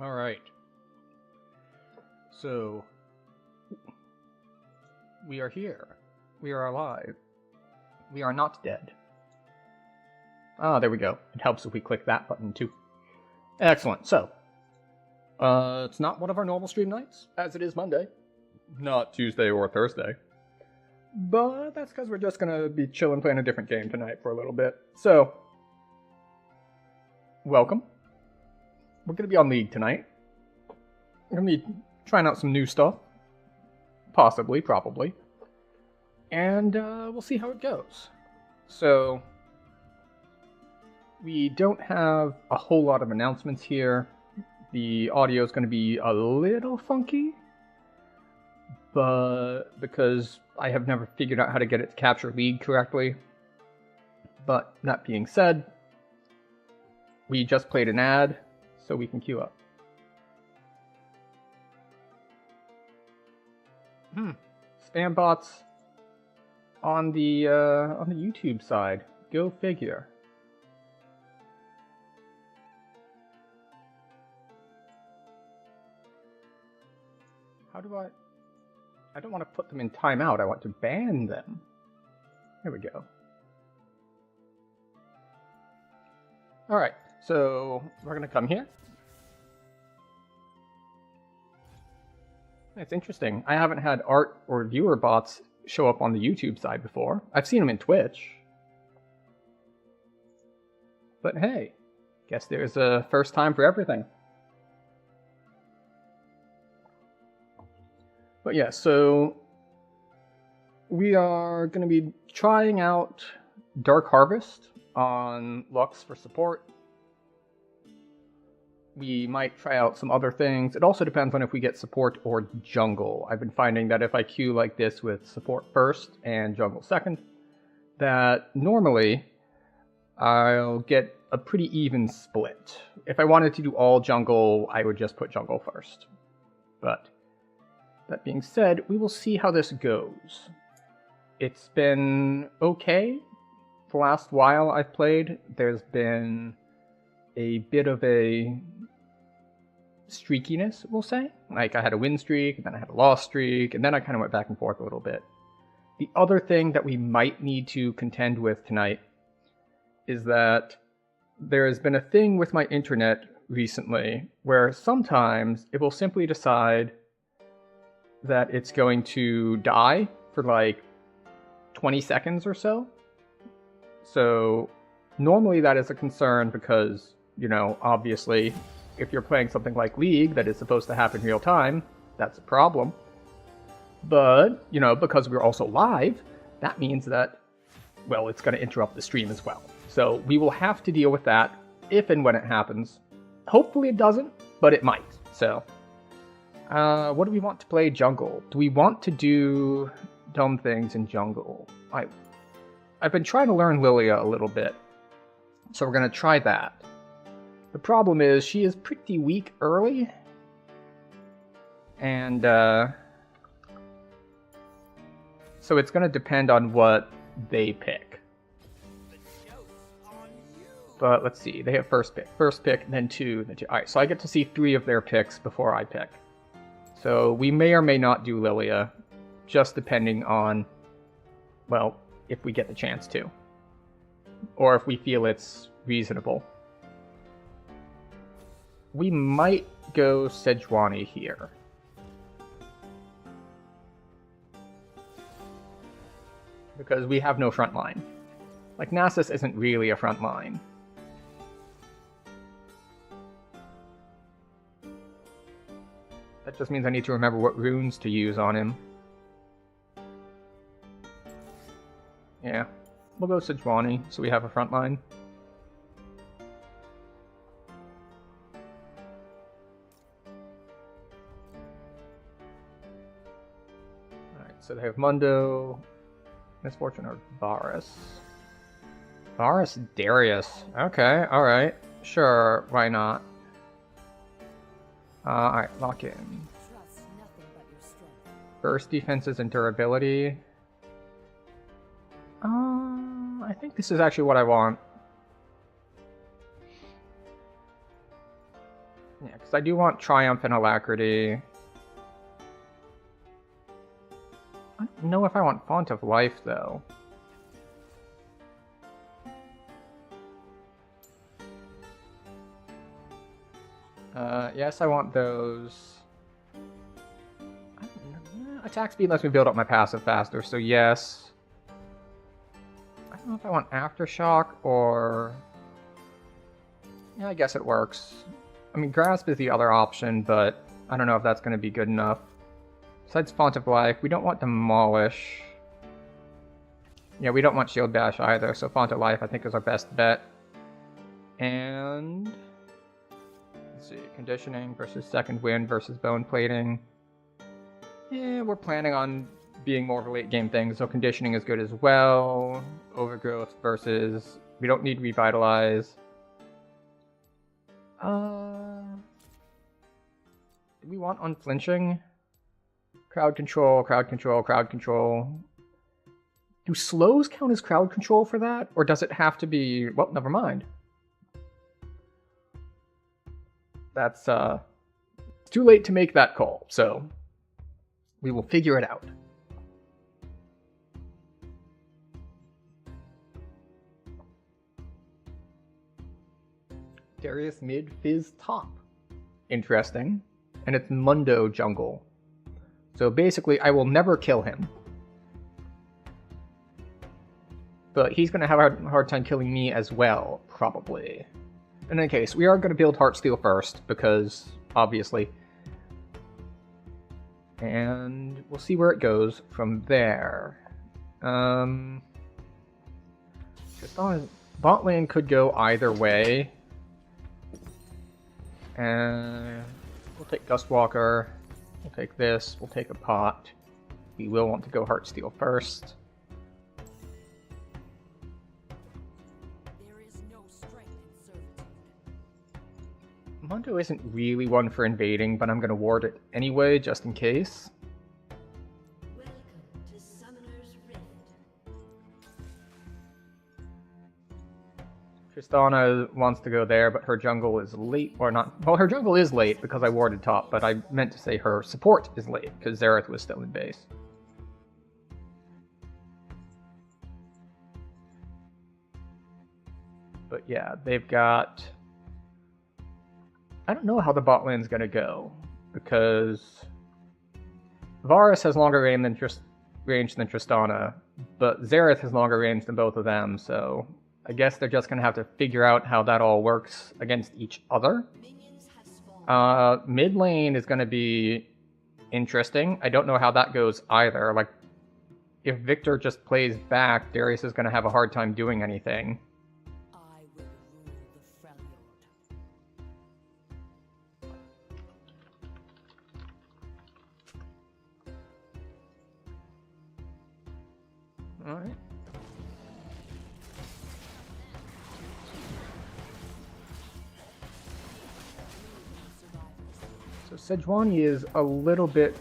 All right. So, we are here. We are alive. We are not dead. Ah, there we go. It helps if we click that button too. Excellent. So, it's not one of our normal stream nights, as it is Monday. Not Tuesday or Thursday. But that's because we're just gonna be chilling playing a different game tonight for a little bit. So, welcome. We're gonna be on League tonight. We're gonna be trying out some new stuff. Possibly, probably. And we'll see how it goes. So, we don't have a whole lot of announcements here. The audio is going to be a little funky, but because I have never figured out how to get it to capture League correctly. But that being said, we just played an ad, so we can queue up. Spam bots on the YouTube side. Go figure. How do I don't want to put them in timeout. I want to ban them. There we go. Alright, so we're going to come here. It's interesting. I haven't had art or viewer bots show up on the YouTube side before. I've seen them in Twitch. But hey, guess there's a first time for everything. But yeah, so we are going to be trying out Dark Harvest on Lux for support. We might try out some other things. It also depends on if we get support or jungle. I've been finding that if I queue like this with support first and jungle second, that normally I'll get a pretty even split. If I wanted to do all jungle, I would just put jungle first. But that being said, we will see how this goes. It's been okay. The last while I've played, there's been a bit of a streakiness, we'll say. Like, I had a win streak, and then I had a loss streak, and then I kind of went back and forth a little bit. The other thing that we might need to contend with tonight is that there has been a thing with my internet recently where sometimes it will simply decide that it's going to die for like 20 seconds or so. So normally that is a concern because, you know, obviously if you're playing something like League that is supposed to happen real time, that's a problem. But, you know, because we're also live, that means that, well, it's going to interrupt the stream as well. So we will have to deal with that if and when it happens. Hopefully it doesn't, but it might. So what do we want to play jungle? Do we want to do dumb things in jungle? I've been trying to learn Lilia a little bit, so we're going to try that. The problem is she is pretty weak early, and so it's going to depend on what they pick. But let's see, they have first pick, then two. Alright, so I get to see 3 of their picks before I pick. So we may or may not do Lilia, just depending on, well, if we get the chance to. Or if we feel it's reasonable. We might go Sejuani here. Because we have no front line. Like, Nasus isn't really a front line. That just means I need to remember what runes to use on him. Yeah, we'll go Sejuani, so we have a front line. Alright, so they have Mundo, Misfortune, or Varus. Varus Darius. Okay, alright. Sure, why not? Alright, lock in. Burst defenses and durability. I think this is actually what I want. Yeah, because I do want Triumph and Alacrity. I don't know if I want Font of Life, though. Yes, I want those. Attack speed lets me build up my passive faster, so yes. I don't know if I want Aftershock or... Yeah, I guess it works. I mean, Grasp is the other option, but I don't know if that's going to be good enough. Besides Font of Life, we don't want Demolish. Yeah, we don't want Shield Bash either, so Font of Life I think is our best bet. And... let's see, Conditioning versus Second Wind versus Bone Plating. Yeah, we're planning on being more of a late game thing, so Conditioning is good as well. Overgrowth versus... we don't need Revitalize. Do we want Unflinching? Crowd Control, Crowd Control, Crowd Control. Do slows count as Crowd Control for that? Or does it have to be... well, never mind. That's, it's too late to make that call, so... we will figure it out. Darius mid, Fizz top. Interesting. And it's Mundo jungle. So basically, I will never kill him. But he's going to have a hard time killing me as well, probably. In any case, we are going to build Heartsteel first, because, obviously. And we'll see where it goes from there. Just on bot lane could go either way. And we'll take Gustwalker. We'll take this. We'll take a pot. We will want to go Heartsteel first. There is no strength in servitude. Mundo isn't really one for invading, but I'm going to ward it anyway, just in case. Welcome to Summoner's Rift. Tristana wants to go there, but her jungle is late, or not. Well, her jungle is late because I warded top, but I meant to say her support is late because Xerath was still in base. But yeah, they've got... I don't know how the bot lane's gonna go, because Varus has longer range than Tristana, but Xerath has longer range than both of them, so I guess they're just gonna have to figure out how that all works against each other. Mid lane is gonna be interesting. I don't know how that goes either. Like, if Victor just plays back, Darius is gonna have a hard time doing anything. I will rule the Freljord. Alright. So Sejuani is a little bit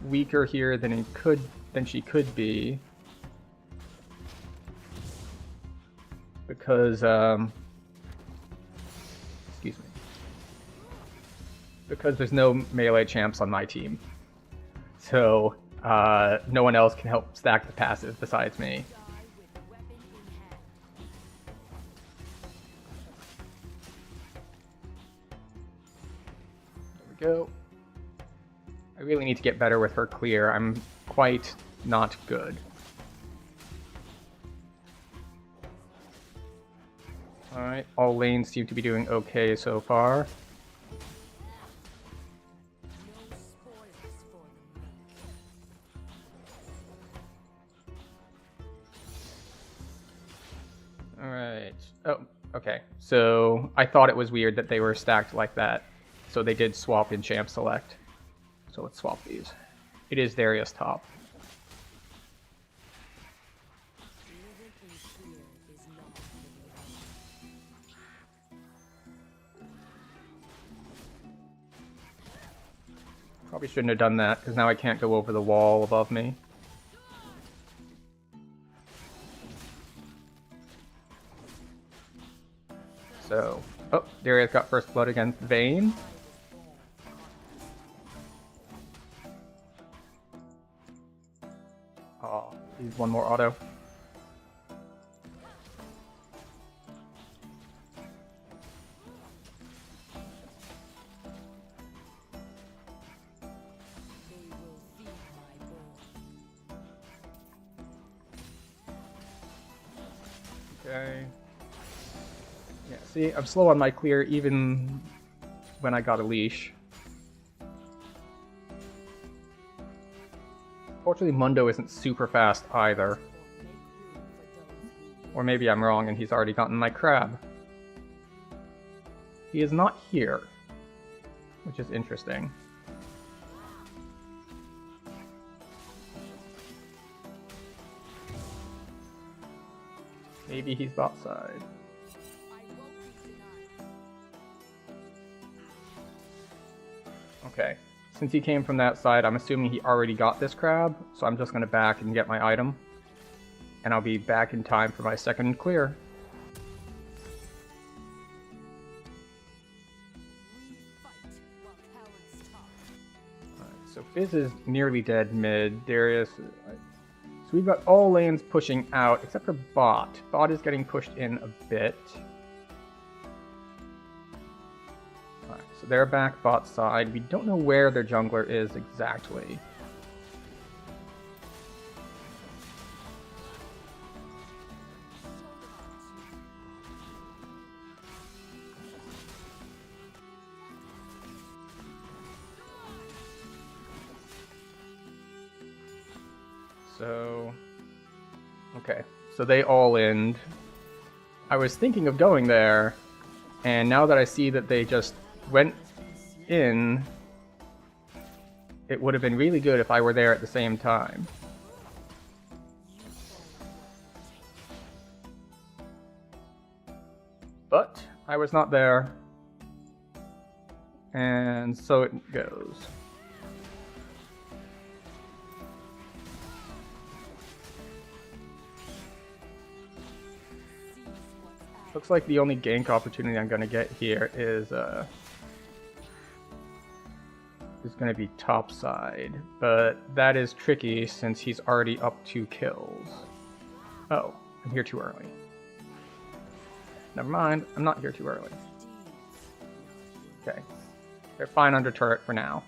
weaker here than she could be. Because excuse me. Because there's no melee champs on my team. So no one else can help stack the passive besides me. There we go. I really need to get better with her clear. I'm quite not good. Alright, all lanes seem to be doing okay so far. Alright. Oh, okay. So I thought it was weird that they were stacked like that. So they did swap in champ select. So let's swap these. It is Darius top. Probably shouldn't have done that, because now I can't go over the wall above me. So, oh, Darius got first blood against Vayne. Oh, he's one more auto. They will feed my boy. Okay. Yeah, see, I'm slow on my clear even when I got a leash. Fortunately, Mundo isn't super fast either. Or make room for those who Or maybe I'm wrong and he's already gotten my crab. He is not here, which is interesting. Maybe he's bot side. I won't be denied. Okay. Since he came from that side, I'm assuming he already got this crab, so I'm just going to back and get my item. And I'll be back in time for my second clear. We fight while cowards talk. Alright, so Fizz is nearly dead mid. Darius... So we've got all lanes pushing out, except for bot. Bot is getting pushed in a bit. Alright, so they're back bot side. We don't know where their jungler is exactly. So... Okay, so they all end. I was thinking of going there, and now that I see that they just went in, it would have been really good if I were there at the same time. But I was not there, and so it goes. Looks like the only gank opportunity I'm gonna get here is gonna be top side, but that is tricky since he's already up 2 kills. Oh, I'm here too early. Never mind, I'm not here too early. Okay, they're fine under turret for now.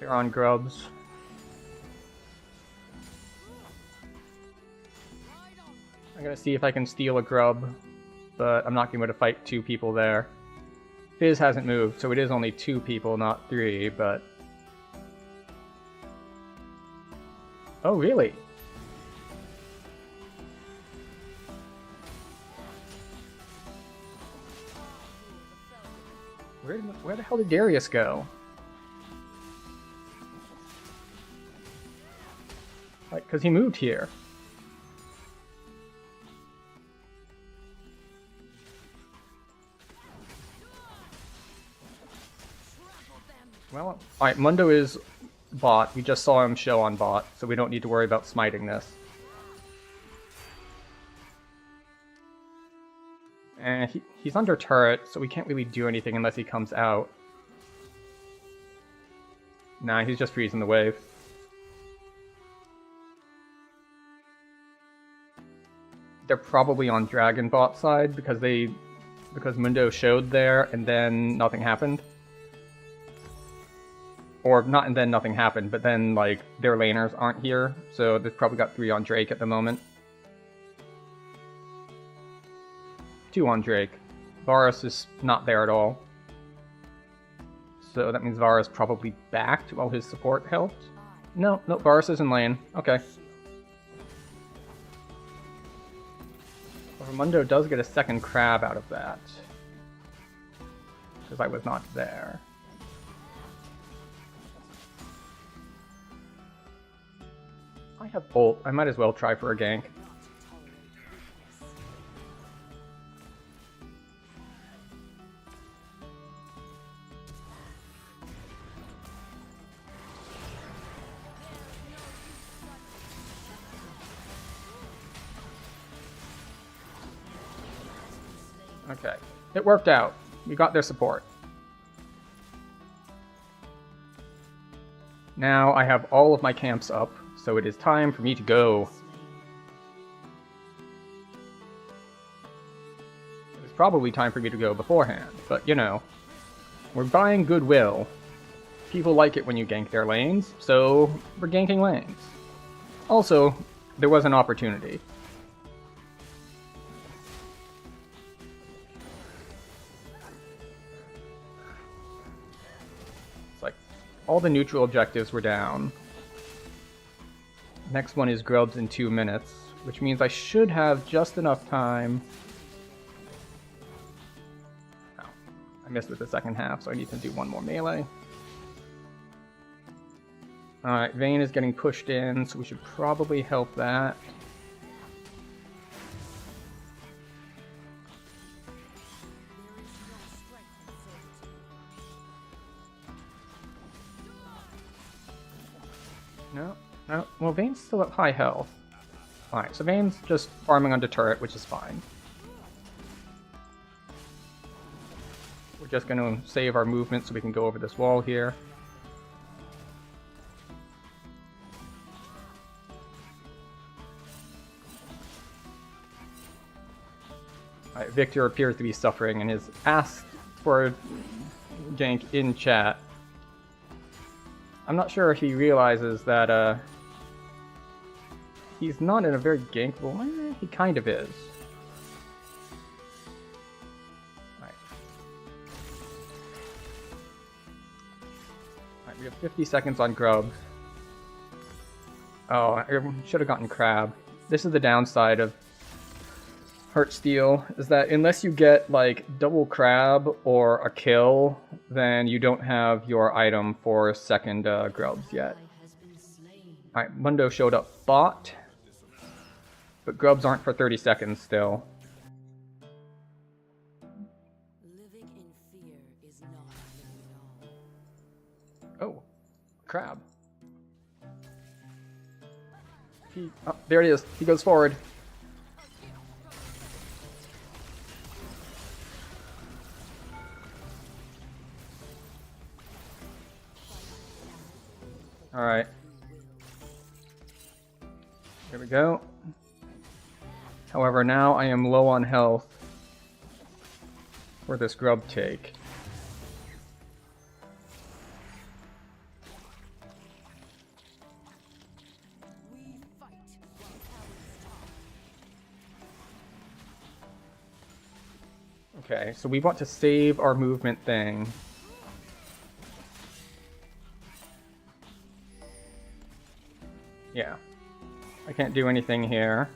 They're on grubs. I'm gonna see if I can steal a grub, but I'm not gonna be able to fight 2 people there. Fizz hasn't moved, so it is only 2 people, not 3, but... Oh, really? Where the hell did Darius go? Like, because he moved here. Well, alright, Mundo is bot. We just saw him show on bot, so we don't need to worry about smiting this. And he's under turret, so we can't really do anything unless he comes out. Nah, he's just freezing the wave. They're probably on Dragon bot side because Mundo showed there and then nothing happened. Or not and then nothing happened, but then like their laners aren't here, so they've probably got 3 on Drake at the moment. 2 on Drake. Varus is not there at all. So that means Varus probably backed while his support helped. No, Varus is in lane. Okay. Mundo does get a second crab out of that. Because I was not there. I have ult. I might as well try for a gank. Okay, it worked out. We got their support. Now I have all of my camps up, so it is time for me to go. It's probably time for me to go beforehand, but you know, we're buying goodwill. People like it when you gank their lanes, so we're ganking lanes. Also, there was an opportunity. It's like all the neutral objectives were down. Next one is Grubs in 2 minutes, which means I should have just enough time. Oh, I missed with the second half, so I need to do one more melee. Alright, Vayne is getting pushed in, so we should probably help that. No, no. Well, Vayne's still at high health. Alright, so Vayne's just farming onto turret, which is fine. We're just going to save our movement so we can go over this wall here. Alright, Victor appears to be suffering and has asked for gank in chat. I'm not sure if he realizes that he's not in a very gankable. He kind of is. Alright. Alright, we have 50 seconds on Grub. Oh, I should have gotten Crab. This is the downside of Heartsteel, is that unless you get like double Crab or a kill, then you don't have your item for second Grubs yet. Alright, Mundo showed up bot, but Grubs aren't for 30 seconds still. Living in fear is not living at all. Oh, Crab. Oh, there it is. He goes forward. Alright. Here we go. However, now I am low on health for this Grub take. We fight while cowards talk. Okay, so we want to save our movement thing. Yeah. I can't do anything here.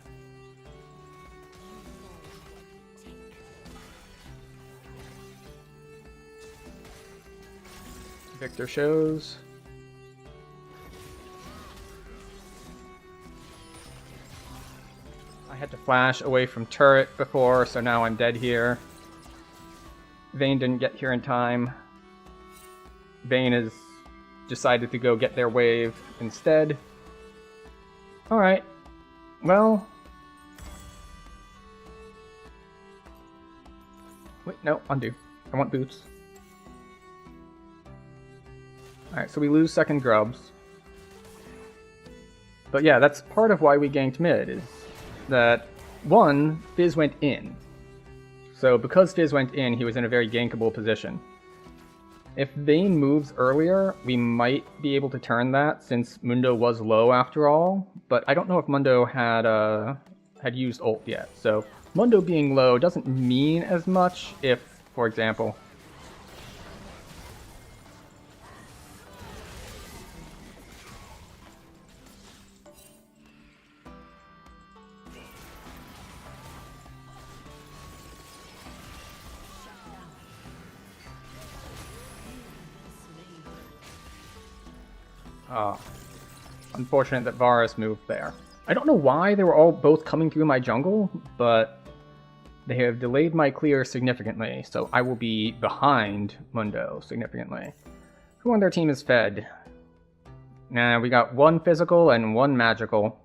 Victor shows. I had to flash away from turret before, so now I'm dead here. Vayne didn't get here in time. Vayne has decided to go get their wave instead. Alright. Well. Wait, no, undo. I want boots. Alright, so we lose second Grubs. But yeah, that's part of why we ganked mid, is that, one, Fizz went in. So because Fizz went in, he was in a very gankable position. If Vayne moves earlier, we might be able to turn that, since Mundo was low after all, but I don't know if Mundo had used ult yet, so Mundo being low doesn't mean as much if, for example... Unfortunate that Varus moved there. I don't know why they were all both coming through my jungle, but they have delayed my clear significantly, so I will be behind Mundo significantly. Who on their team is fed? Nah, we got one physical and one magical.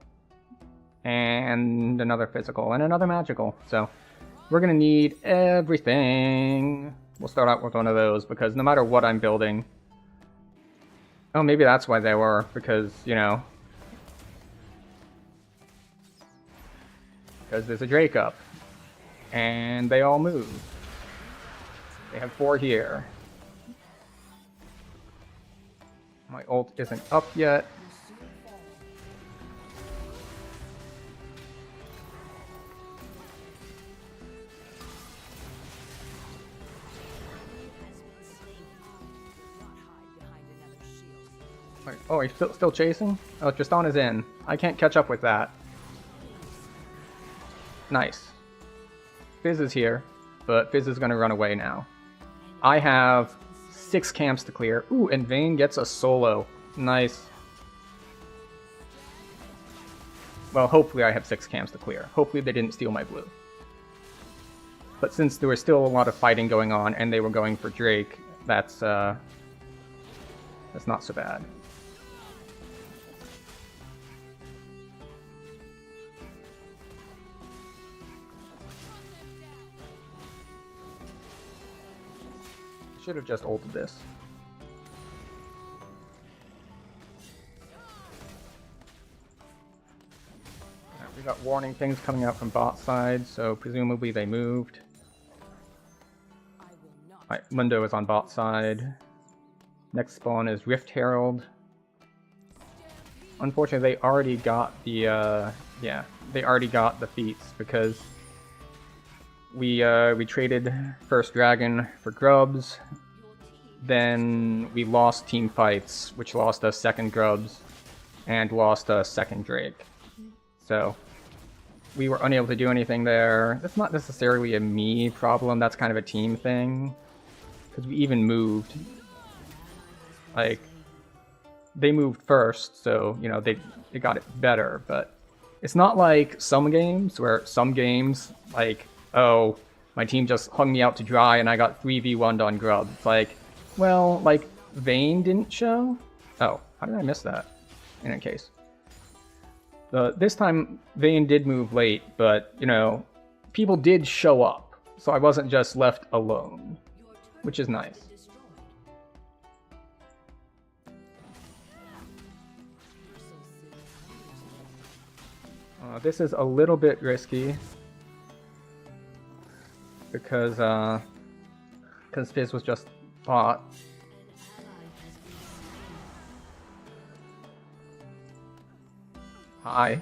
And another physical and another magical. So we're gonna need everything. We'll start out with one of those, because no matter what I'm building... Oh, maybe that's why they were, because, you know... Because there's a Drake up. And they all move. They have 4 here. My ult isn't up yet. Oh, he's still chasing? Oh, Tristana's in. I can't catch up with that. Nice. Fizz is here, but Fizz is going to run away now. I have 6 camps to clear. Ooh, and Vayne gets a solo. Nice. Well, hopefully I have 6 camps to clear. Hopefully they didn't steal my blue. But since there was still a lot of fighting going on and they were going for Drake, that's not so bad. Should have just ulted this. Right, we got warning things coming out from bot side, so presumably they moved. Alright, Mundo is on bot side. Next spawn is Rift Herald. Unfortunately, they already got the they already got the feats because we traded first Dragon for Grubs, then we lost team fights, which lost us second Grubs, and lost us second Drake. So we were unable to do anything there. That's not necessarily a me problem, that's kind of a team thing. Because we even moved. Like, they moved first, so, you know, they got it better, but it's not like some games, where some games, like, oh, my team just hung me out to dry and I got 3v1'd on Grub. It's like, well, like, Vayne didn't show? Oh, how did I miss that? In any case. This time, Vayne did move late, but, you know, people did show up, so I wasn't just left alone, which is nice. This is a little bit risky because Fizz was just bot. Hi.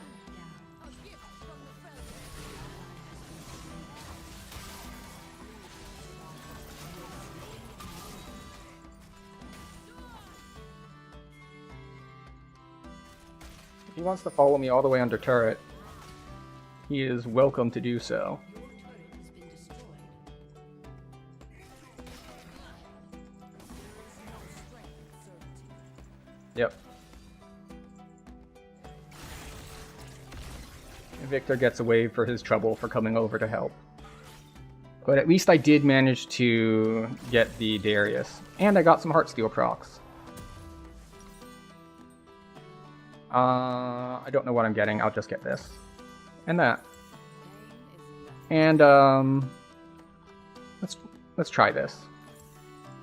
If he wants to follow me all the way under turret, he is welcome to do so. Yep. Victor gets a wave for his trouble for coming over to help. But at least I did manage to get the Darius. And I got some Heartsteel procs. I don't know what I'm getting, I'll just get this. And that. And, let's try this.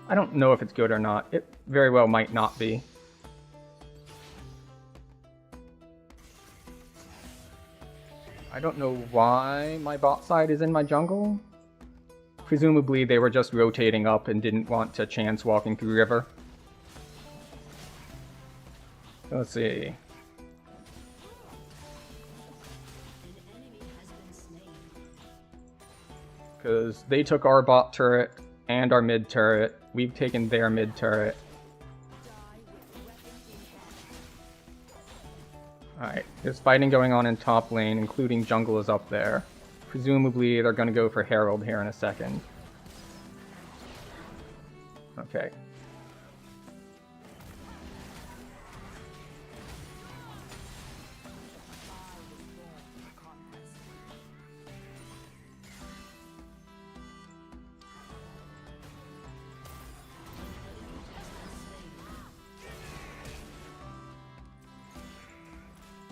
I don't know if it's good or not. It very well might not be. I don't know why my bot side is in my jungle. Presumably they were just rotating up and didn't want to chance walking through river. Let's see. Because they took our bot turret and our mid turret. We've taken their mid turret. Alright, there's fighting going on in top lane, including jungle is up there. Presumably they're going to go for Herald here in a second. Okay.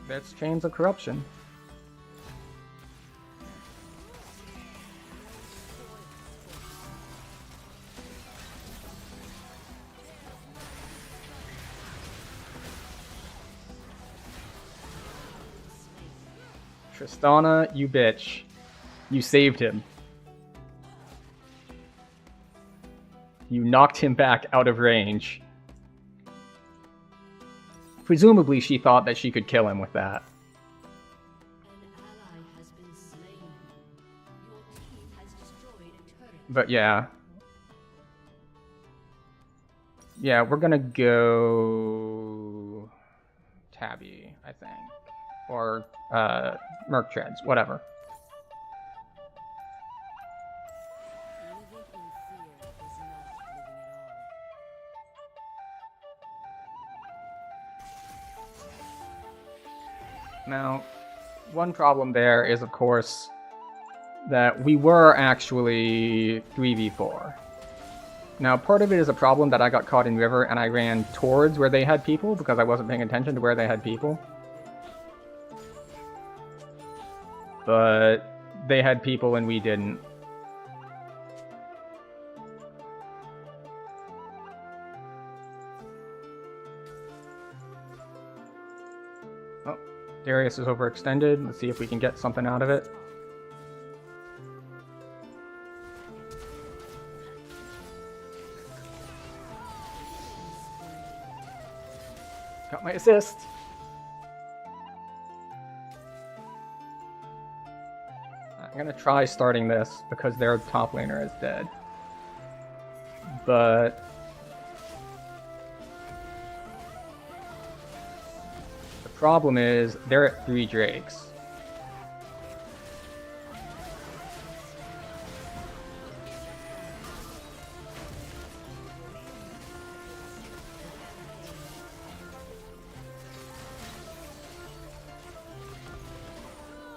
That's Chains of Corruption. Tristana, you bitch. You saved him. You knocked him back out of range. Presumably she thought that she could kill him with that. But yeah. Yeah, we're gonna go... Tabby, I think. Or, Merc Treads, whatever. Now, one problem there is, of course, that we were actually 3v4. Now, part of it is a problem that I got caught in river and I ran towards where they had people because I wasn't paying attention to where they had people. But they had people and we didn't. Oh, Darius is overextended. Let's see if we can get something out of it. Got my assist. I'm gonna try starting this because their top laner is dead. But the problem is they're at 3 Drakes.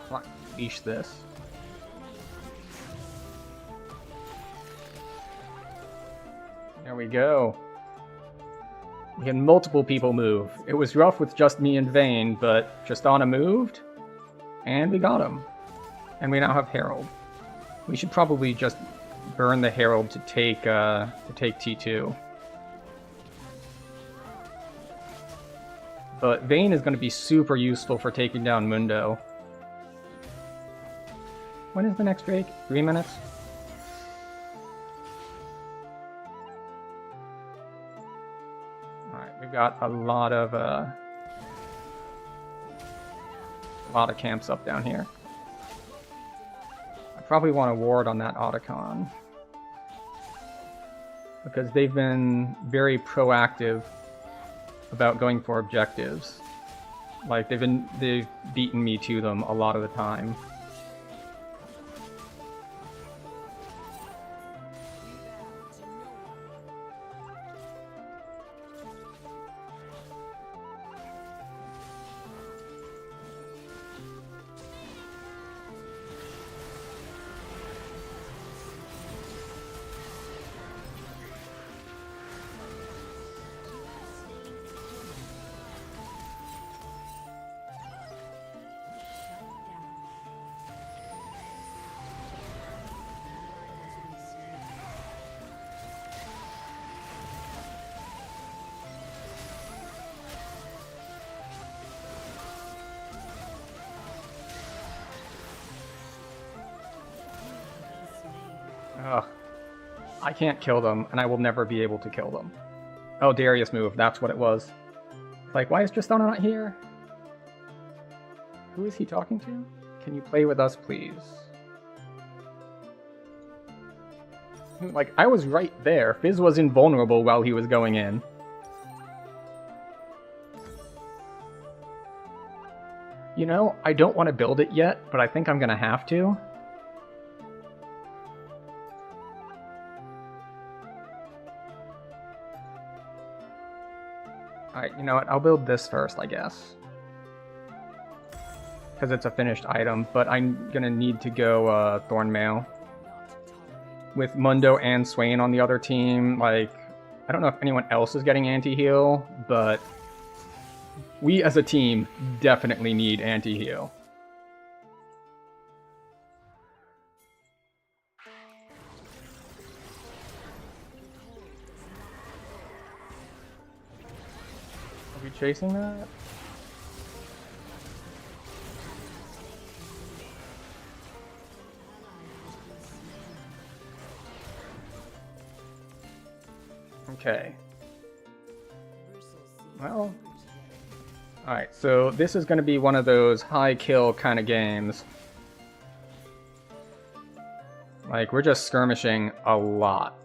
Come on, leash this. There we go. We had multiple people move. It was rough with just me and Vayne, but Tristana moved, and we got him. And we now have Herald. We should probably just burn the Herald to take T2. But Vayne is going to be super useful for taking down Mundo. When is the next Drake? 3 minutes? We've got a lot of camps up down here. I probably want to ward on that Otacon because they've been very proactive about going for objectives. Like they've beaten me to them a lot of the time. Ugh. I can't kill them, and I will never be able to kill them. Oh, Darius moved. That's what it was. Like, why is Tristana not here? Who is he talking to? Can you play with us, please? Like, I was right there. Fizz was invulnerable while he was going in. You know, I don't want to build it yet, but I think I'm gonna have to. Alright, you know what? I'll build this first, I guess. Because it's a finished item, but I'm gonna need to go Thornmail. With Mundo and Swain on the other team, like, I don't know if anyone else is getting anti-heal, but we as a team definitely need anti-heal. Are we chasing that? Okay. Well, alright, so this is going to be one of those high kill kind of games. Like, we're just skirmishing a lot.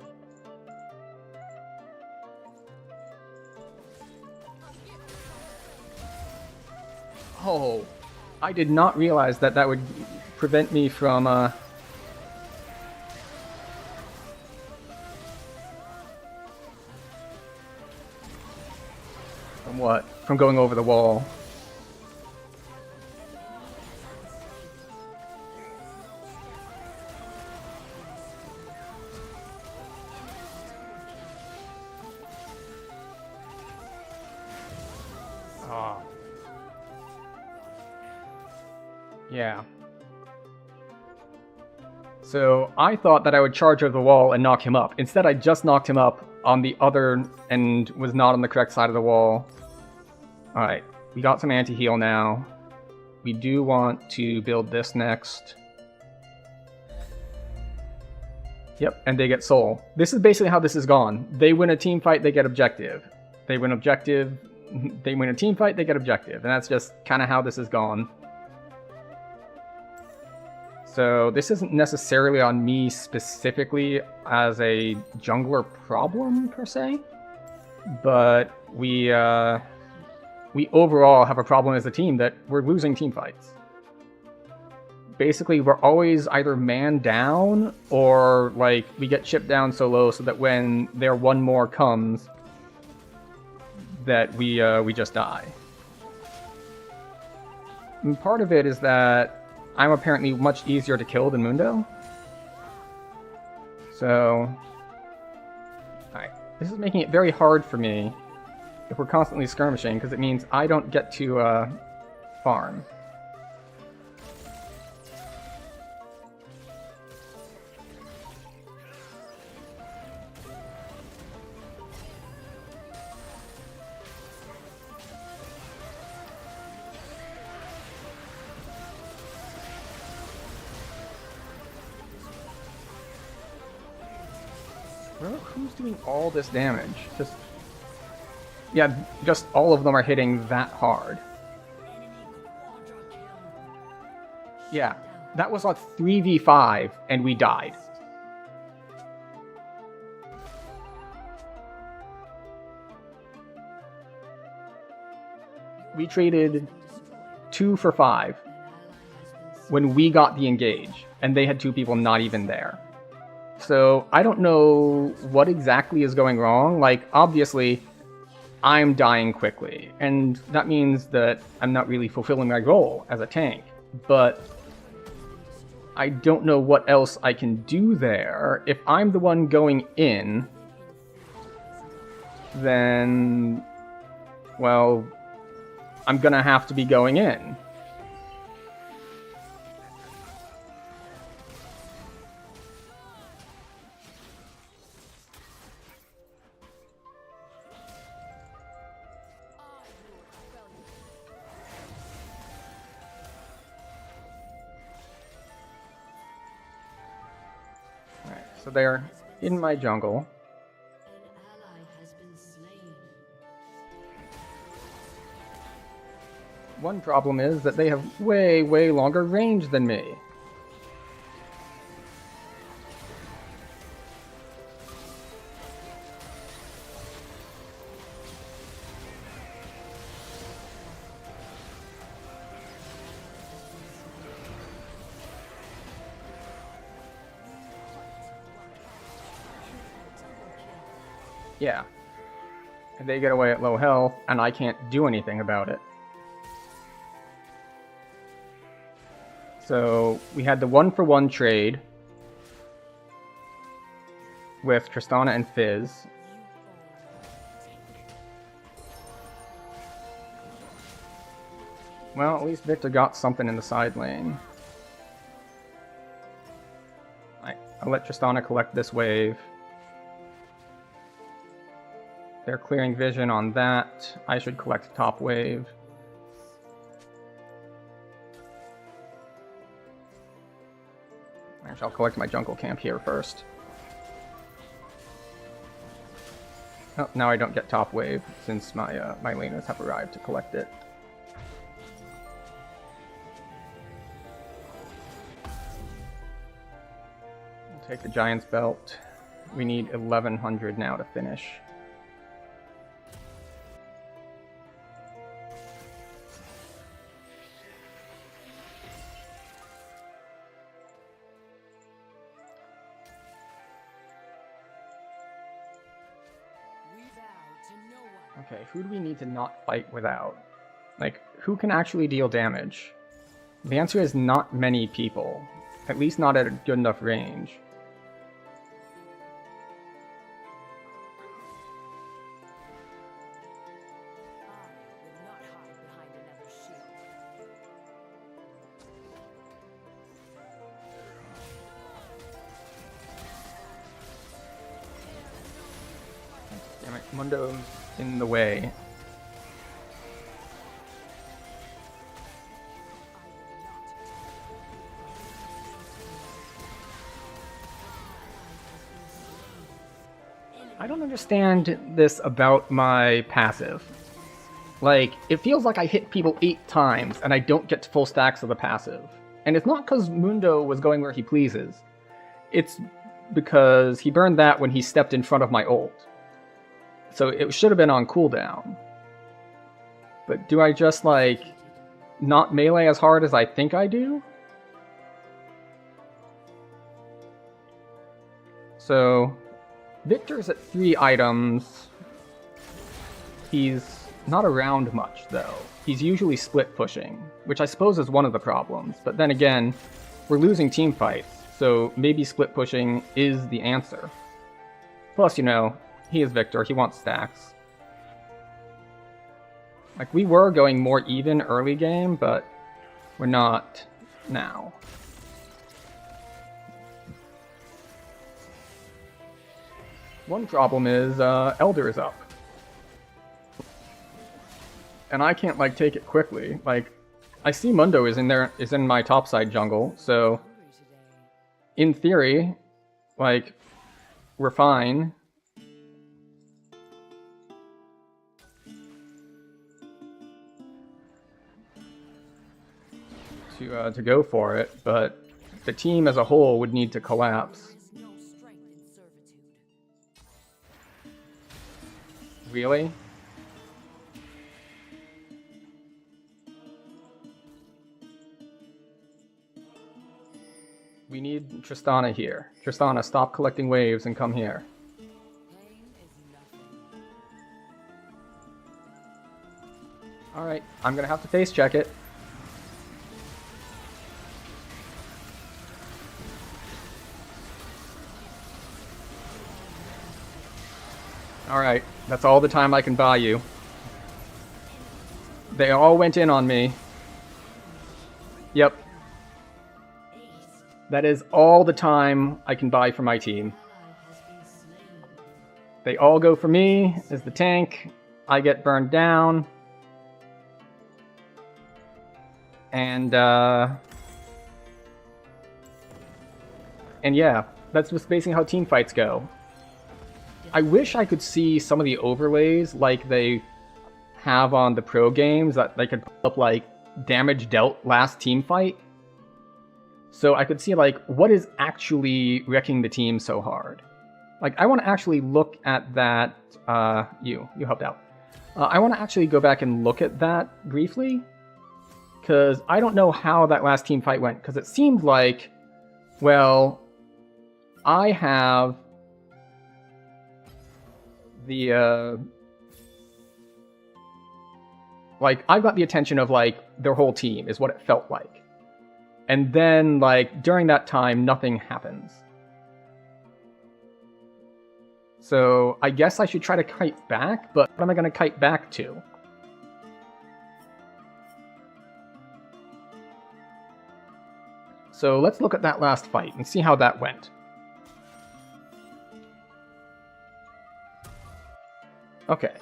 Oh, I did not realize that that would prevent me from, From what? From going over the wall. Oh. Yeah. So I thought that I would charge over the wall and knock him up. Instead, I just knocked him up on the other and was not on the correct side of the wall. Alright, we got some anti-heal now. We do want to build this next. Yep, and they get soul. This is basically how this has gone. They win a team fight, they get objective. They win objective, they win a team fight, they get objective. And that's just kind of how this has gone. So this isn't necessarily on me specifically as a jungler problem, per se. But we overall have a problem as a team that we're losing team fights. Basically, we're always either man down or like we get chipped down so low so that when their one more comes, that we just die. And part of it is that I'm apparently much easier to kill than Mundo. So, alright, this is making it very hard for me if we're constantly skirmishing, because it means I don't get to farm. Well, who's doing all this damage? Yeah, just all of them are hitting that hard. Yeah, that was a 3v5 and we died. We traded 2 for 5 when we got the engage, and they had 2 people not even there. So I don't know what exactly is going wrong. Like, obviously, I'm dying quickly, and that means that I'm not really fulfilling my role as a tank. But I don't know what else I can do there. If I'm the one going in, then, well, I'm gonna have to be going in. So they're in my jungle. An ally has been slain. One problem is that they have way, way longer range than me. Yeah. And they get away at low health, and I can't do anything about it. So we had the 1-for-1 trade with Tristana and Fizz. Well, at least Victor got something in the side lane. I'll let Tristana collect this wave. They're clearing vision on that. I should collect top wave. Actually, I'll collect my jungle camp here first. Oh, now I don't get top wave since my my laners have arrived to collect it. I'll take the Giant's Belt. We need 1100 now to finish. Okay, who do we need to not fight without? Like, who can actually deal damage? The answer is not many people. At least not at a good enough range. Damn it, Mundo's in the way. I don't understand this about my passive. Like, it feels like I hit people 8 times and I don't get to full stacks of the passive. And it's not because Mundo was going where he pleases. It's because he burned that when he stepped in front of my ult. So it should have been on cooldown. But do I just, like, not melee as hard as I think I do? So Victor's at 3 items. He's not around much, though. He's usually split pushing, which I suppose is one of the problems. But then again, we're losing team fights, so maybe split pushing is the answer. Plus, you know, he is Victor, he wants stacks. Like, we were going more even early game, but we're not now. One problem is, Elder is up. And I can't, like, take it quickly. Like, I see Mundo is in my topside jungle, so in theory, like, we're fine. To go for it, but the team as a whole would need to collapse. Really? We need Tristana here. Tristana, stop collecting waves and come here. Alright, I'm gonna have to face check it. Alright, that's all the time I can buy you. They all went in on me. Yep. That is all the time I can buy for my team. They all go for me as the tank. I get burned down. And yeah, that's just basically how team fights go. I wish I could see some of the overlays like they have on the pro games, that they could put up like damage dealt last team fight. So I could see like what is actually wrecking the team so hard. Like I want to actually look at that. You helped out. I want to actually go back and look at that briefly, because I don't know how that last team fight went. Because it seemed like, well, I have the like I got the attention of like their whole team is what it felt like, and then like during that time nothing happens. So I guess I should try to kite back, but what am I going to kite back to? So let's look at that last fight and see how that went. Okay.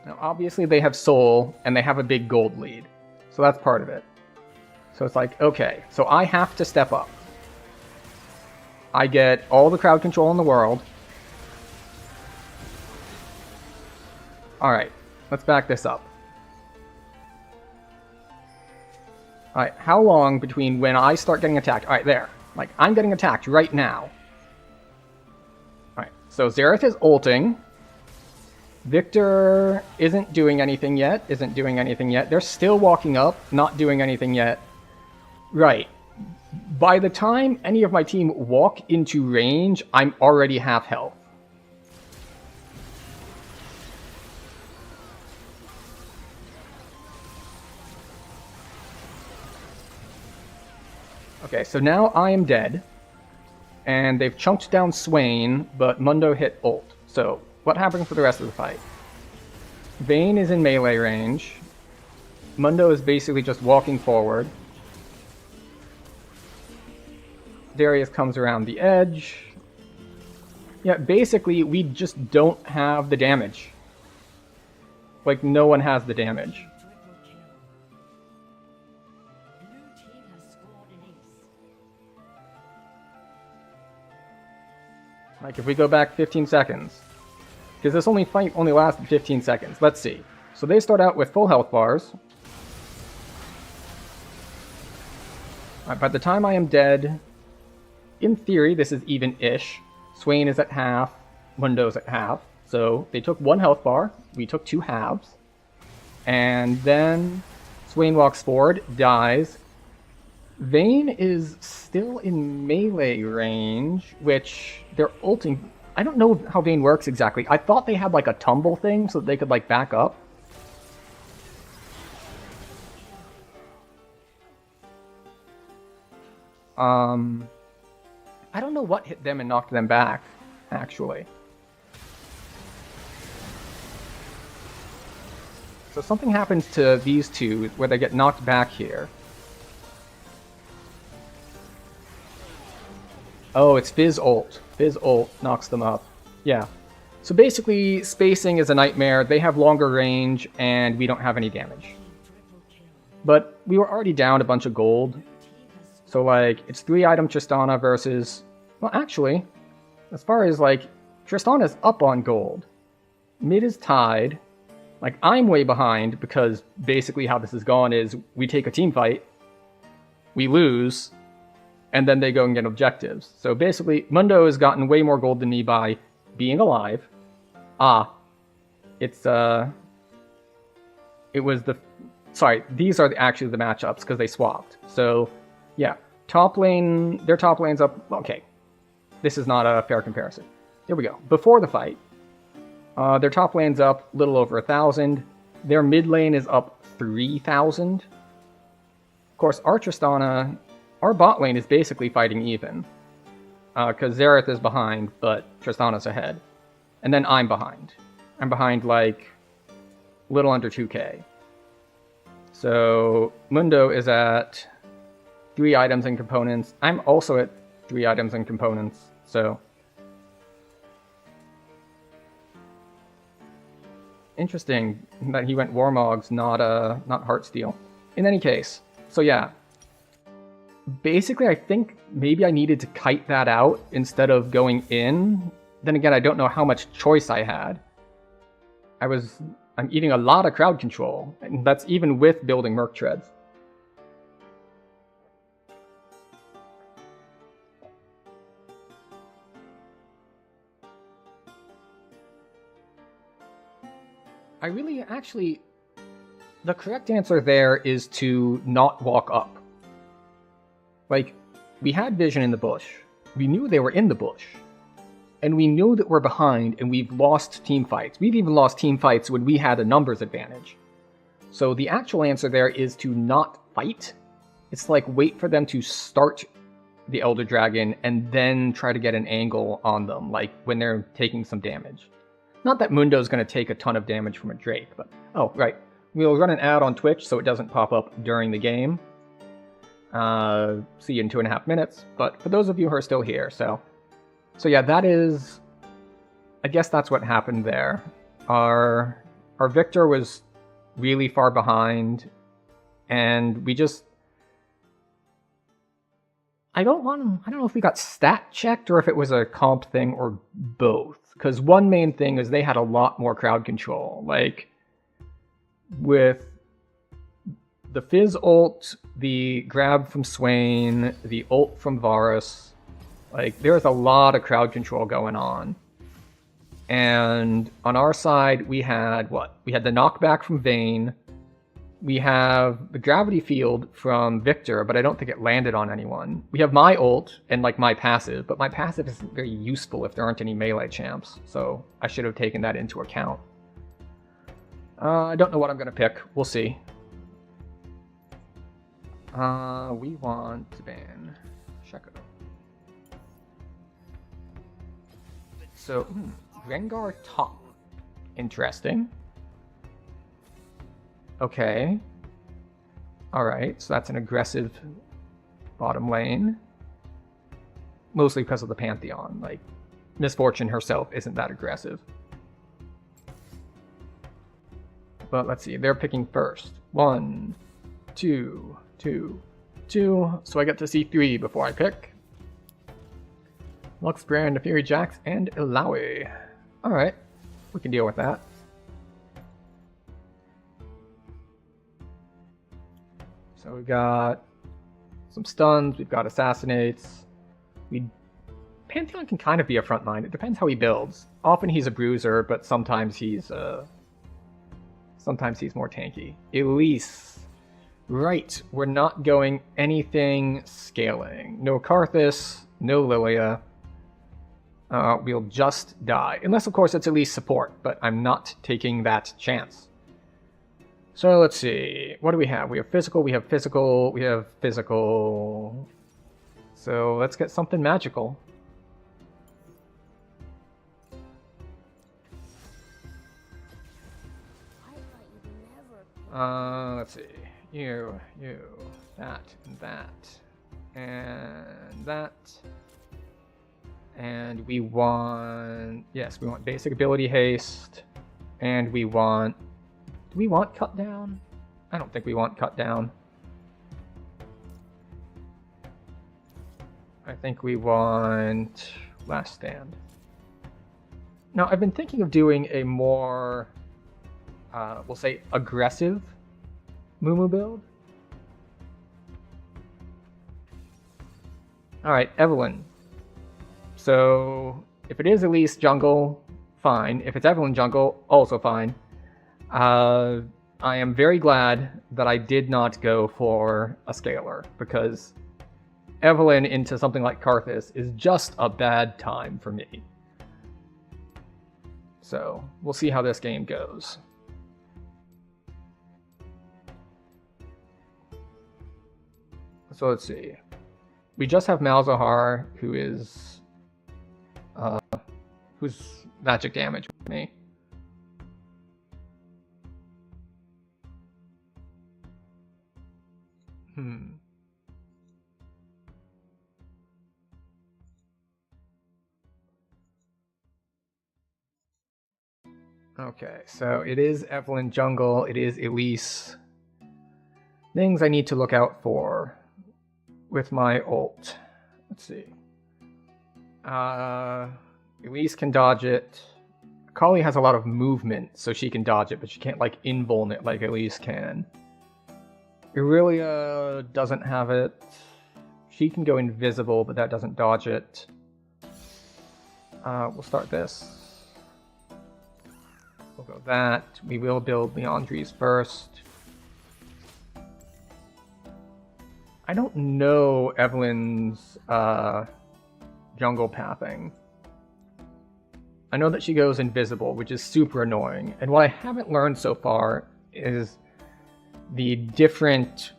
Now, obviously they have soul, and they have a big gold lead. So that's part of it. So it's like, okay, so I have to step up. I get all the crowd control in the world. Alright, let's back this up. Alright, how long between when I start getting attacked? Alright, there. Like, I'm getting attacked right now. Alright, so Xerath is ulting. Victor isn't doing anything yet. They're still walking up, not doing anything yet. Right. By the time any of my team walk into range, I'm already half health. Okay, so now I am dead. And they've chunked down Swain, but Mundo hit ult. So, what happens for the rest of the fight? Vayne is in melee range. Mundo is basically just walking forward. Darius comes around the edge. Yeah, basically, we just don't have the damage. Like, no one has the damage. Like, if we go back 15 seconds. Because this fight only lasted 15 seconds. Let's see. So they start out with full health bars. By the time I am dead, in theory, this is even-ish. Swain is at half, Mundo's at half. So they took 1 health bar, we took 2 halves. And then Swain walks forward, dies. Vayne is still in melee range, which they're ulting. I don't know how Vayne works exactly. I thought they had like a tumble thing so that they could like back up. I don't know what hit them and knocked them back, actually. So something happens to these two where they get knocked back here. Oh, it's Fizz ult. Fizz ult knocks them up. Yeah. So basically, spacing is a nightmare. They have longer range, and we don't have any damage. But we were already down a bunch of gold. So, like, it's 3-item Tristana versus... Well, actually, as far as, like, Tristana's up on gold. Mid is tied. Like, I'm way behind, because basically how this has gone is we take a team fight, we lose, and then they go and get objectives. So basically, Mundo has gotten way more gold than me by being alive. It was the... Sorry, these are actually the matchups, because they swapped. So, yeah. Top lane... Their top lane's up... Okay. This is not a fair comparison. Here we go. Before the fight, their top lane's up a little over 1,000. Their mid lane is up 3,000. Of course, our Tristana... Our bot lane is basically fighting even. Because Xerath is behind, but Tristana's ahead. And then I'm behind. I'm behind, like, a little under 2k. So, Mundo is at 3 items and components. I'm also at 3 items and components, so... Interesting that he went Warmogs, not Heartsteel. In any case, so yeah. Basically, I think maybe I needed to kite that out instead of going in. Then again, I don't know how much choice I had. I'm eating a lot of crowd control, and that's even with building Merc Treads. I really, actually, the correct answer there is to not walk up. Like, we had vision in the bush. We knew they were in the bush. And we knew that we're behind, and we've lost team fights. We've even lost team fights when we had a numbers advantage. So the actual answer there is to not fight. It's like wait for them to start the Elder Dragon and then try to get an angle on them, like when they're taking some damage. Not that Mundo's going to take a ton of damage from a Drake, but... Oh, right. We'll run an ad on Twitch so it doesn't pop up during the game. See you in 2.5 minutes, but for those of you who are still here, so yeah, that is... I guess that's what happened there. Our Victor was really far behind, and we just... I don't know if we got stat checked or if it was a comp thing or both. Because one main thing is they had a lot more crowd control. Like, with the Fizz ult, the grab from Swain, the ult from Varus, like, there's a lot of crowd control going on. And on our side, we had what? We had the knockback from Vayne. We have the gravity field from Victor, but I don't think it landed on anyone. We have my ult and like my passive, but my passive isn't very useful if there aren't any melee champs, so I should have taken that into account. I don't know what I'm going to pick. We'll see. We want to ban Shaco. So, Rengar top. Interesting. Okay. Alright, so that's an aggressive bottom lane. Mostly because of the Pantheon. Like, Misfortune herself isn't that aggressive. But let's see, they're picking first. 1, 2, 2, 2. So I get to see 3 before I pick. Lux, Brand, Fury Jax, and Illaoi. Alright, we can deal with that. So we've got some stuns, we've got assassinates. Pantheon can kind of be a frontline. It depends how he builds. Often he's a bruiser, but sometimes he's more tanky. Elise. Right, we're not going anything scaling. No Karthus, no Lilia. We'll just die. Unless, of course, it's Elise support, but I'm not taking that chance. So let's see. What do we have? We have physical, we have physical, we have physical. So let's get something magical. Let's see. You, that, and that. And we want, yes, we want basic ability haste. And we want, do we want cut down? I don't think we want cut down. I think we want last stand. Now, I've been thinking of doing a more, we'll say, aggressive Mumu build. Alright, Evelynn. So, if it is Elise jungle, fine. If it's Evelynn jungle, also fine. I am very glad that I did not go for a scaler, because Evelynn into something like Karthus is just a bad time for me. So, we'll see how this game goes. So let's see. We just have Malzahar, who is who's magic damage with me. Okay, so it is Evelynn jungle, it is Elise. Things I need to look out for with my ult. Let's see. Elise can dodge it. Akali has a lot of movement, so she can dodge it, but she can't, like, invuln it like Elise can. Irelia doesn't have it. She can go invisible, but that doesn't dodge it. We'll start this. We'll go that. We will build Liandry's first. I don't know Evelynn's jungle pathing. I know that she goes invisible, which is super annoying. And what I haven't learned so far is the different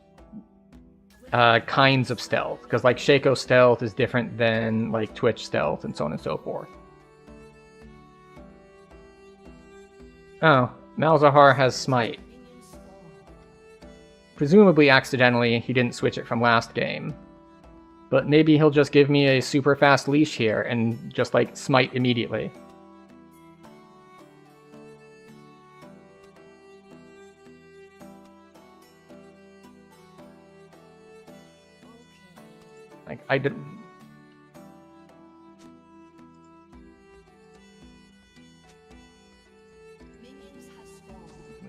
kinds of stealth. Because like Shaco stealth is different than like Twitch stealth and so on and so forth. Oh, Malzahar has Smite. Presumably accidentally, he didn't switch it from last game. But maybe he'll just give me a super fast leash here and just like Smite immediately. Like, I didn't...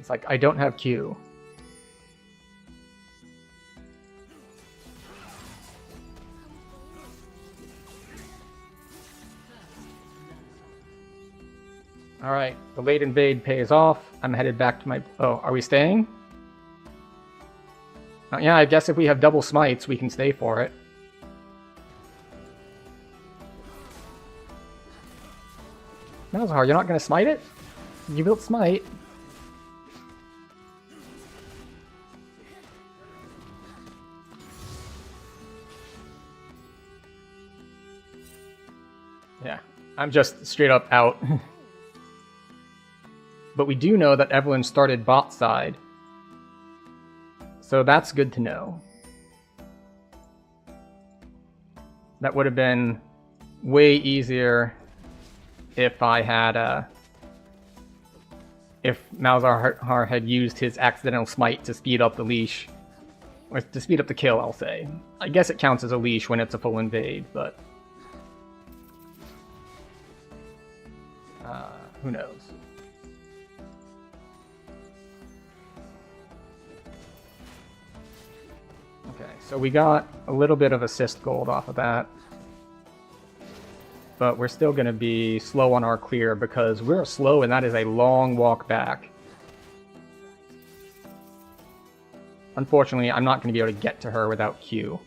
It's like, I don't have Q. Alright, the late invade pays off. I'm headed back to my... Oh, are we staying? Yeah, I guess if we have double smites, we can stay for it. Malzahar, you're not going to smite it? You built smite. Yeah, I'm just straight up out. But we do know that Evelyn started bot side. So that's good to know. That would have been way easier if I had if Malzahar had used his accidental smite to speed up the leash. Or to speed up the kill, I'll say. I guess it counts as a leash when it's a full invade, but... who knows? Okay, so we got a little bit of assist gold off of that. But we're still going to be slow on our clear because we're slow and that is a long walk back. Unfortunately, I'm not going to be able to get to her without Q.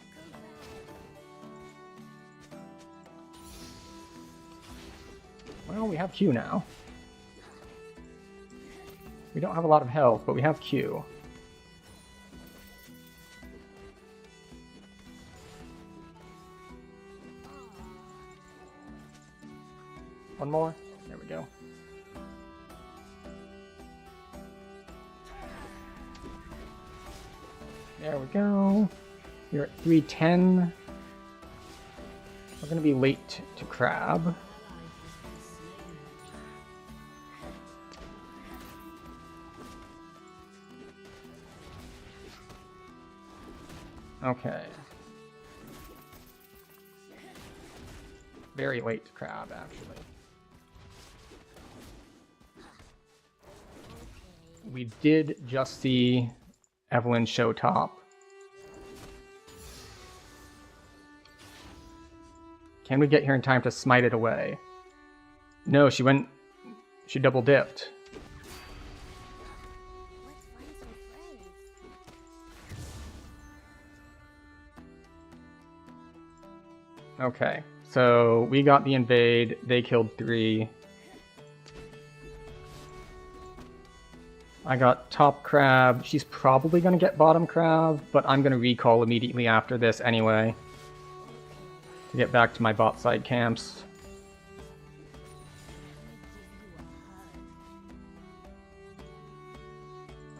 Well, we have Q now. We don't have a lot of health, but we have Q. One more. There we go. There we go. You're at 310. We're going to be late to crab. Okay. Very late to crab, actually. We did just see Evelyn show top. Can we get here in time to smite it away? No, she double dipped. Okay, so we got the invade, they killed 3. I got top crab. She's probably going to get bottom crab, but I'm going to recall immediately after this anyway. To get back to my bot side camps.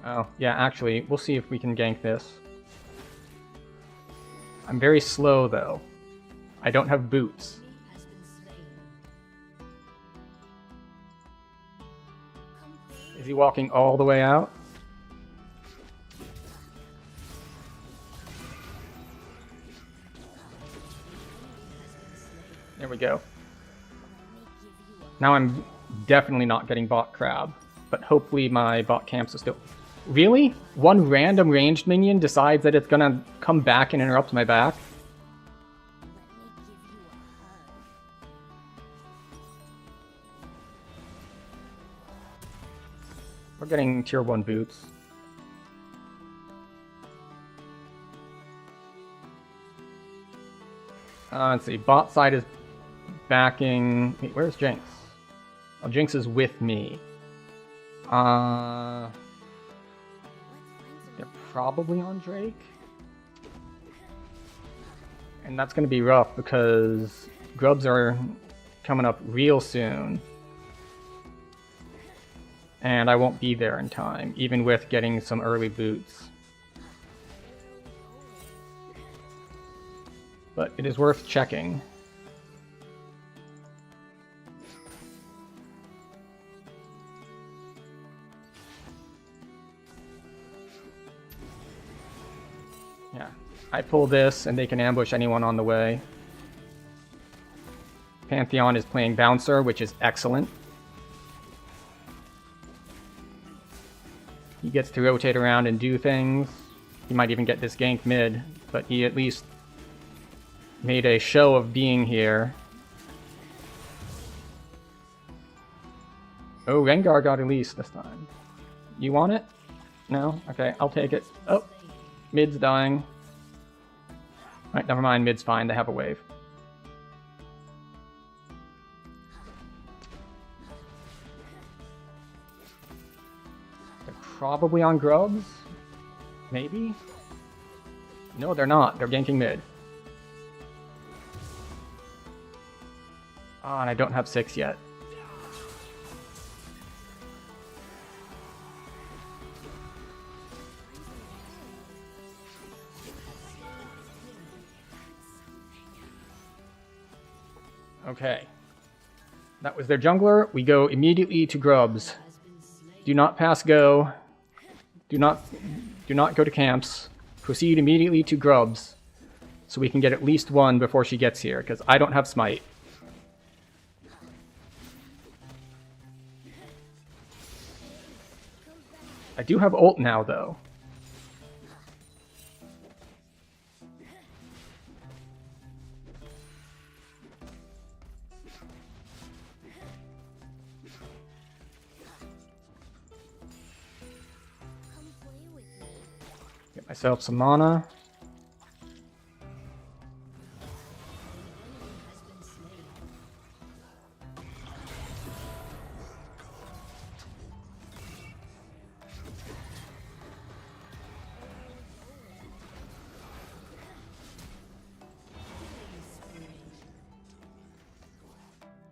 Oh, yeah, actually, we'll see if we can gank this. I'm very slow, though. I don't have boots. Is he walking all the way out? There we go. Now I'm definitely not getting bot crab, but hopefully my bot camps are still... Really? One random ranged minion decides that it's gonna come back and interrupt my back? We're getting tier 1 boots. Let's see, bot side is backing... Wait, where's Jinx? Oh, Jinx is with me. They're probably on Drake. And that's going to be rough because grubs are coming up real soon. And I won't be there in time, even with getting some early boots. But it is worth checking. Yeah, I pull this and they can ambush anyone on the way. Pantheon is playing Bouncer, which is excellent. He gets to rotate around and do things. He might even get this gank mid, but he at least made a show of being here. Oh, Rengar got Elise this time. You want it? No? Okay, I'll take it. Oh, mid's dying. Alright, never mind, mid's fine, they have a wave. They're probably on grubs? Maybe? No, they're not. They're ganking mid. Ah, and I don't have 6 yet. Okay. That was their jungler. We go immediately to grubs. Do not pass go. Do not go to camps. Proceed immediately to grubs. So we can get at least one before she gets here, because I don't have smite. I do have ult now, though. Get myself some mana.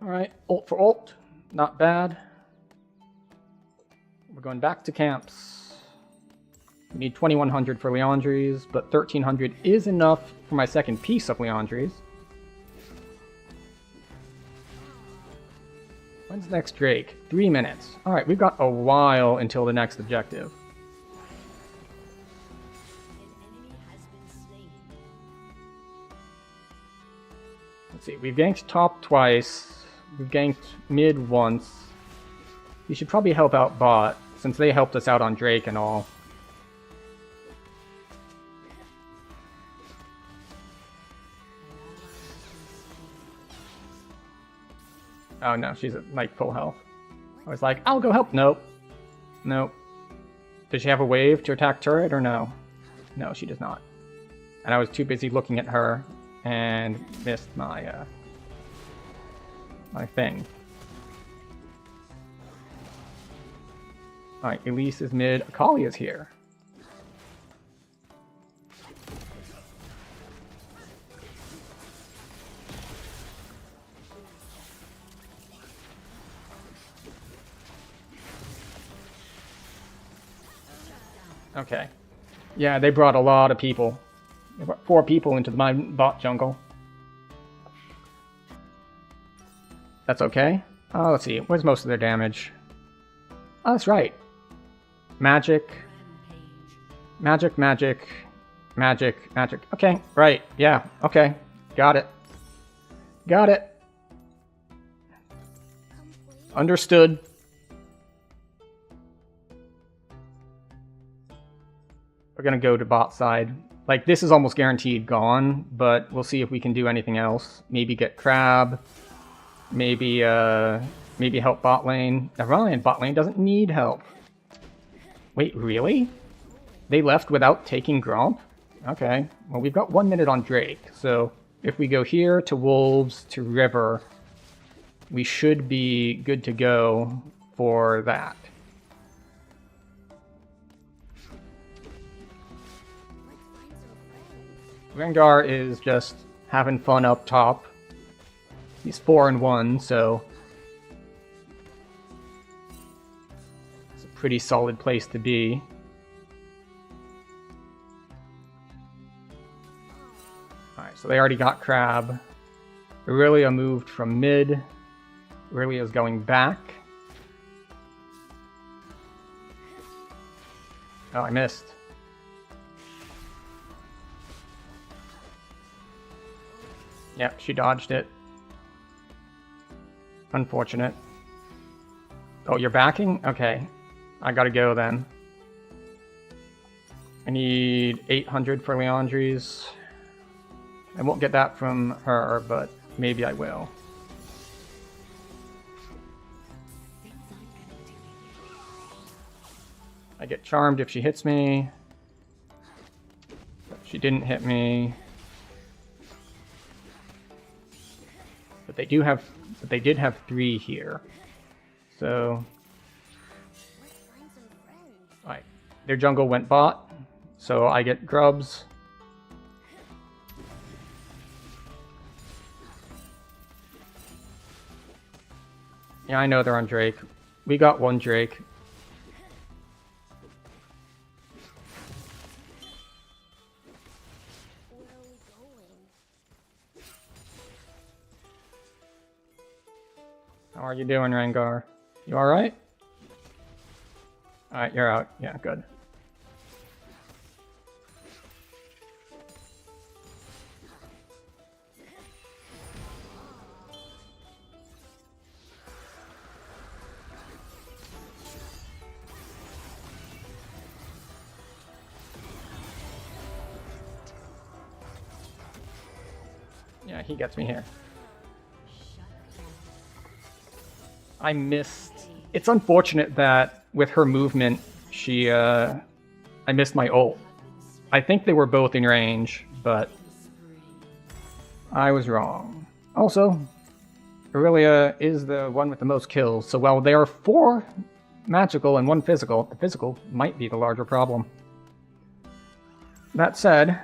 Alright, ult for ult. Not bad. We're going back to camps. We need 2100 for Liandry's, but 1300 is enough for my second piece of Liandry's. When's next Drake? 3 minutes. Alright, we've got a while until the next objective. Let's see, we've ganked top twice. We've ganked mid once. We should probably help out bot, since they helped us out on Drake and all. Oh no, she's at like full health. I was like, I'll go help. Nope. Nope. Does she have a wave to attack turret or no? No, she does not. And I was too busy looking at her and missed my my thing. Alright, Elise is mid. Akali is here. Okay. Yeah, they brought a lot of people. They brought 4 people into my bot jungle. That's okay. Let's see. Where's most of their damage? Oh, that's right. Magic. Magic, magic. Magic, magic. Okay, right. Yeah, okay. Got it. Got it. Understood. We're gonna go to bot side. Like, this is almost guaranteed gone, but we'll see if we can do anything else. Maybe get crab. Maybe, maybe help bot lane. Never mind, bot lane doesn't need help. Wait, really? They left without taking Gromp? Okay, well, we've got 1 minute on Drake, so if we go here to Wolves to River, we should be good to go for that. Rengar is just having fun up top. He's 4-1, so it's a pretty solid place to be. Alright, so they already got crab. Aurelia moved from mid. Aurelia's going back. Oh, I missed. Yep, she dodged it. Unfortunate. Oh, you're backing? Okay. I gotta go then. I need 800 for Leandri's. I won't get that from her, but maybe I will. I get charmed if she hits me. But she didn't hit me. But they did have 3 here. So alright. Their jungle went bot. So I get grubs. Yeah, I know they're on Drake. We got 1 Drake. How are you doing, Rengar? You alright? Alright, you're out. Yeah, good. Yeah, he gets me here. I missed... It's unfortunate that with her movement, I missed my ult. I think they were both in range, but I was wrong. Also, Aurelia is the one with the most kills, so while there are 4 magical and 1 physical, the physical might be the larger problem. That said,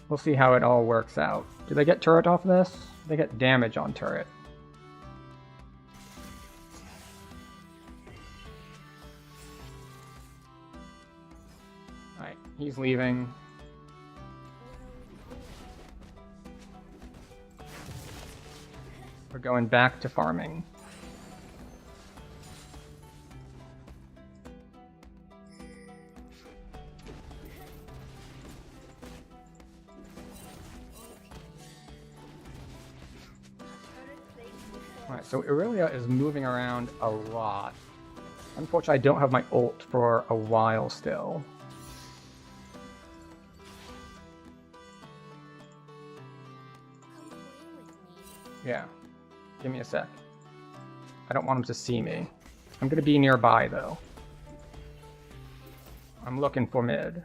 we'll see how it all works out. Do they get turret off this? They get damage on turret. Alright, he's leaving. We're going back to farming. Alright, so Aurelia is moving around a lot. Unfortunately, I don't have my ult for a while still. Yeah, give me a sec. I don't want him to see me. I'm gonna be nearby, though. I'm looking for mid.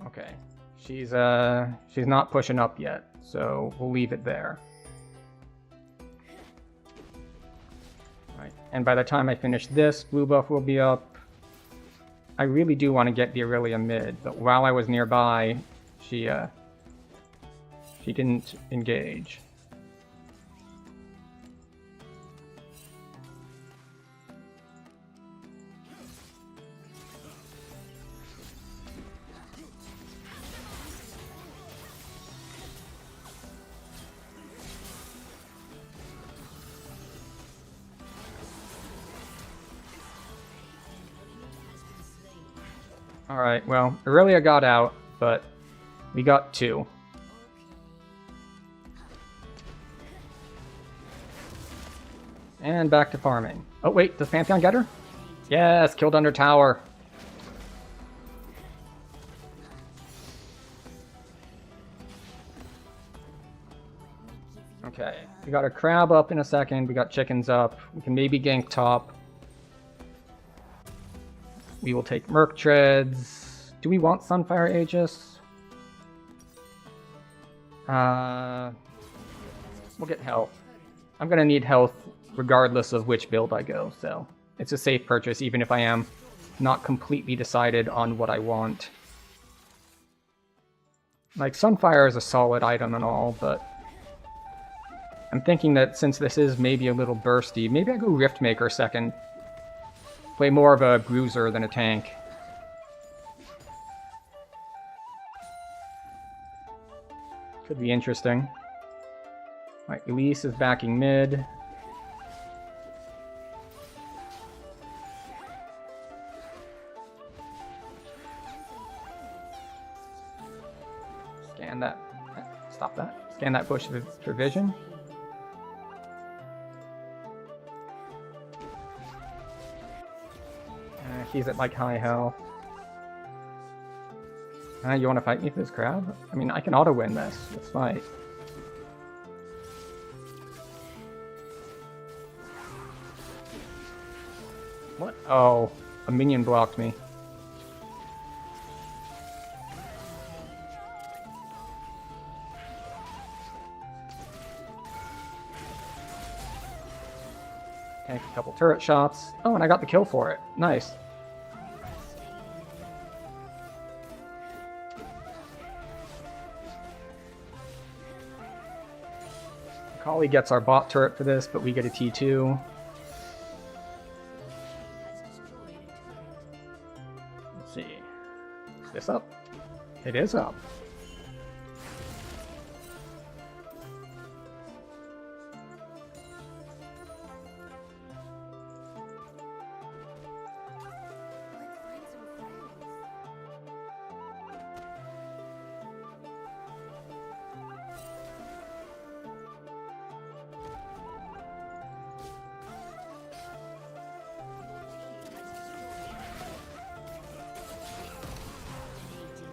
Okay, she's not pushing up yet, so we'll leave it there. Right. And by the time I finish this, blue buff will be up. I really do want to get the Aurelia mid, but while I was nearby, she didn't engage. Alright, well, Aurelia got out, but we got 2. And back to farming. Oh wait, does Pantheon get her? Yes, killed under tower. Okay, we got a crab up in a second, we got chickens up, we can maybe gank top. We will take Merc Treads. Do we want Sunfire Aegis? We'll get health. I'm gonna need health regardless of which build I go, so it's a safe purchase even if I am not completely decided on what I want. Like, Sunfire is a solid item and all, but I'm thinking that since this is maybe a little bursty, maybe I go Riftmaker second. Play more of a bruiser than a tank. Could be interesting. Alright, Elise is backing mid. Stop that. Scan that bush for vision. He's at like high health. You want to fight me for this crab? I mean, I can auto-win this. Let's fight. What? Oh, a minion blocked me. Tank a couple turret shots. Oh, and I got the kill for it. Nice. Kali gets our bot turret for this, but we get a T2. Let's see. Is this up? It is up.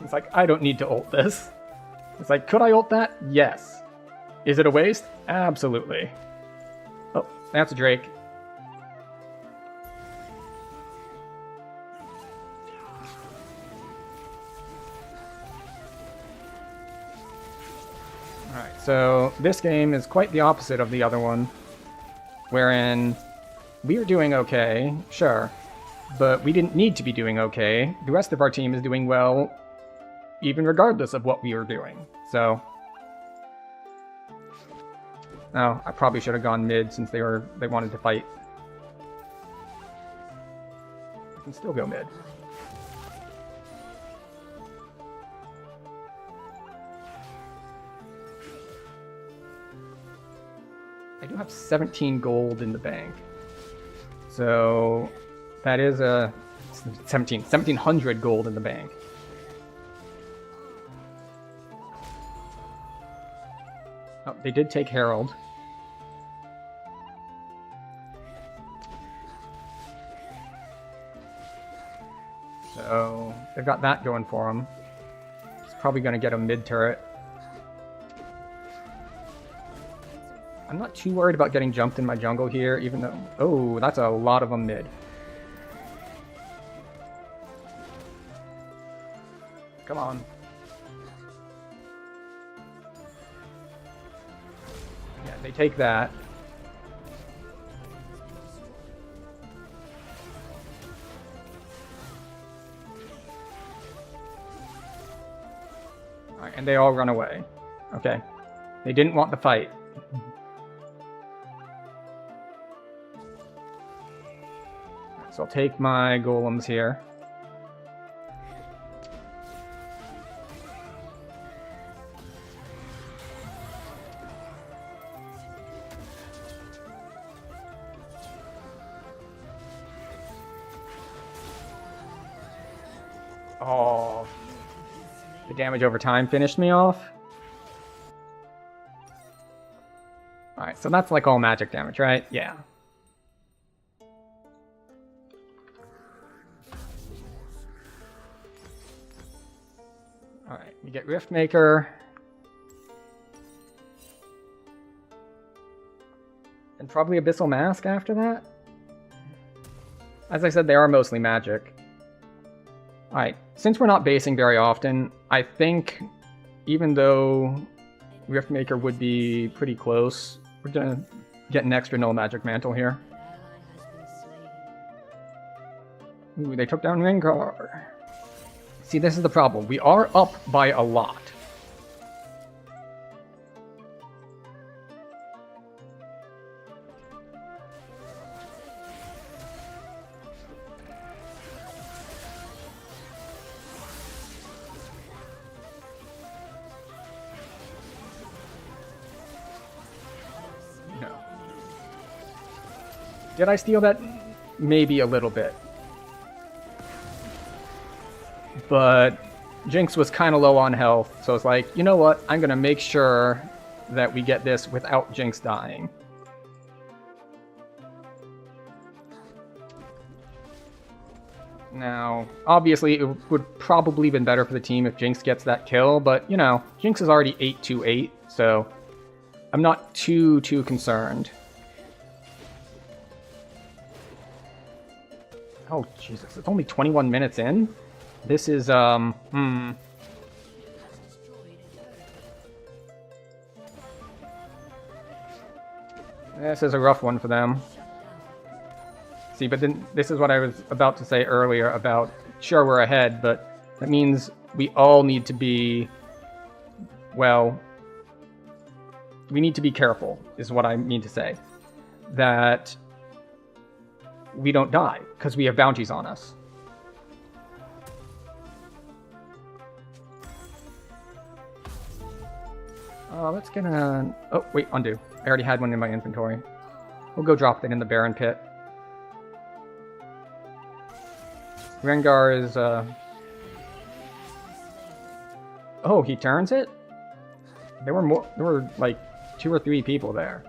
It's like, I don't need to ult this. It's like, could I ult that? Yes. Is it a waste? Absolutely. Oh, that's a Drake. Alright, so this game is quite the opposite of the other one, wherein we are doing okay, sure, but we didn't need to be doing okay. The rest of our team is doing well, even regardless of what we were doing. So, oh, I probably should have gone mid since they wanted to fight. I can still go mid. I do have 17 gold in the bank, so that is a 1700 gold in the bank. Oh, they did take Herald. So they've got that going for them. It's probably going to get a mid turret. I'm not too worried about getting jumped in my jungle here, even though... Oh, that's a lot of them mid. Come on. Yeah, they take that. Alright, and they all run away. Okay. They didn't want the fight. So I'll take my golems here. Oh, the damage over time finished me off. Alright, so that's like all magic damage, right? Yeah. Alright, we get Riftmaker. And probably Abyssal Mask after that? As I said, they are mostly magic. Alright, since we're not basing very often, I think even though Riftmaker would be pretty close, we're gonna get an extra null magic mantle here. Ooh, they took down Rengar. See, this is the problem. We are up by a lot. No. Did I steal that? Maybe a little bit. But Jinx was kind of low on health, so it's like, you know what? I'm going to make sure that we get this without Jinx dying. Now, obviously, it would probably been better for the team if Jinx gets that kill, but, you know, Jinx is already 8-2-8, so I'm not too concerned. Oh, Jesus, it's only 21 minutes in? This is, This is a rough one for them. See, but then this is what I was about to say earlier about, sure, we're ahead, but that means we all need to be, well, we need to be careful, is what I mean to say. That we don't die, because we have bounties on us. Let's get a... Oh, wait, undo. I already had one in my inventory. We'll go drop that in the Baron Pit. Rengar is, Oh, he turns it? There were like 2 or 3 people there.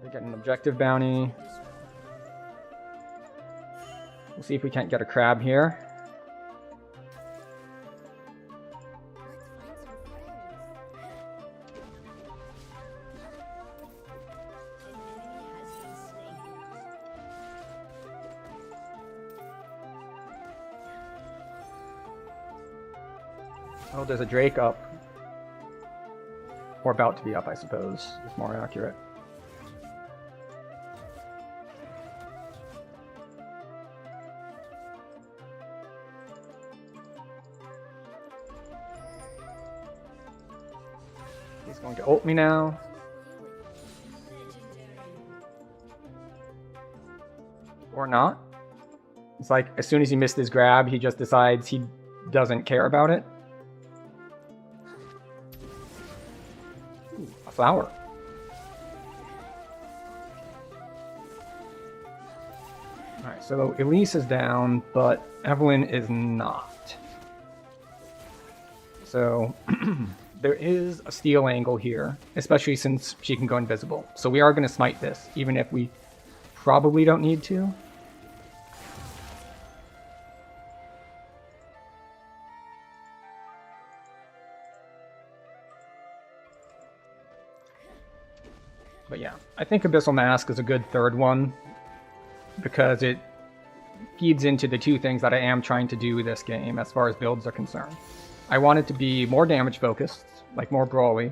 They get an objective bounty. We'll see if we can't get a crab here. Oh, there's a Drake up. Or about to be up, I suppose, is more accurate. He's going to ult me now. Or not. It's like, as soon as he missed his grab, he just decides he doesn't care about it. Ooh, a flower. Alright, so Elise is down, but Evelynn is not. So, there is a steal angle here, especially since she can go invisible. So we are going to smite this, even if we probably don't need to. But yeah, I think Abyssal Mask is a good third one, because it feeds into the 2 things that I am trying to do this game as far as builds are concerned. I want it to be more damage focused, like more brawly,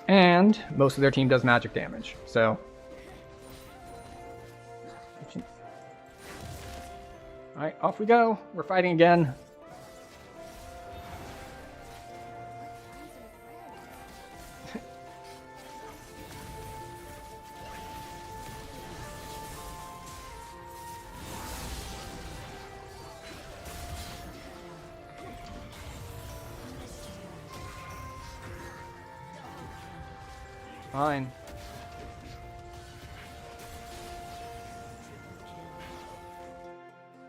and most of their team does magic damage, so... Alright, off we go! We're fighting again! Fine.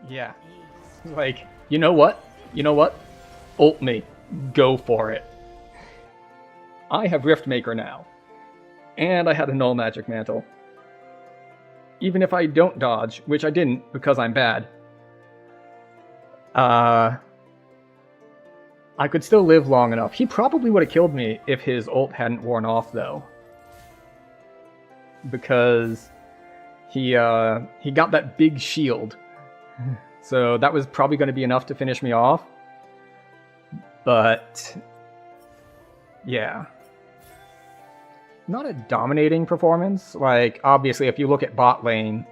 Yeah. Like, you know what? You know what? Ult me. Go for it. I have Riftmaker now. And I had a Null Magic Mantle. Even if I don't dodge, which I didn't because I'm bad, I could still live long enough. He probably would have killed me if his ult hadn't worn off, though. Because he got that big shield. So that was probably going to be enough to finish me off. But yeah. Not a dominating performance. Like, obviously, if you look at bot lane,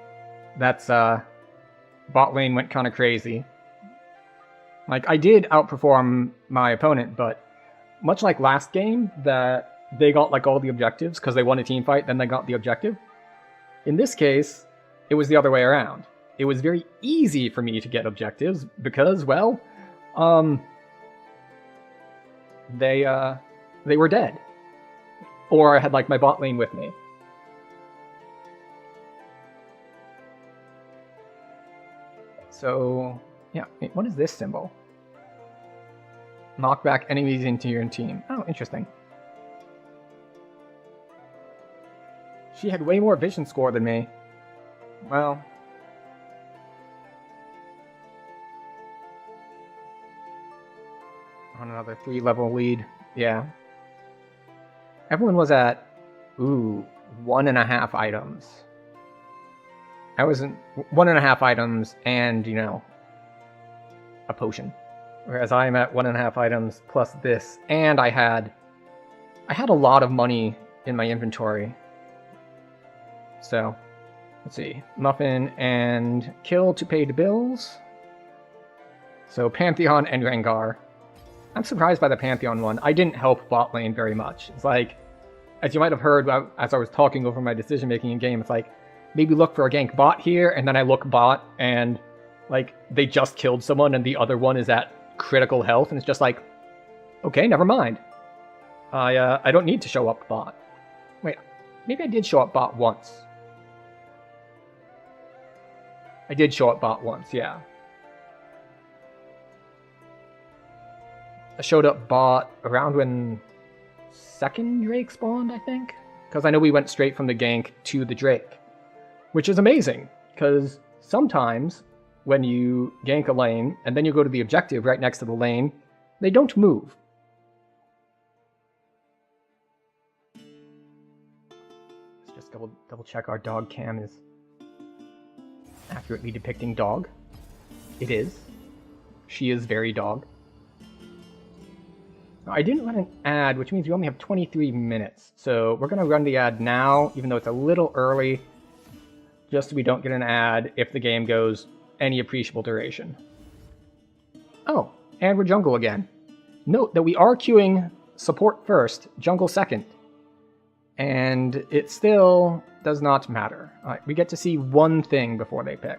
that's bot lane went kind of crazy. Like, I did outperform my opponent, but much like last game, that they got like all the objectives because they won a team fight, then they got the objective. In this case, it was the other way around. It was very easy for me to get objectives because, well, they were dead. Or I had like my bot lane with me. So, yeah, wait, what is this symbol? Knock back enemies into your team. Oh, interesting. She had way more vision score than me. Well. On another 3-level lead. Yeah. Everyone was at, 1.5 items. I wasn't 1.5 items and, a potion. Whereas I'm at 1.5 items plus this, and I had a lot of money in my inventory. So, let's see. Muffin and kill to pay the bills. So Pantheon and Rengar. I'm surprised by the Pantheon one. I didn't help bot lane very much. It's like, as you might have heard as I was talking over my decision making in game, it's like, maybe look for a gank bot here, and then I look bot, and like they just killed someone, and the other one is at critical health, and it's just like, okay, never mind. I don't need to show up bot. Wait, maybe I did show up bot once. I did show up bot once, yeah. I showed up bot around when second Drake spawned, I think? Because I know we went straight from the gank to the Drake. Which is amazing, because sometimes when you gank a lane, and then you go to the objective right next to the lane, they don't move. Let's just double check our dog cam is accurately depicting dog. It is. She is very dog. I didn't run an ad, which means we only have 23 minutes. So we're going to run the ad now, even though it's a little early, just so we don't get an ad if the game goes any appreciable duration. Oh, and we're jungle again. Note that we are queuing support first, jungle second. And it still does not matter. Alright, we get to see one thing before they pick.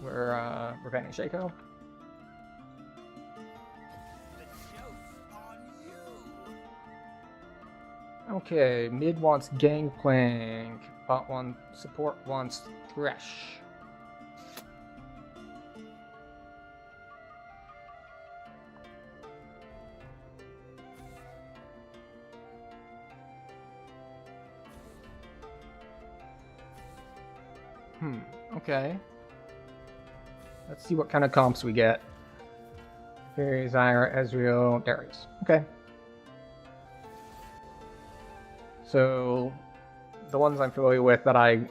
We're banning Shaco. Okay, mid wants Gangplank, bot one support wants Thresh. Okay. Let's see what kind of comps we get. Fairy, Zyra, Ezreal, Darius. Okay. So, the ones I'm familiar with that I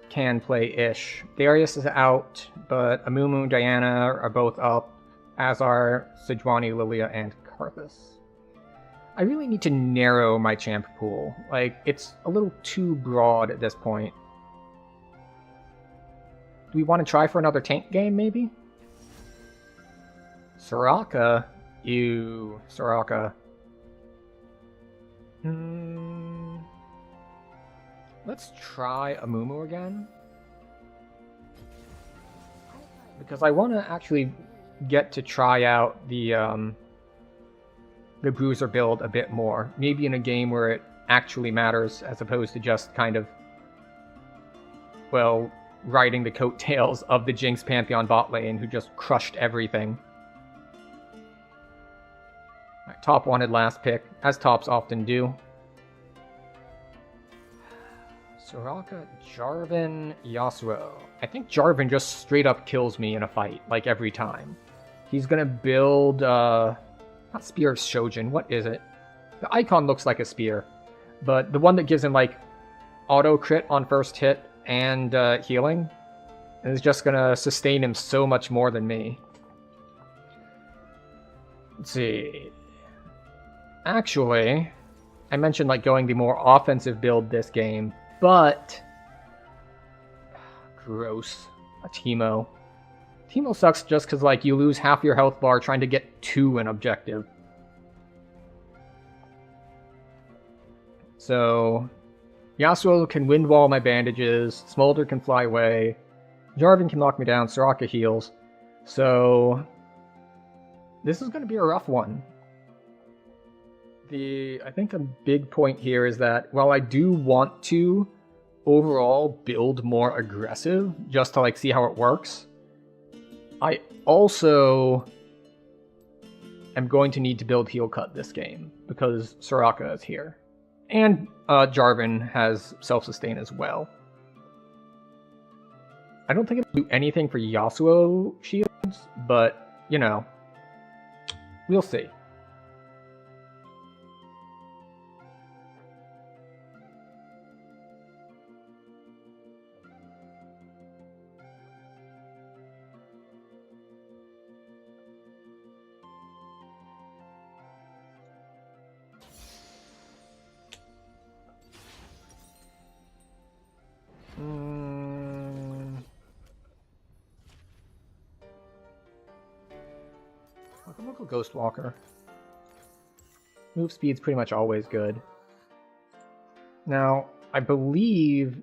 can play-ish. Darius is out, but Amumu, Diana are both up, as are Sejuani, Lilia, and Karthus. I really need to narrow my champ pool. Like, it's a little too broad at this point. Do we want to try for another tank game, maybe? Soraka? Ew, Soraka. Let's try Amumu again. Because I want to actually get to try out the Bruiser build a bit more. Maybe in a game where it actually matters, as opposed to just kind of, well, riding the coattails of the Jinx Pantheon bot lane, who just crushed everything. Right, top wanted last pick, as tops often do. Soraka, Jarvan, Yasuo. I think Jarvan just straight up kills me in a fight, like every time. He's gonna build, not Spear of Shojin, what is it? The icon looks like a spear, but the one that gives him, like, auto crit on first hit and healing is just gonna sustain him so much more than me. Let's see. Actually, I mentioned, like, going the more offensive build this game, but gross. A Teemo. Teemo sucks just because, like, you lose half your health bar trying to get to an objective. So, Yasuo can wind wall my bandages, Smolder can fly away, Jarvan can knock me down, Soraka heals. So, this is going to be a rough one. I think a big point here is that while I do want to overall build more aggressive just to like see how it works. I also am going to need to build Heel Cut this game because Soraka is here. And Jarvan has self-sustain as well. I don't think it'll do anything for Yasuo shields, but, you know, we'll see. Local Ghostwalker. Move speed's pretty much always good. Now, I believe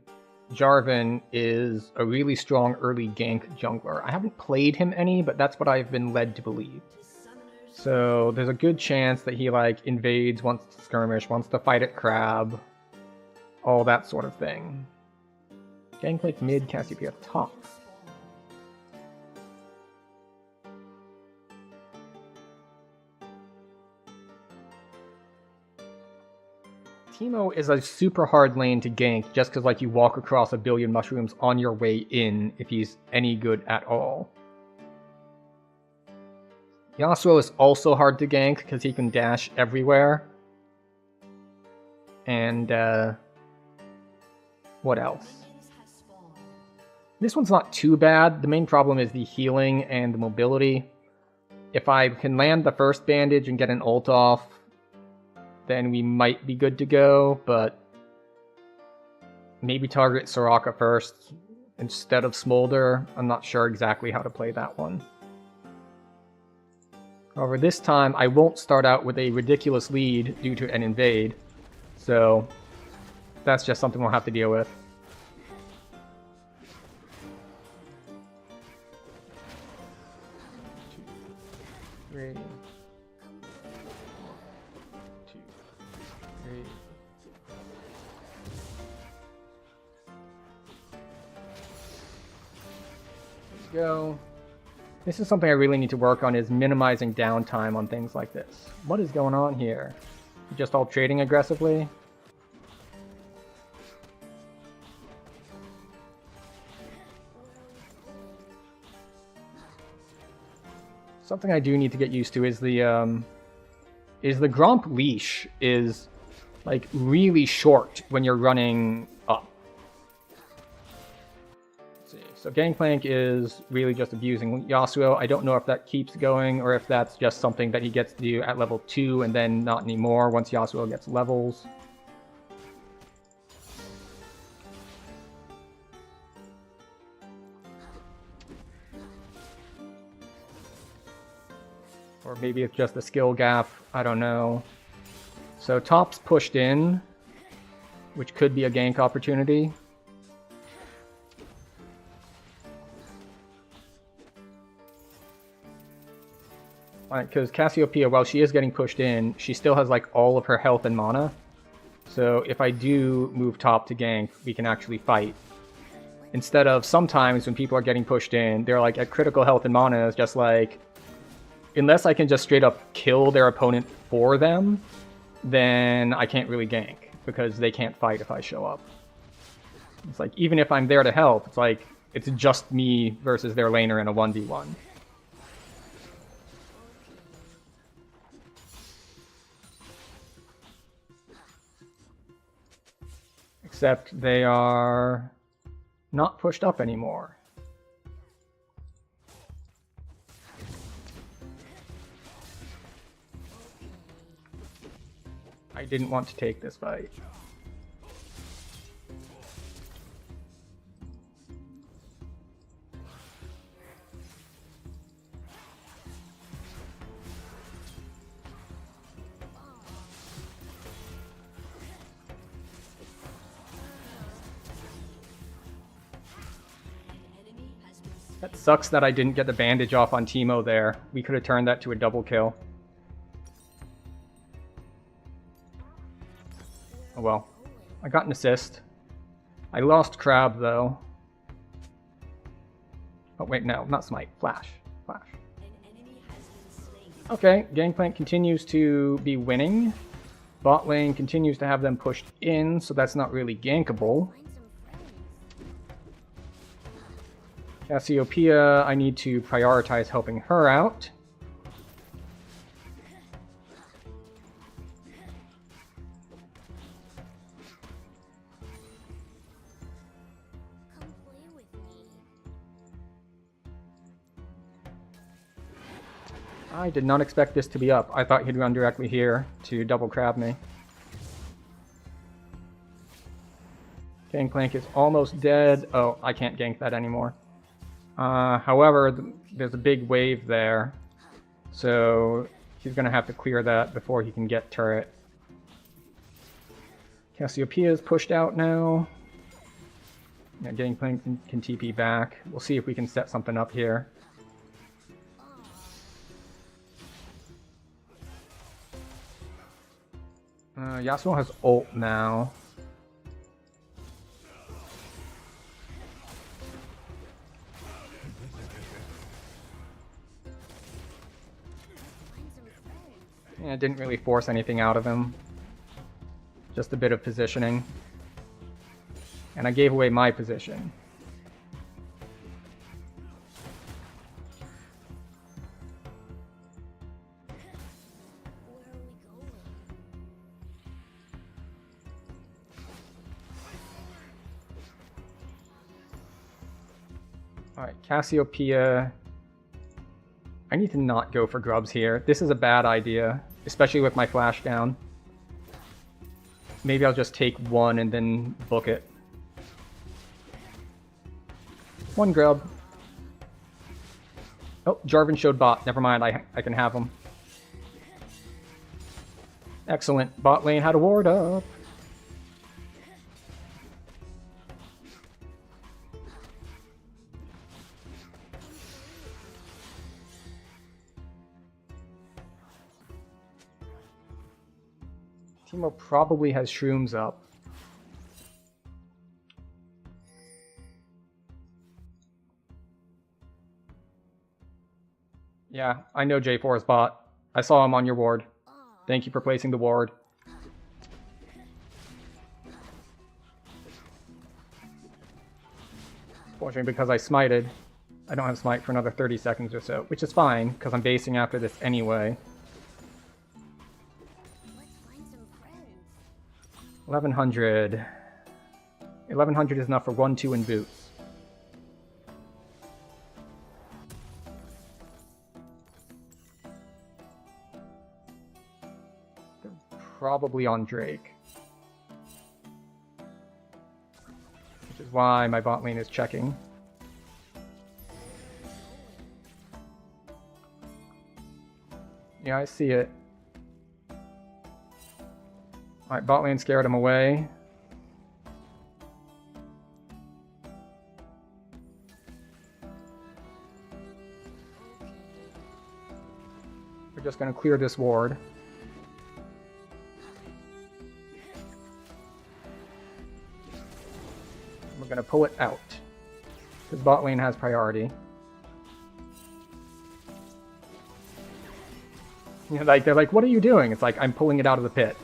Jarvan is a really strong early gank jungler. I haven't played him any, but that's what I've been led to believe. So there's a good chance that he like invades, wants to skirmish, wants to fight at Crab, all that sort of thing. Gangplank mid, Cassiopeia top. Teemo is a super hard lane to gank just because like you walk across a billion mushrooms on your way in if he's any good at all. Yasuo is also hard to gank because he can dash everywhere. And what else? This one's not too bad. The main problem is the healing and the mobility. If I can land the first bandage and get an ult off, then we might be good to go, but maybe target Soraka first instead of Smolder. I'm not sure exactly how to play that one. However, this time I won't start out with a ridiculous lead due to an invade, so that's just something we'll have to deal with. Three. Go. This is something I really need to work on, is minimizing downtime on things like this. What is going on here? Just all trading aggressively? Something I do need to get used to is the Gromp leash is like really short when you're running up. So Gangplank is really just abusing Yasuo. I don't know if that keeps going or if that's just something that he gets to do at level 2 and then not anymore once Yasuo gets levels. Or maybe it's just a skill gap, I don't know. So top's pushed in, which could be a gank opportunity. Because Cassiopeia, while she is getting pushed in, she still has like all of her health and mana. So if I do move top to gank, we can actually fight. Instead of sometimes when people are getting pushed in, they're like at critical health and mana, it's just like, unless I can just straight up kill their opponent for them, then I can't really gank, because they can't fight if I show up. It's like, even if I'm there to help, it's like, it's just me versus their laner in a 1v1. Except they are not pushed up anymore. I didn't want to take this fight. That sucks that I didn't get the bandage off on Teemo there. We could have turned that to a double kill. Oh well. I got an assist. I lost Crab, though. Oh, wait, no, not Smite. Flash. Flash. Okay, Gangplank continues to be winning. Bot lane continues to have them pushed in, so that's not really gankable. Cassiopeia, I need to prioritize helping her out. I did not expect this to be up. I thought he'd run directly here to double crab me. Gangplank is almost dead. Oh, I can't gank that anymore. However, there's a big wave there, so he's going to have to clear that before he can get turret. Cassiopeia is pushed out now. Yeah, Gangplank can TP back. We'll see if we can set something up here. Yasuo has ult now. Yeah, didn't really force anything out of him. Just a bit of positioning. And I gave away my position. Alright, Cassiopeia. I need to not go for grubs here. This is a bad idea, especially with my flash down. Maybe I'll just take one and then book it. One grub. Oh, Jarvan showed bot. Never mind, I can have him. Excellent. Bot lane had a ward up. Teemo probably has shrooms up. Yeah, I know J4 is bot. I saw him on your ward. Thank you for placing the ward. Fortunately, because I smited, I don't have smite for another 30 seconds or so, which is fine, because I'm basing after this anyway. 1100. 1100 is enough for 1-2 in boots. They're probably on Drake. Which is why my bot lane is checking. Yeah, I see it. Alright, bot lane scared him away. We're just going to clear this ward. We're going to pull it out, because bot lane has priority. You know, like, they're like, what are you doing? It's like, I'm pulling it out of the pit.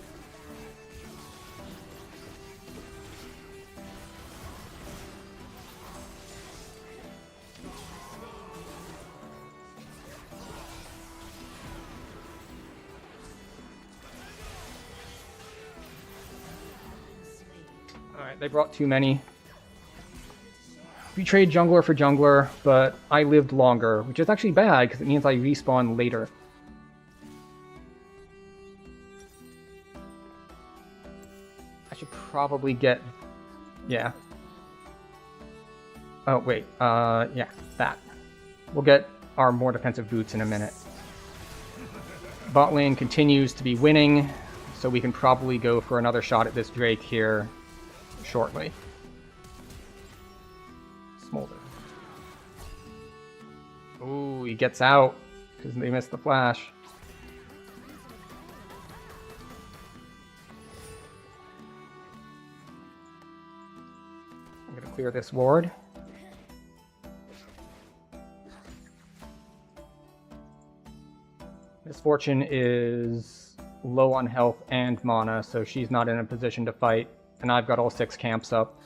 Alright, they brought too many. We trade jungler for jungler, but I lived longer, which is actually bad because it means I respawn later. I should probably get... yeah. Oh, wait. Yeah, that. We'll get our more defensive boots in a minute. Bot lane continues to be winning, so we can probably go for another shot at this Drake here shortly. Smolder. Ooh, he gets out because they missed the flash. clear this ward. Miss Fortune is low on health and mana, so she's not in a position to fight, and I've got all 6 camps up.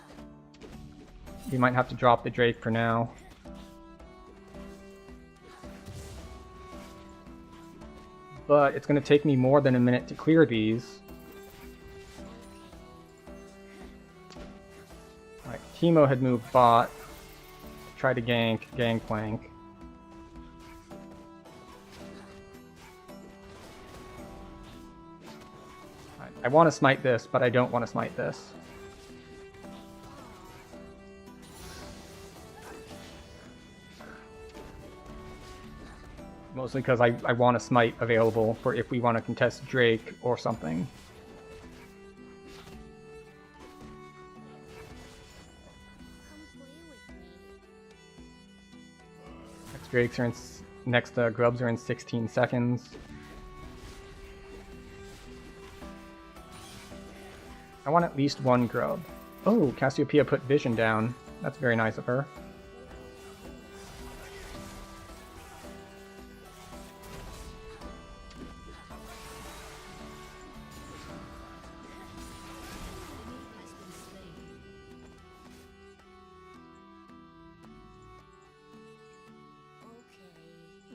We might have to drop the Drake for now. But it's going to take me more than a minute to clear these. Alright, Teemo had moved bot. Tried to gangplank. I want to smite this, but I don't want to smite this. Mostly because I want a smite available for if we want to contest Drake or something. Next Drakes are in, next Grubs are in 16 seconds. I want at least one Grub. Oh, Cassiopeia put Vision down. That's very nice of her.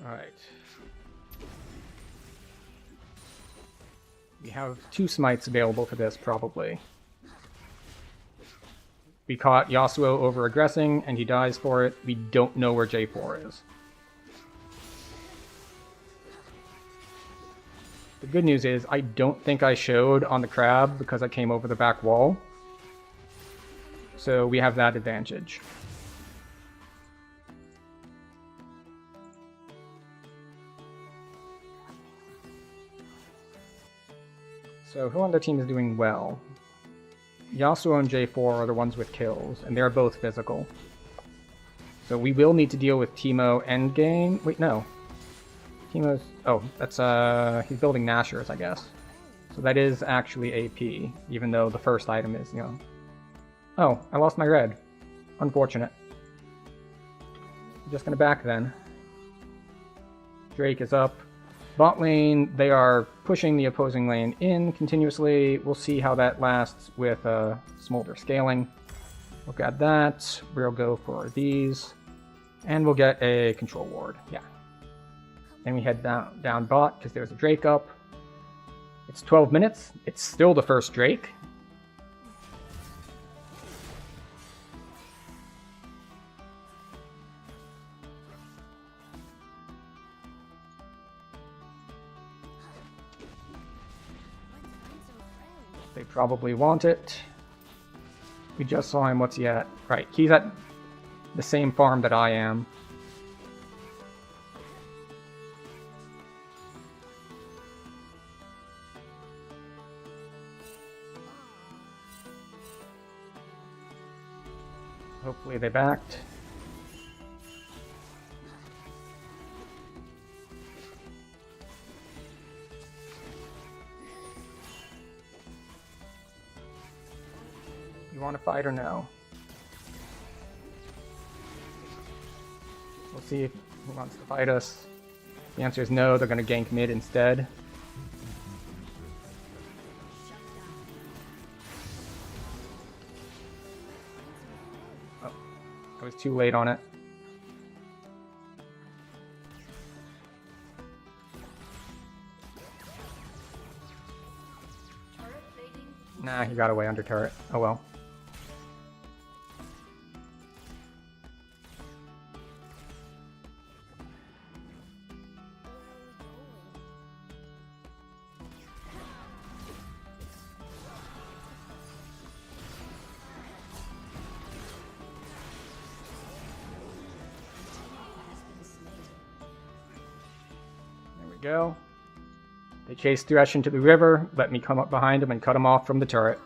Alright. We have 2 smites available for this, probably. We caught Yasuo over-aggressing, and he dies for it. We don't know where J4 is. The good news is, I don't think I showed on the crab because I came over the back wall. So we have that advantage. So who on the team is doing well? Yasuo and J4 are the ones with kills, and they're both physical. So we will need to deal with Teemo endgame. Wait, no. Teemo's... Oh, that's, he's building Nashers, I guess. So that is actually AP, even though the first item is, you know... Oh, I lost my red. Unfortunate. I'm just gonna back then. Drake is up. Bot lane, they are pushing the opposing lane in continuously. We'll see how that lasts with Smolder scaling. We'll get that. We'll go for these. And we'll get a control ward. Yeah. Then we head down bot because there's a Drake up. It's 12 minutes. It's still the first Drake. They probably want it. We just saw him. What's he at? Right, he's at the same farm that I am. Hopefully they backed. You want to fight or no? We'll see if he wants to fight us. The answer is no, they're going to gank mid instead. Oh, I was too late on it. Nah, he got away under turret. Oh well. Go. They chase Thresh into the river, let me come up behind him and cut him off from the turret.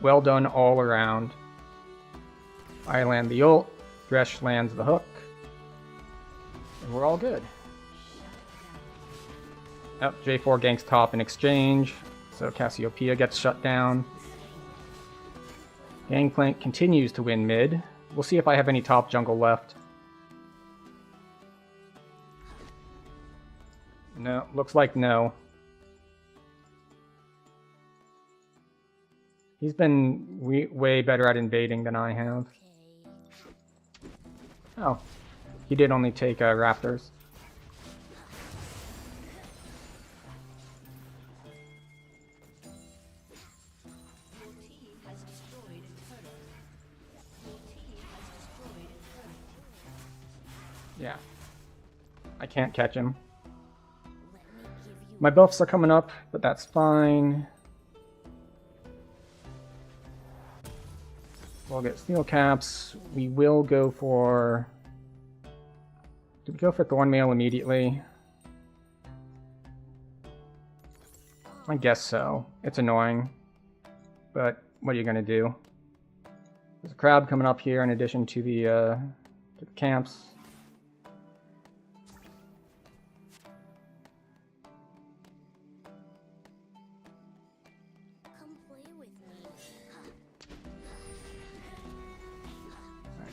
Well done all around. I land the ult, Thresh lands the hook, and we're all good. Yep, J4 ganks top in exchange, so Cassiopeia gets shut down. Gangplank continues to win mid. We'll see if I have any top jungle left. No, looks like no. He's been way better at invading than I have. Oh, he did only take Raptors. Yeah, I can't catch him. My buffs are coming up, but that's fine. We'll get steel caps. We will go for... Did we go for Thornmail immediately? I guess so. It's annoying. But what are you gonna do? There's a crab coming up here in addition to the camps.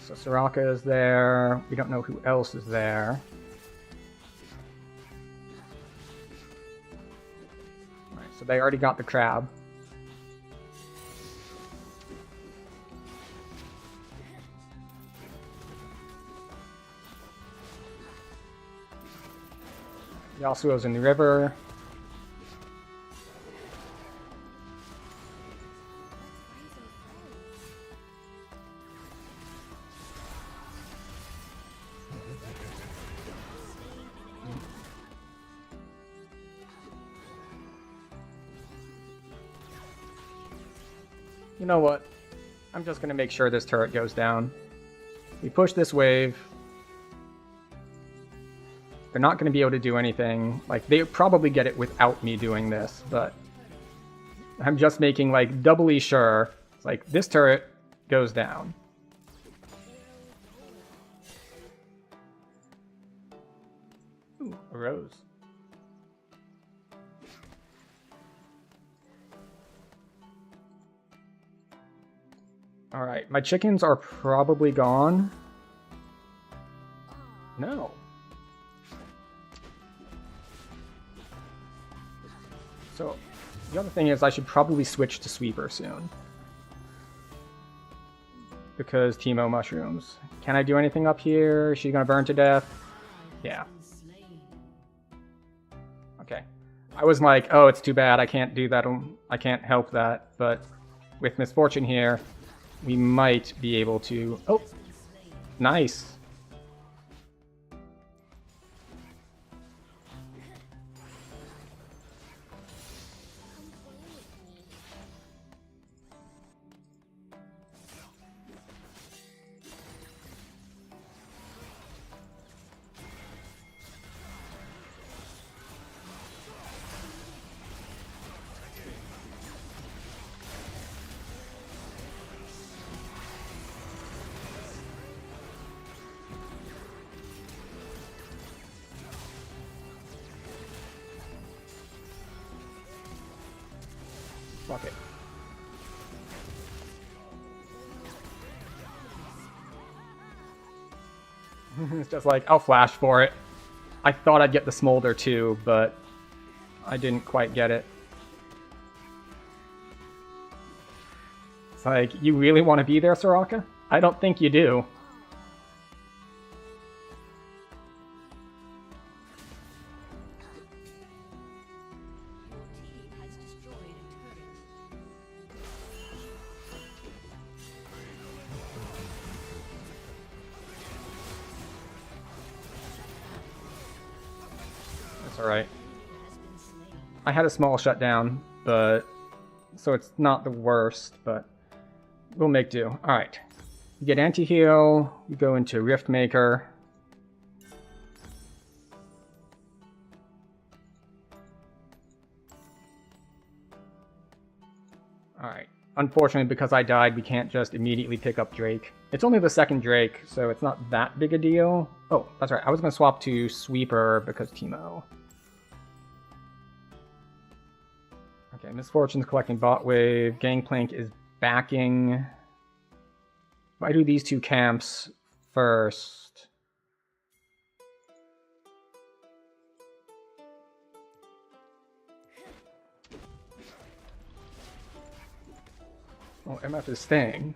So Soraka is there. We don't know who else is there. Alright, so they already got the crab. Yasuo's in the river. You know what? I'm just going to make sure this turret goes down. We push this wave. They're not going to be able to do anything. Like, they probably get it without me doing this, but I'm just making, like, doubly sure. It's like, this turret goes down. Ooh, a rose. Alright, my chickens are probably gone. No. So, the other thing is I should probably switch to Sweeper soon. Because Teemo mushrooms. Can I do anything up here? Is she gonna burn to death? Yeah. Okay. I was like, oh, it's too bad, I can't do that, I can't help that, but with Misfortune here, we might be able to... Oh! Nice! Fuck it. It's just like, I'll flash for it. I thought I'd get the Smolder too, but I didn't quite get it. It's like, you really want to be there, Soraka? I don't think you do. Alright. I had a small shutdown, but so it's not the worst, but we'll make do. Alright. You get anti-heal, you go into Riftmaker. Alright. Unfortunately, because I died, we can't just immediately pick up Drake. It's only the second Drake, so it's not that big a deal. Oh, that's right. I was going to swap to Sweeper because Teemo. Okay, Misfortune's collecting bot wave. Gangplank is backing. If I do these two camps first. Oh, MF is staying.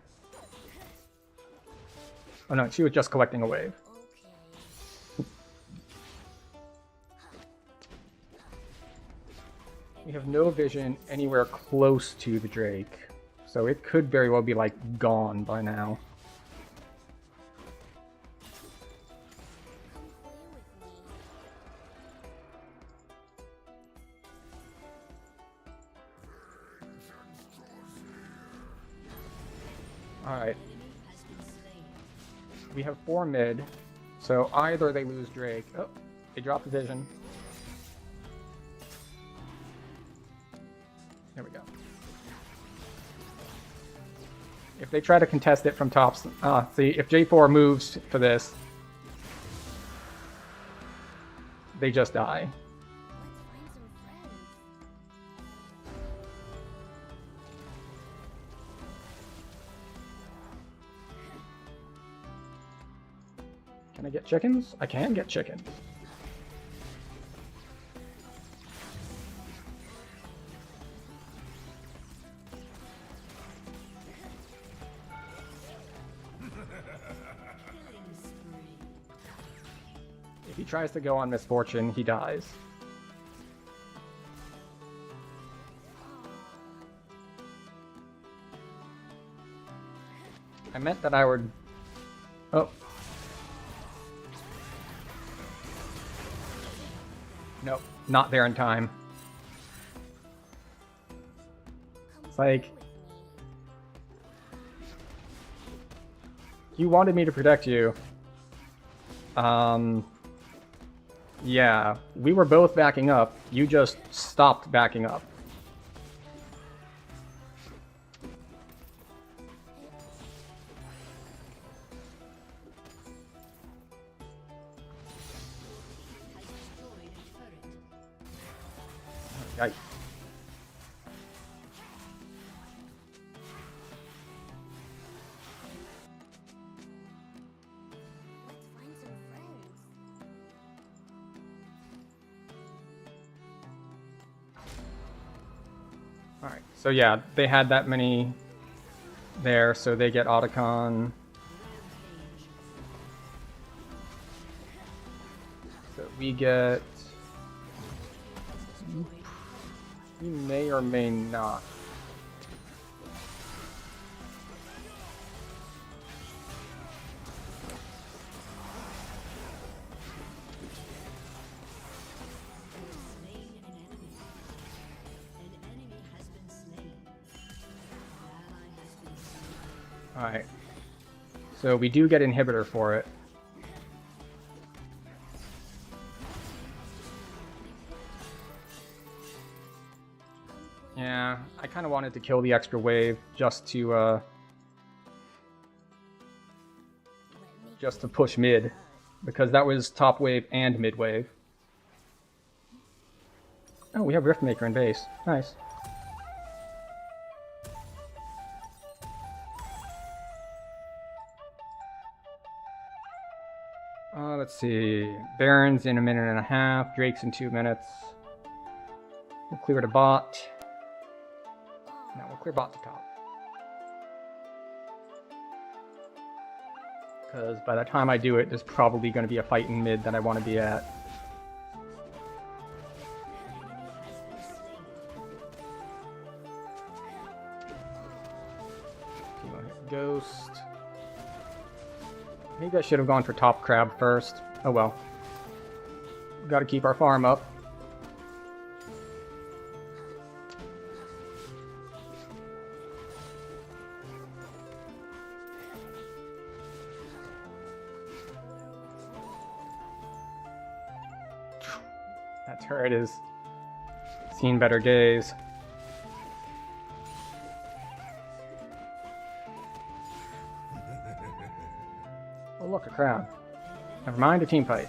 Oh no, she was just collecting a wave. We have no vision anywhere close to the Drake, so it could very well be, like, gone by now. Alright. We have 4 mid, so either they lose Drake. Oh, they drop the vision. There we go. If they try to contest it from tops, see, if J4 moves for this, they just die. Can I get chickens? I can get chickens. If he tries to go on Misfortune, he dies. I meant that I would... Oh. Nope, not there in time. It's like... You wanted me to protect you. Yeah, we were both backing up. You just stopped backing up. Yikes. Alright, so yeah, they had that many there, so they get Otacon. So we get... You may or may not. Alright. So we do get inhibitor for it. Yeah, I kind of wanted to kill the extra wave just to push mid, because that was top wave and mid wave. Oh, we have Riftmaker in base. Nice. Let's see. Baron's in 1.5 minutes. Drake's in 2 minutes. We'll clear the bot. No, we'll clear bot to top. Because by the time I do it, there's probably going to be a fight in mid that I want to be at. Ghost. Maybe I should have gone for top crab first. Oh well. Gotta keep our farm up. That turret is seen better days. Oh look, a crowd. Never mind, a team fight.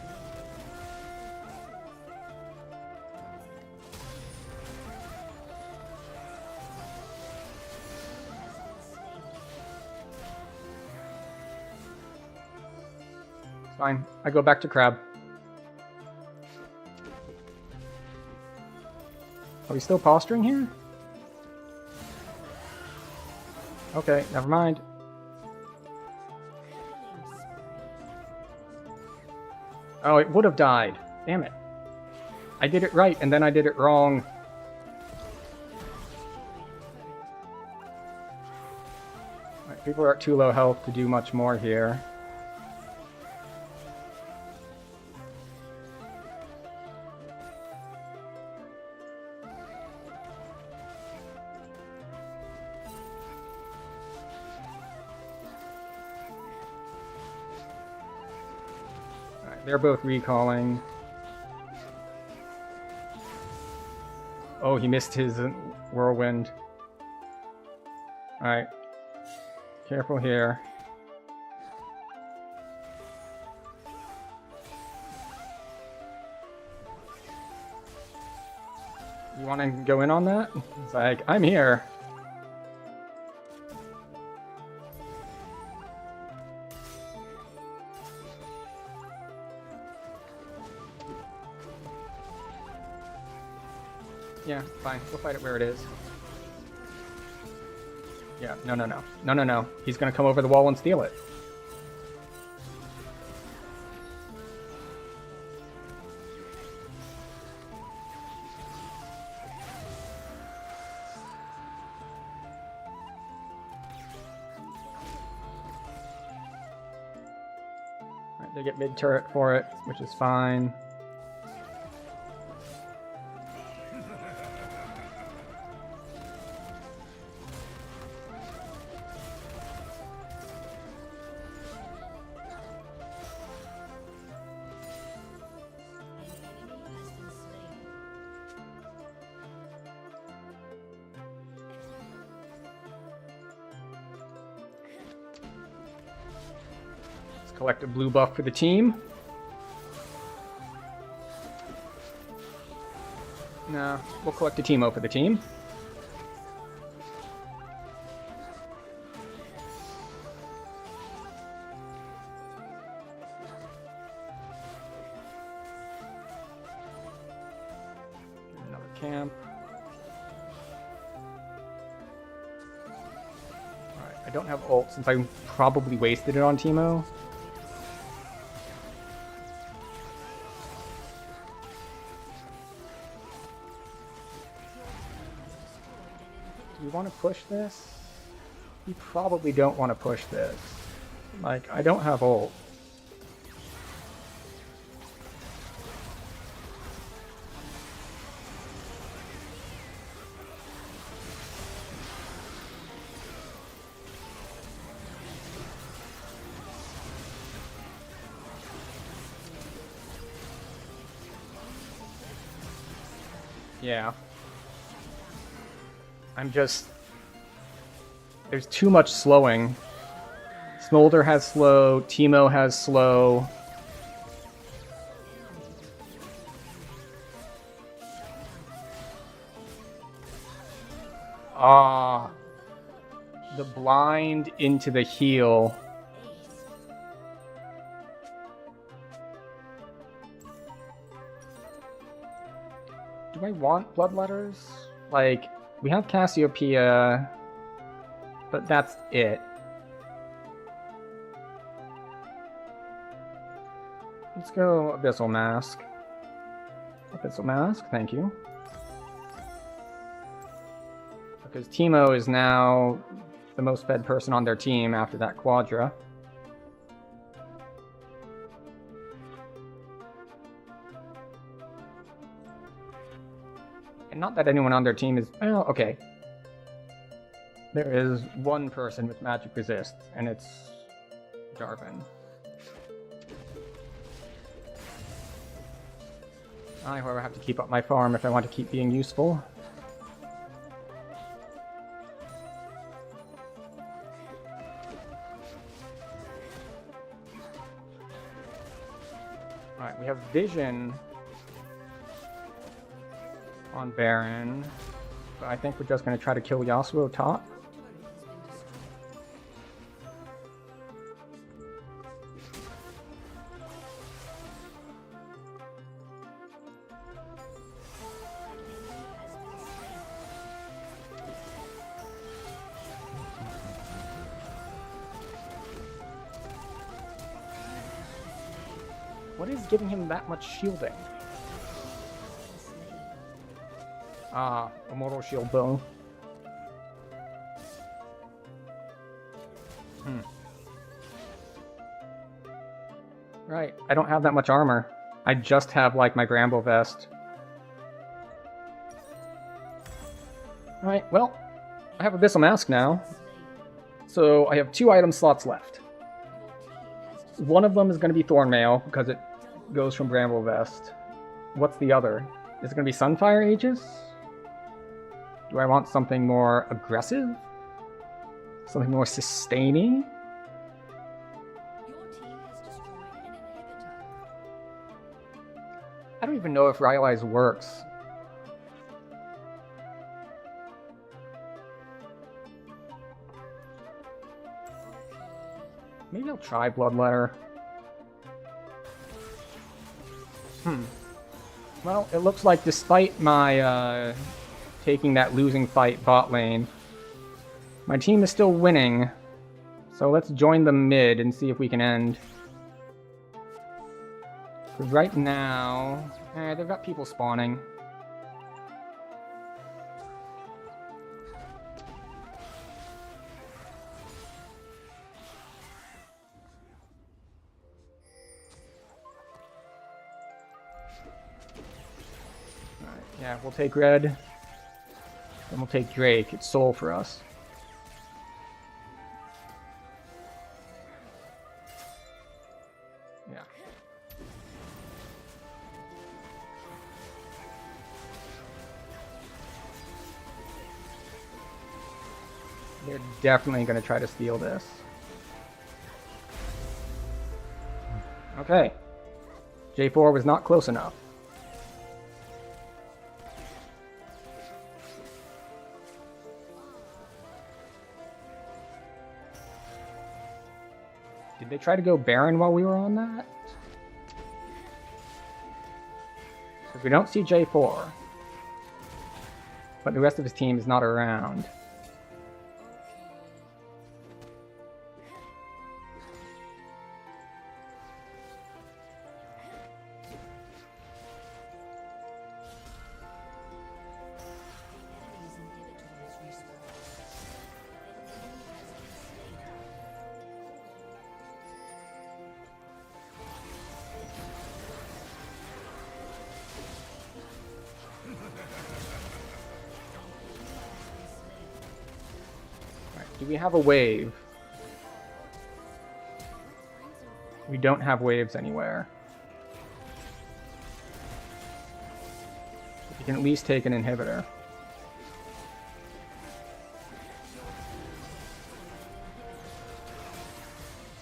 fine. I go back to Crab. Are we still posturing here? Okay, never mind. Oh, it would have died. Damn it. I did it right, and then I did it wrong. Right, people are at too low health to do much more here. They're both recalling. Oh, he missed his whirlwind. Alright. Careful here. You want to go in on that? It's like, I'm here. Yeah, fine. We'll fight it where it is. Yeah, no, no, no. No, no, no. He's gonna come over the wall and steal it. Alright, they get mid-turret for it, which is fine. Collect a blue buff for the team. No, we'll collect a Teemo for the team. Another camp. Alright, I don't have ult since I probably wasted it on Teemo. Do you want to push this? You probably don't want to push this. Like, I don't have ult. Yeah. I'm just... There's too much slowing. Smolder has slow, Teemo has slow. Ah. The blind into the heal. Do I want Bloodletters? Like... We have Cassiopeia, but that's it. Let's go Abyssal Mask. Abyssal Mask, thank you. Because Teemo is now the most fed person on their team after that Quadra. And not that anyone on their team is... Well, okay. There is one person with magic resist, and it's Jarvan. I, however, have to keep up my farm if I want to keep being useful. Alright, we have Vision on Baron, but I think we're just going to try to kill Yasuo top. What is giving him that much shielding? Ah, Immortal Shield Bow. Right, I don't have that much armor. I just have, like, my Bramble Vest. Alright, well, I have Abyssal Mask now. So I have 2 item slots left. One of them is going to be Thornmail, because it goes from Bramble Vest. What's the other? Is it going to be Sunfire Aegis? Do I want something more aggressive? Something more sustaining? Your team has destroyed an inhibitor. I don't even know if Rylai's works. Maybe I'll try Bloodletter. Well, it looks like despite my taking that losing fight bot lane, my team is still winning. So let's join the mid and see if we can end. Because right now, they've got people spawning. Alright, yeah, we'll take red. Then we'll take Drake. It's soul for us. Yeah. They're definitely going to try to steal this. Okay. J4 was not close enough. Did they try to go Baron while we were on that? Because we don't see J4. But the rest of his team is not around. Do we have a wave? We don't have waves anywhere. We can at least take an inhibitor.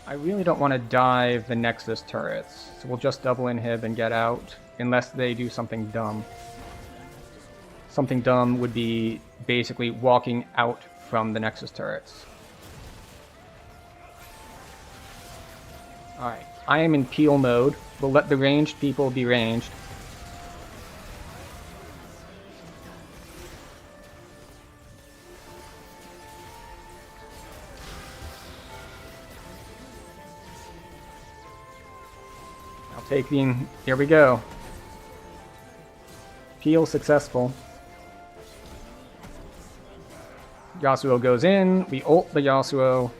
I really don't want to dive the Nexus turrets, so we'll just double inhib and get out, unless they do something dumb. Something dumb would be basically walking out from the Nexus turrets. Alright, I am in peel mode. We'll let the ranged people be ranged. I'll take the... Here we go. Peel successful. Yasuo goes in, we ult the Yasuo.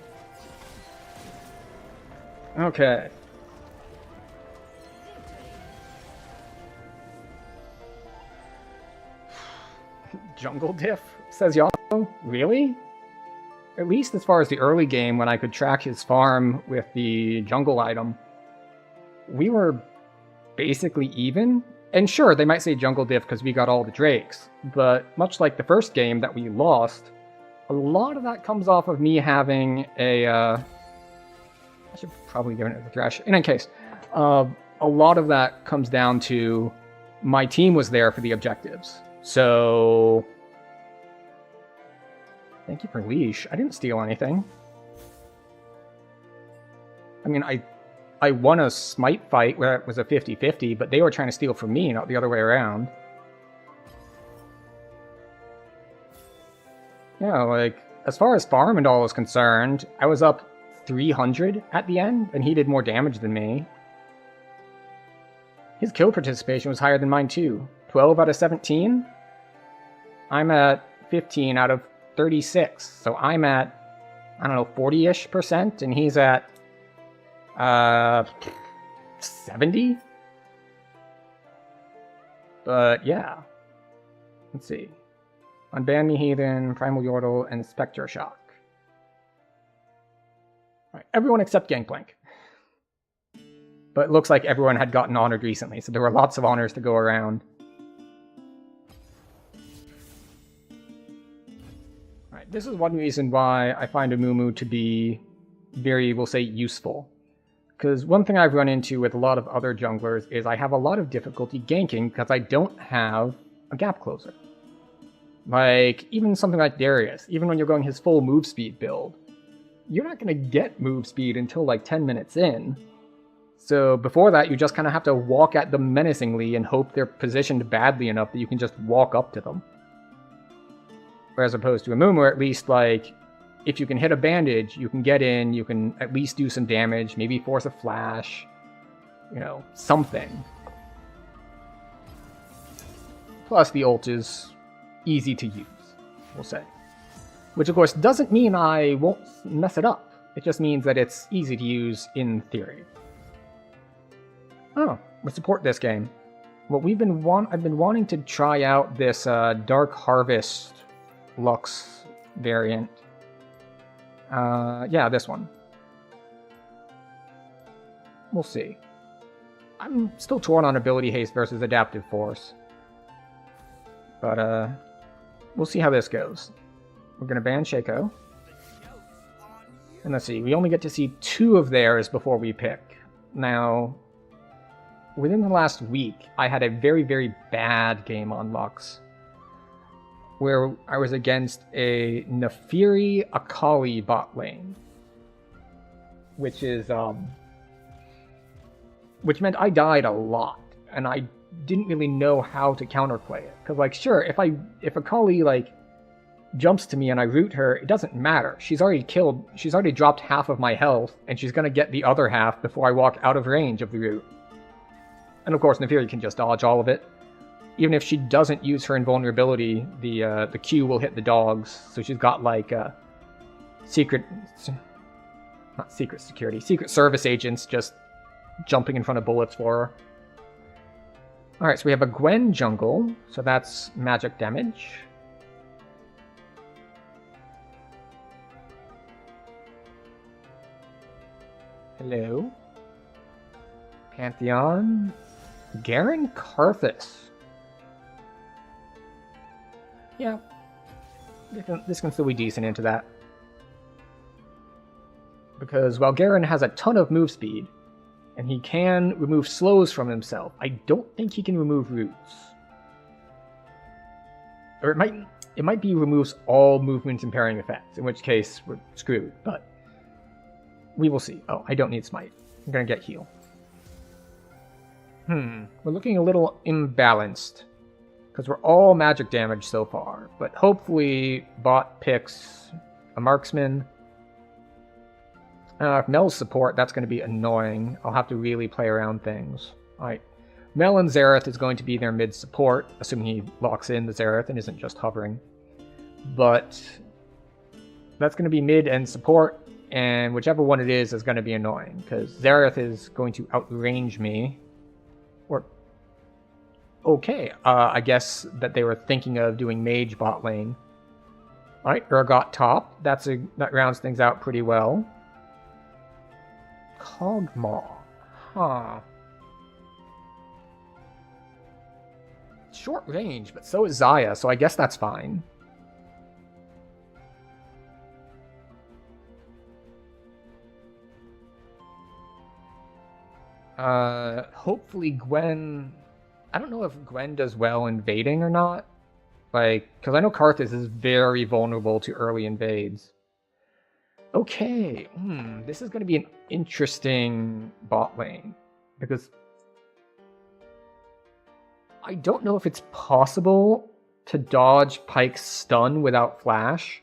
Okay. Jungle diff, says Yasuo? Really? At least as far as the early game, when I could track his farm with the jungle item, we were basically even. And sure, they might say jungle diff because we got all the Drakes, but much like the first game that we lost, a lot of that comes off of me having a, I should probably give it a thrash. In any case, a lot of that comes down to my team was there for the objectives. So, thank you for leash. I didn't steal anything. I mean, I won a smite fight where it was a 50-50, but they were trying to steal from me, not the other way around. Yeah, like, as far as farm and all is concerned, I was up 300 at the end, and he did more damage than me. His kill participation was higher than mine too. 12 out of 17? I'm at 15 out of 36. So I'm at, I don't know, 40-ish%, and he's at 70? But yeah. Let's see. Unban Me Heathen, Primal Yordle, and Spectre Shock. Alright, everyone except Gangplank. But it looks like everyone had gotten honored recently, so there were lots of honors to go around. Alright, this is one reason why I find Amumu to be very, we'll say, useful. Because one thing I've run into with a lot of other junglers is I have a lot of difficulty ganking because I don't have a gap closer. Like, even something like Darius, even when you're going his full move speed build, you're not going to get move speed until like 10 minutes in. So before that, you just kind of have to walk at them menacingly and hope they're positioned badly enough that you can just walk up to them. Whereas opposed to Amumu, at least, like, if you can hit a bandage, you can get in, you can at least do some damage, maybe force a flash, you know, something. Plus, the ult is easy to use, we'll say. Which, of course, doesn't mean I won't mess it up. It just means that it's easy to use in theory. Oh, we support this game. Well, I've been wanting to try out this Dark Harvest Lux variant. Yeah, this one. We'll see. I'm still torn on Ability Haste versus Adaptive Force. But, we'll see how this goes. We're going to ban Shaco. And let's see, we only get to see 2 of theirs before we pick. Now, within the last week, I had a very, very bad game on Lux, where I was against a Naafiri Akali bot lane. Which is, which meant I died a lot, and I didn't really know how to counterplay it. Because, like, sure, if Akali, like, jumps to me and I root her, it doesn't matter. She's already dropped half of my health, and she's gonna get the other half before I walk out of range of the root. And of course, Naafiri can just dodge all of it. Even if she doesn't use her invulnerability, the Q will hit the dogs, so she's got, like, secret service agents just jumping in front of bullets for her. Alright, so we have a Gwen jungle, so that's magic damage. Hello. Pantheon. Garen Karthus. Yeah. This can still be decent into that. Because while Garen has a ton of move speed, and he can remove slows from himself, I don't think he can remove roots. Or it might be removes all movement impairing effects, in which case we're screwed, but we will see. Oh, I don't need smite. I'm gonna get heal. We're looking a little imbalanced, because we're all magic damage so far, but hopefully bot picks a marksman. If Mel's support, that's going to be annoying. I'll have to really play around things. Alright, Mel and Xerath is going to be their mid support, assuming he locks in the Xerath and isn't just hovering. But that's going to be mid and support, and whichever one it is going to be annoying, because Xerath is going to outrange me. Or, okay, I guess that they were thinking of doing mage bot lane. Alright, Urgot top, that rounds things out pretty well. Kog'Maw. Huh. Short range, but so is Xayah, so I guess that's fine. Hopefully Gwen... I don't know if Gwen does well invading or not. Like, because I know Karthus is very vulnerable to early invades. Okay, this is going to be an interesting bot lane, because I don't know if it's possible to dodge Pyke's stun without flash.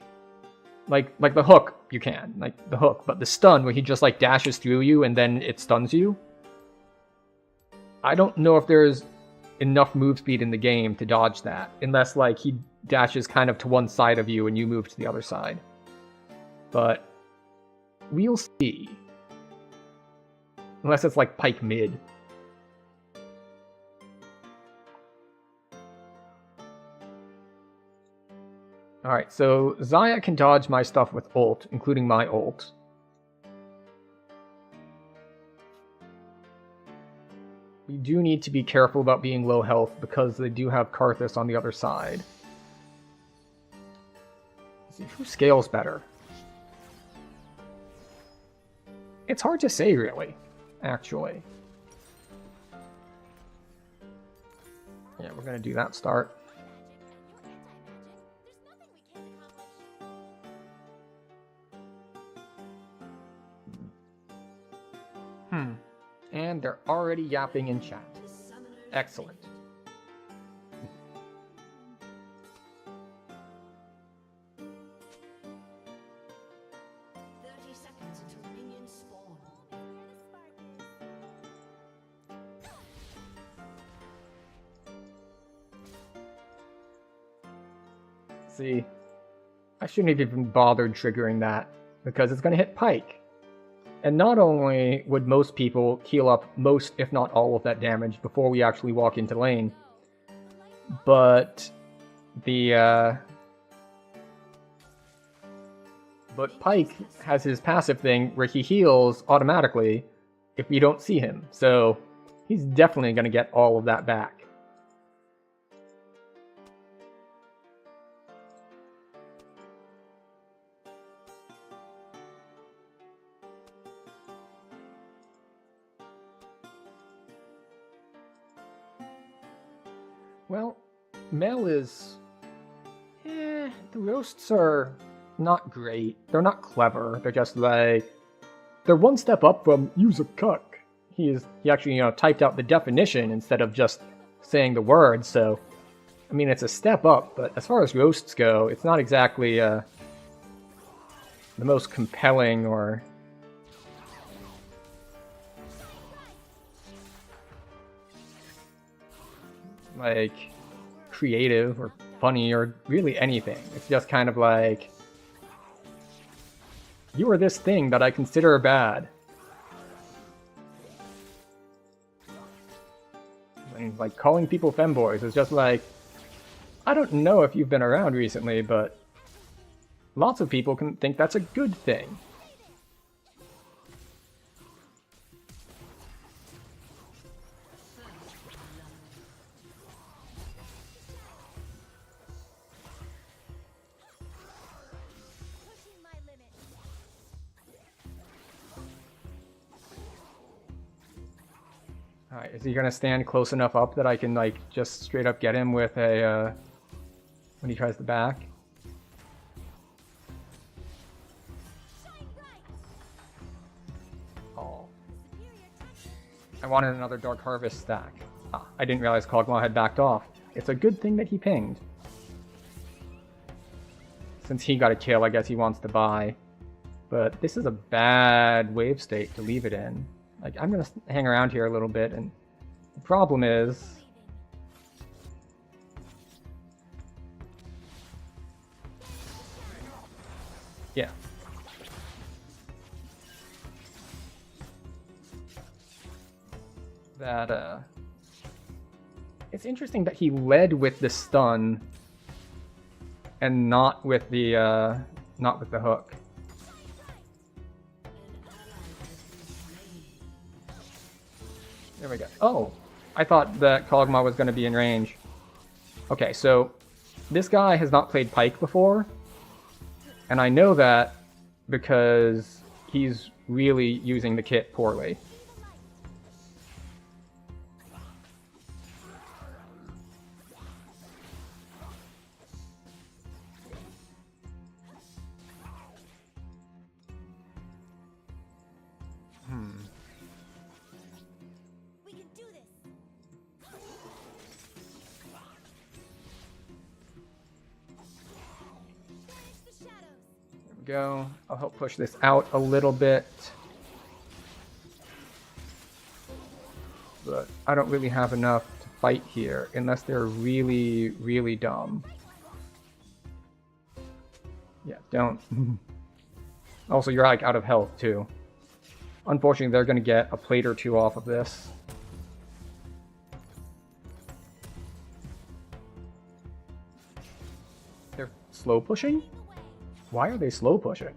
Like the hook, you can, but the stun where he just like dashes through you and then it stuns you. I don't know if there's enough move speed in the game to dodge that, unless like he dashes kind of to one side of you and you move to the other side. But we'll see. Unless it's like Pike mid. Alright, so Xayah can dodge my stuff with ult, including my ult. We do need to be careful about being low health because they do have Karthus on the other side. Let's see, who scales better? It's hard to say, really, actually. Yeah, we're gonna do that start. And they're already yapping in chat. Excellent. See, I shouldn't have even bothered triggering that, because it's going to hit Pike. And not only would most people heal up most, if not all, of that damage before we actually walk into lane, but But Pike has his passive thing where he heals automatically if we don't see him, so he's definitely going to get all of that back. Well, Mel is... the roasts are not great. They're not clever. They're just like... They're one step up from use a cuck. He actually, typed out the definition instead of just saying the words, so... I mean, it's a step up, but as far as roasts go, it's not exactly, the most compelling or... like, creative or funny or really anything. It's just kind of like, you are this thing that I consider bad. And like calling people femboys is just like, I don't know if you've been around recently, but lots of people can think that's a good thing. Alright, is he gonna stand close enough up that I can, like, just straight up get him with a, when he tries the back? Oh. I wanted another Dark Harvest stack. Ah, I didn't realize Kog'Maw had backed off. It's a good thing that he pinged. Since he got a kill, I guess he wants to buy. But this is a bad wave state to leave it in. Like, I'm gonna hang around here a little bit, and the problem is... yeah. That, it's interesting that he led with the stun, and not with the hook. There we go. Oh, I thought that Kog'Maw was going to be in range. Okay, so this guy has not played Pike before, and I know that because he's really using the kit poorly. Go. I'll help push this out a little bit. but I don't really have enough to fight here unless they're really, really dumb. Yeah, don't. Also, you're like out of health too. Unfortunately, they're going to get a plate or two off of this. They're slow pushing? Why are they slow pushing?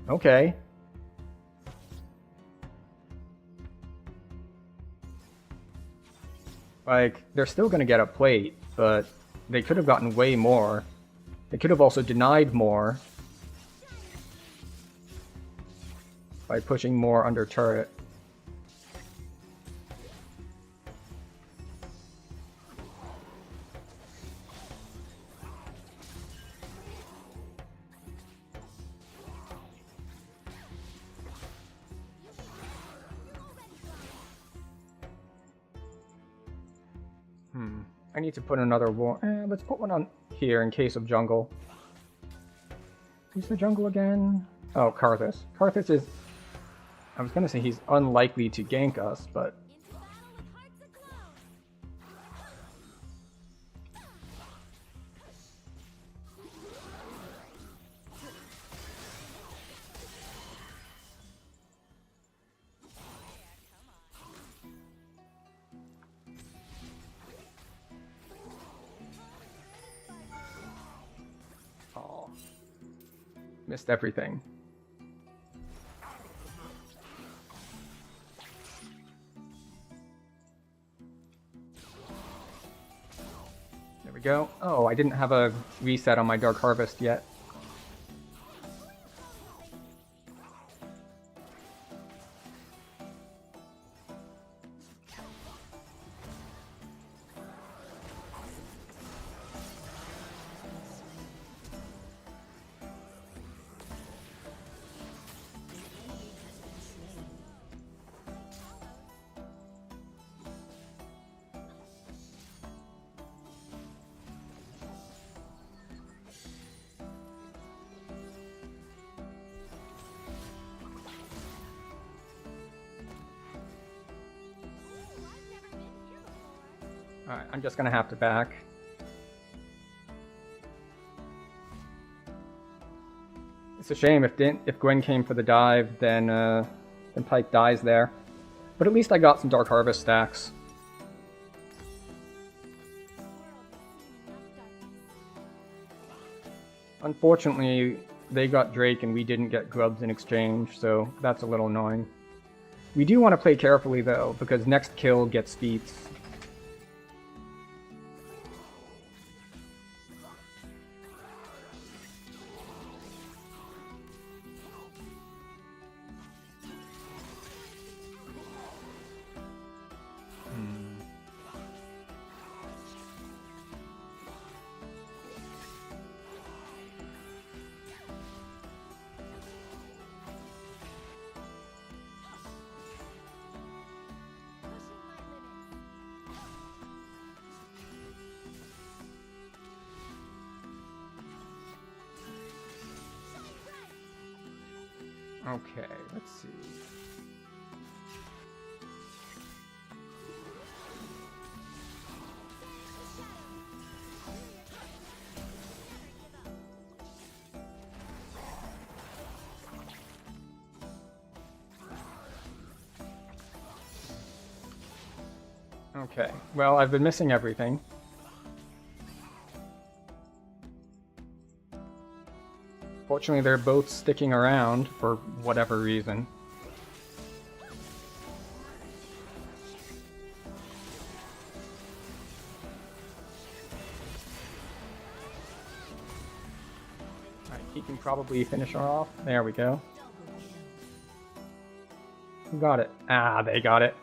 Okay. Like, they're still going to get a plate, but they could have gotten way more. They could have also denied more by pushing more under turret. I need to put another war. Let's put one on here in case of jungle. Who's the jungle again? Oh, Karthus. Karthus is... I was gonna say he's unlikely to gank us, but... Oh. Missed everything. There we go. Oh, I didn't have a reset on my Dark Harvest yet. Alright, I'm just gonna have to back. It's a shame if Gwen came for the dive, then Pyke dies there. But at least I got some Dark Harvest stacks. Unfortunately, they got Drake and we didn't get Grubs in exchange, so that's a little annoying. We do want to play carefully though, because next kill gets feats. Okay, let's see. Okay, well, I've been missing everything. Fortunately, they're both sticking around for whatever reason. Alright, he can probably finish her off. There we go. Who got it? Ah, they got it.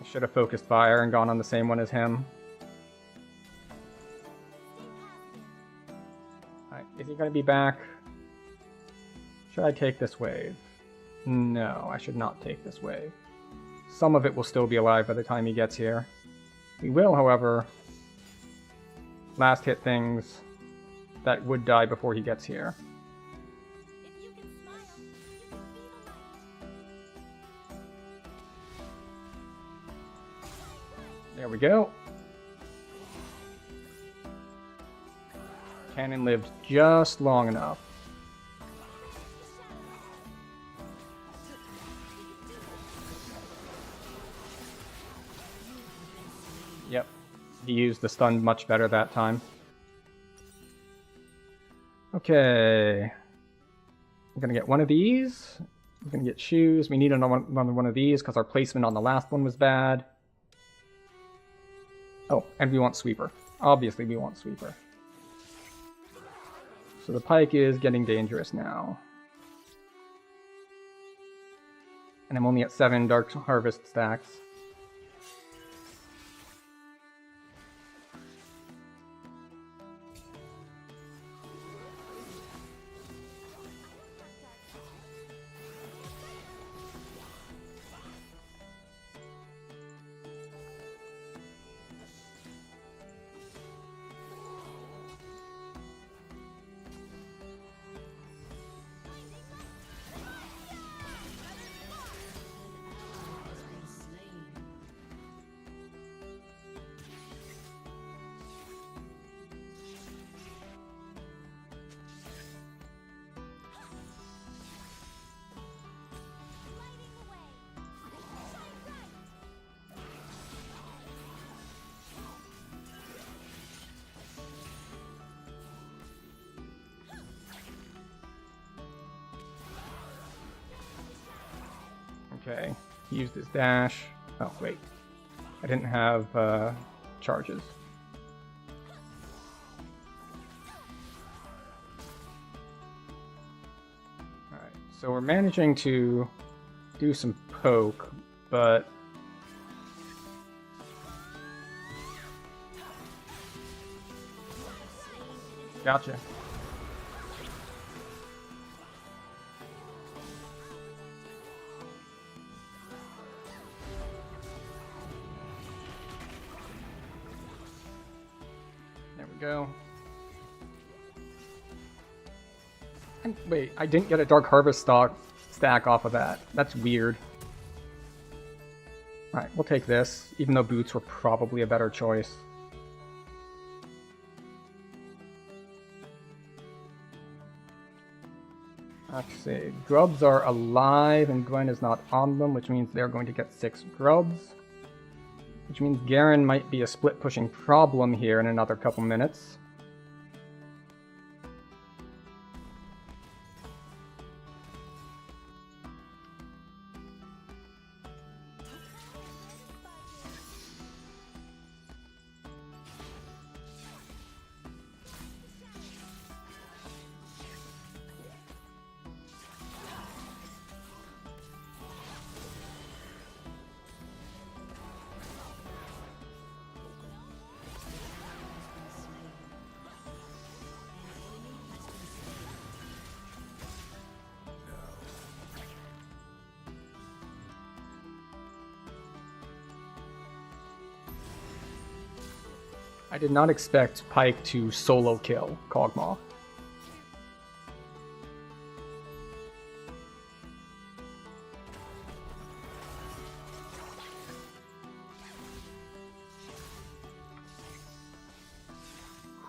Should have focused fire and gone on the same one as him. Is he going to be back? Should I take this wave? No, I should not take this wave. Some of it will still be alive by the time he gets here. We will, however, last hit things that would die before he gets here. go. Cannon lived just long enough. Yep, he used the stun much better that time. Okay. I'm gonna get one of these. We're gonna get shoes. We need another one of these because our placement on the last one was bad. Oh, and we want Sweeper. Obviously we want Sweeper. So the Pike is getting dangerous now. And I'm only at 7 Dark Harvest stacks. Okay, he used his dash. Oh, wait. I didn't have charges. Alright, so we're managing to do some poke, but... Gotcha. There we go. And wait, I didn't get a Dark Harvest stack off of that. That's weird. Alright, we'll take this, even though boots were probably a better choice. Let's see. Grubs are alive and Gwen is not on them, which means they're going to get 6 grubs. Which means Garen might be a split pushing problem here in another couple minutes. I did not expect Pike to solo kill Kog'Maw.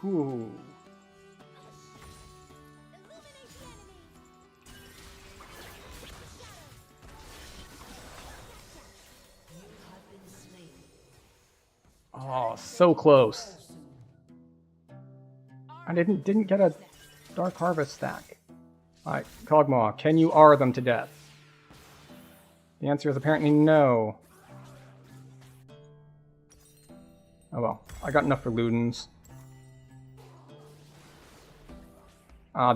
Whew. Oh, so close. I didn't get a Dark Harvest stack. Alright, Kog'Maw, can you R them to death? The answer is apparently no. Oh well, I got enough for Ludens.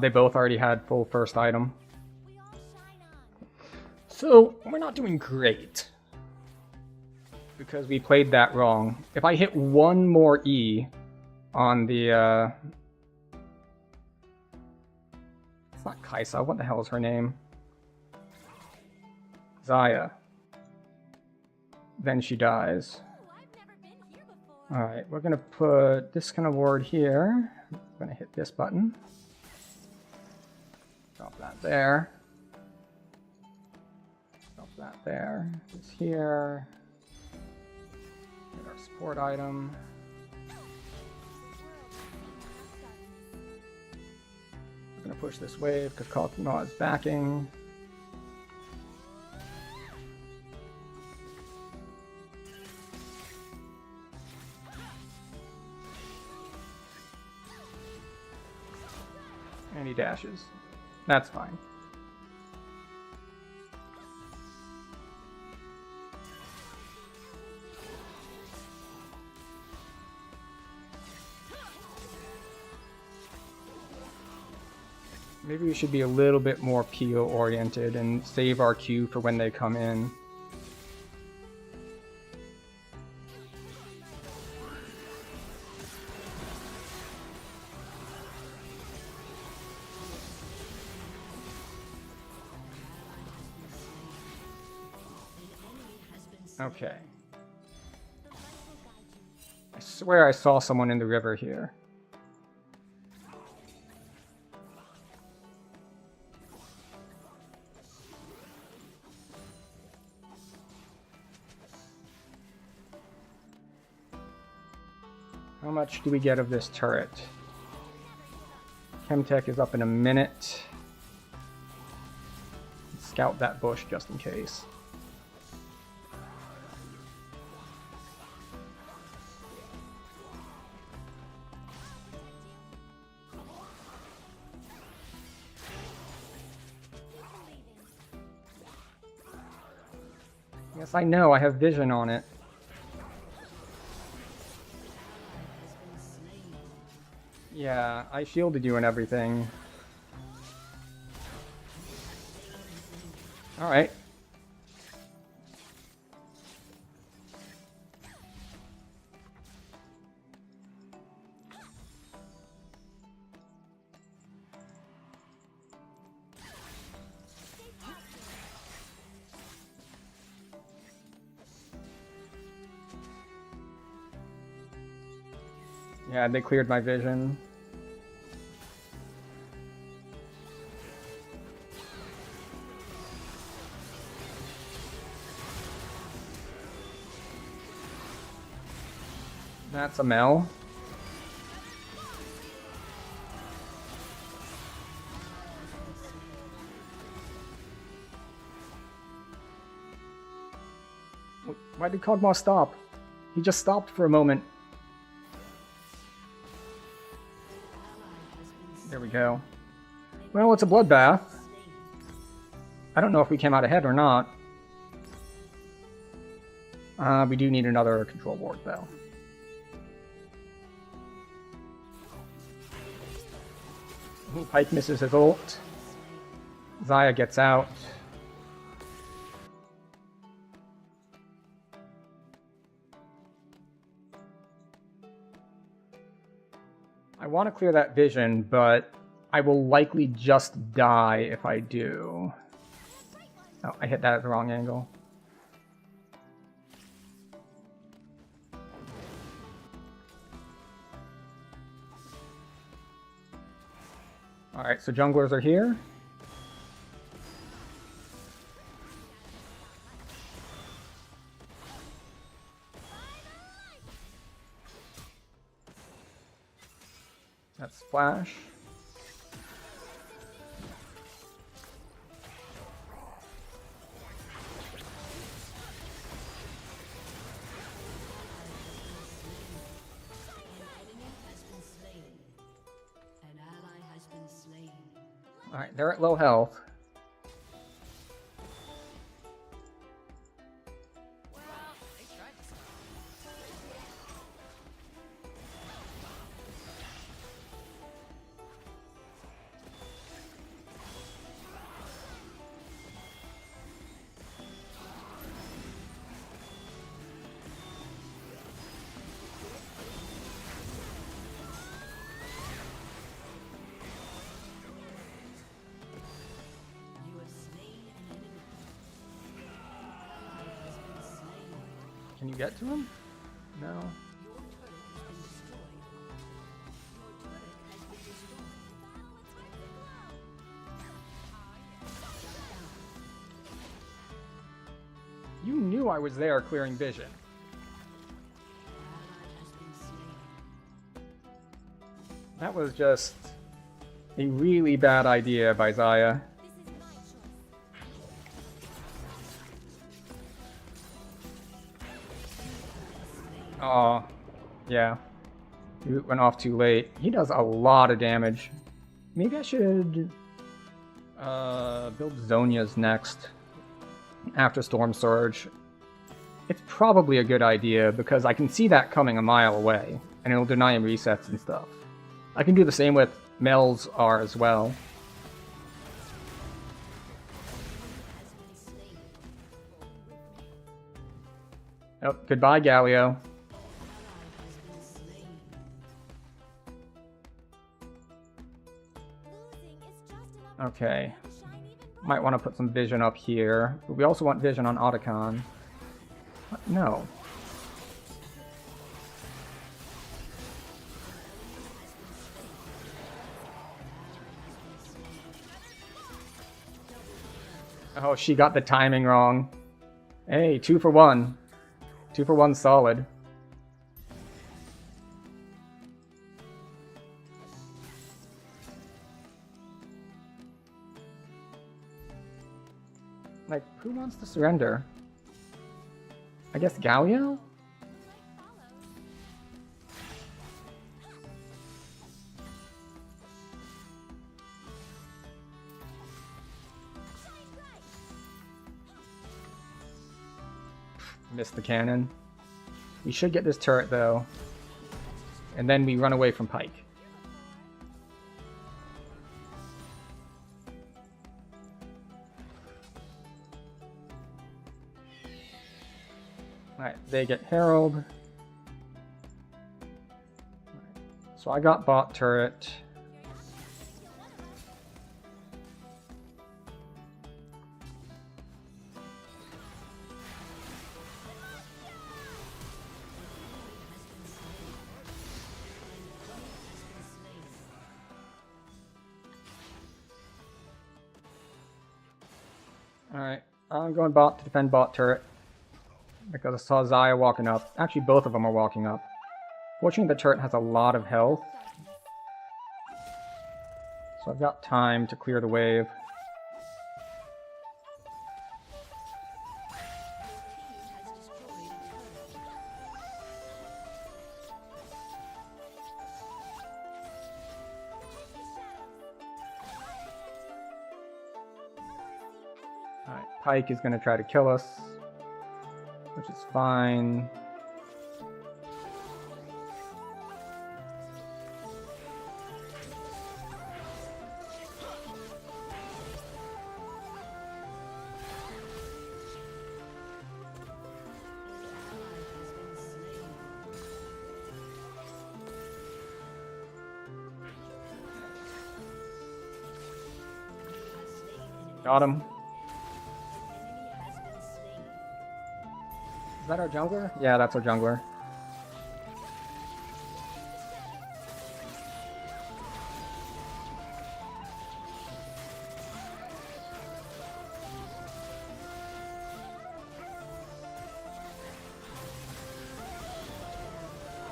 They both already had full first item. So, we're not doing great. Because we played that wrong. If I hit one more E on the, It's not Kaisa, what the hell is her name? Zaya. Then she dies. Alright, we're gonna put this kind of ward here. I'm gonna hit this button. Drop that there. Drop that there. This here. Get our support item. We're gonna push this wave because Kalkima is backing. And he dashes. That's fine. Maybe we should be a little bit more peel oriented and save our Q for when they come in. Okay. I swear I saw someone in the river here. How much do we get of this turret? Chemtech is up in a minute. Scout that bush just in case. Yes, I know, I have vision on it. Yeah, I shielded you and everything. Alright. Yeah, they cleared my vision. That's a Mel. Why did Kog'Maw stop? He just stopped for a moment. There we go. Well, it's a bloodbath. I don't know if we came out ahead or not. We do need another control ward, though. Pike misses his ult. Xayah gets out. I want to clear that vision, but I will likely just die if I do. Oh, I hit that at the wrong angle. Alright, so junglers are here. That's Flash. Alright, they're at low health. Can you get to him? No. You knew I was there clearing vision. That was just a really bad idea by Zaya. Oh, yeah. He went off too late. He does a lot of damage. Maybe I should build Zonia's next after Storm Surge. It's probably a good idea because I can see that coming a mile away, and it'll deny him resets and stuff. I can do the same with Mel's R as well. Oh, goodbye, Galio. Okay. Might want to put some vision up here, but we also want vision on Otacon. What? No. Oh, she got the timing wrong. Hey, 2 for 1. 2 for 1 solid. Like, who wants to surrender? I guess Galio? Missed the cannon. We should get this turret though. And then we run away from Pyke. Alright, they get Herald. Right. So I got bot turret. Alright, I'm going bot to defend bot turret. Because I saw Zaya walking up. Actually, both of them are walking up. Fortunately, the turret has a lot of health. So I've got time to clear the wave. Alright, Pyke is going to try to kill us, which is fine. Got him. Is that our jungler? Yeah, that's our jungler.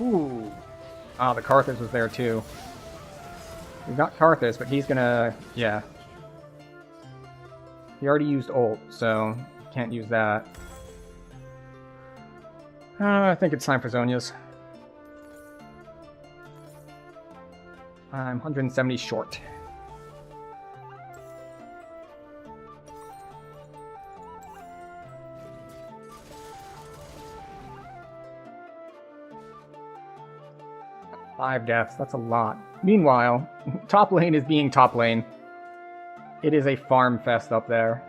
Ooh. Ah, the Karthus was there too. We got Karthus, but he's gonna... yeah. He already used ult, so can't use that. I think it's time for Zonia's. I'm 170 short. Five deaths, that's a lot. Meanwhile, top lane is being top lane. It is a farm fest up there.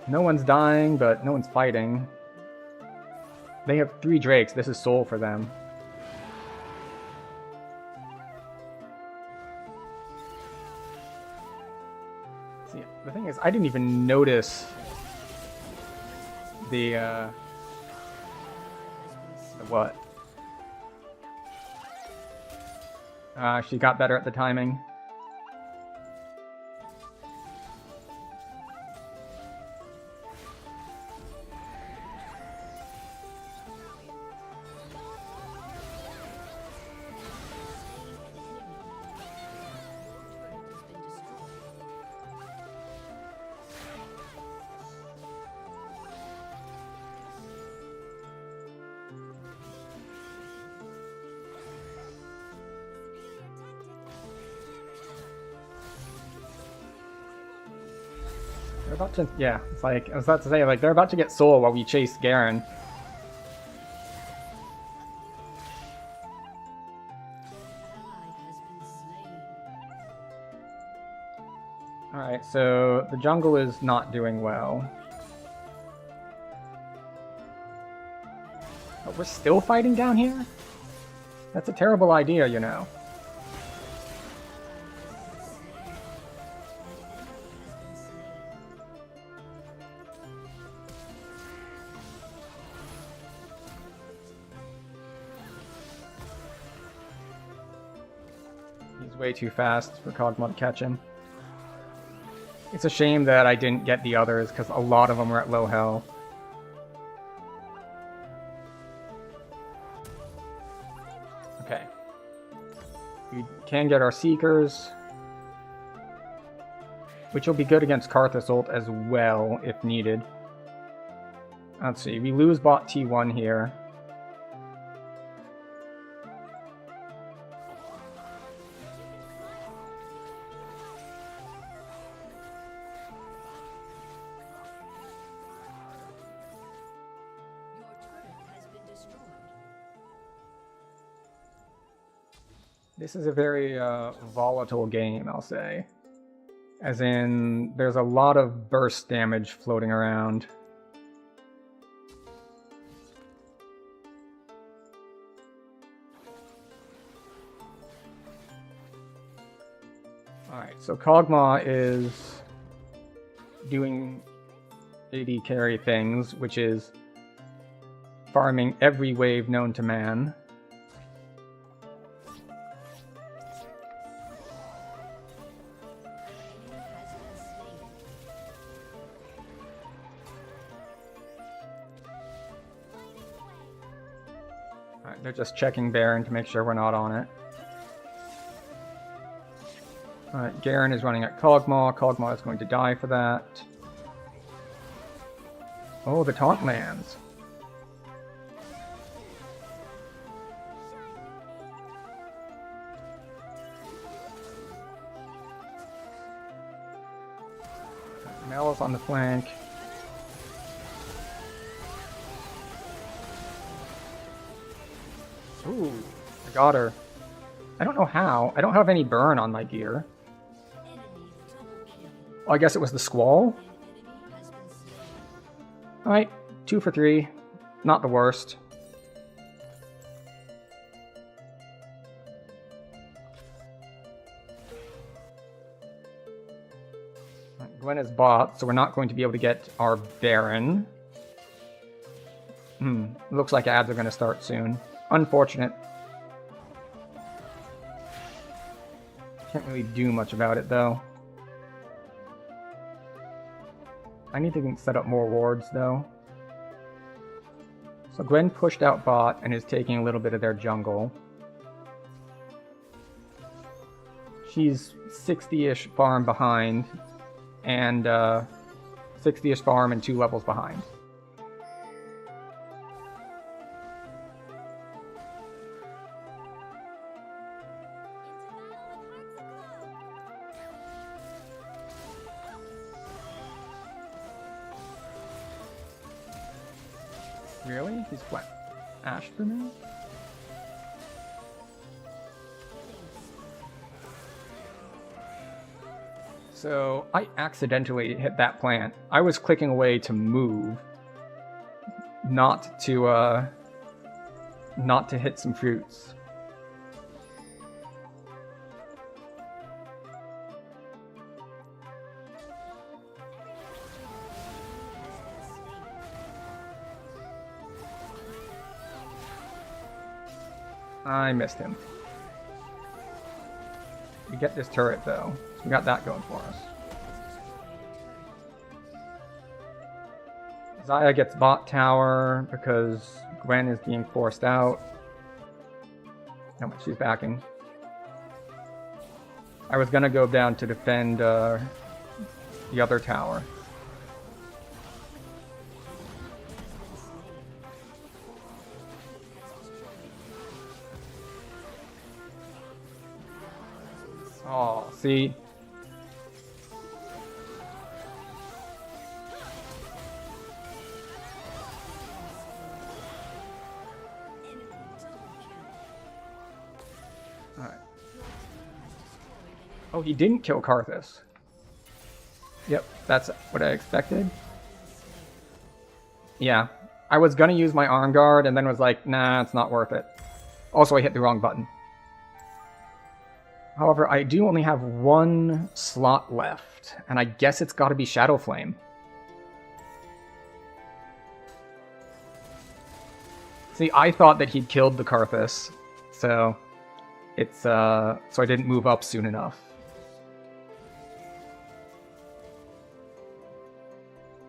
No one's dying, but no one's fighting. They have 3 Drakes, this is soul for them. See, the thing is, I didn't even notice the what? She got better at the timing. They're about to, yeah, it's like, I was about to say, like, they're about to get soul while we chase Garen. Alright, so the jungle is not doing well. But we're still fighting down here? That's a terrible idea, you know. He's way too fast for Kog'Maw to catch him. It's a shame that I didn't get the others, because a lot of them were at low health. Okay. We can get our Seekers, which will be good against Karthus ult as well, if needed. Let's see, we lose bot T1 here. This is a very volatile game, I'll say. As in, there's a lot of burst damage floating around. Alright, so Kog'Maw is doing AD carry things, which is farming every wave known to man. They're just checking Baron to make sure we're not on it. Alright, Garen is running at Kog'Maw. Kog'Maw is going to die for that. Oh, the taunt lands. Mel is on the flank. Ooh, I got her. I don't know how. I don't have any burn on my gear. Oh, I guess it was the Squall? Alright, 2 for 3. Not the worst. Gwen is bot, so we're not going to be able to get our Baron. Looks like ads are going to start soon. Unfortunate. Can't really do much about it, though. I need to set up more wards, though. So Gwen pushed out bot and is taking a little bit of their jungle. She's 60-ish farm behind, and 60-ish farm and 2 levels behind. Really? He's what? Ashed for me? So I accidentally hit that plant. I was clicking away to move, not to hit some fruits. I missed him. We get this turret though. We got that going for us. Xayah gets bot tower because Gwen is being forced out. How much she's backing. I was gonna go down to defend the other tower. Oh, see? Alright. Oh, he didn't kill Karthus. Yep, that's what I expected. Yeah, I was gonna use my arm guard and then was like, nah, it's not worth it. Also, I hit the wrong button. However, I do only have one slot left, and I guess it's gotta be Shadow Flame. See, I thought that he'd killed the Karthus, so it's so I didn't move up soon enough.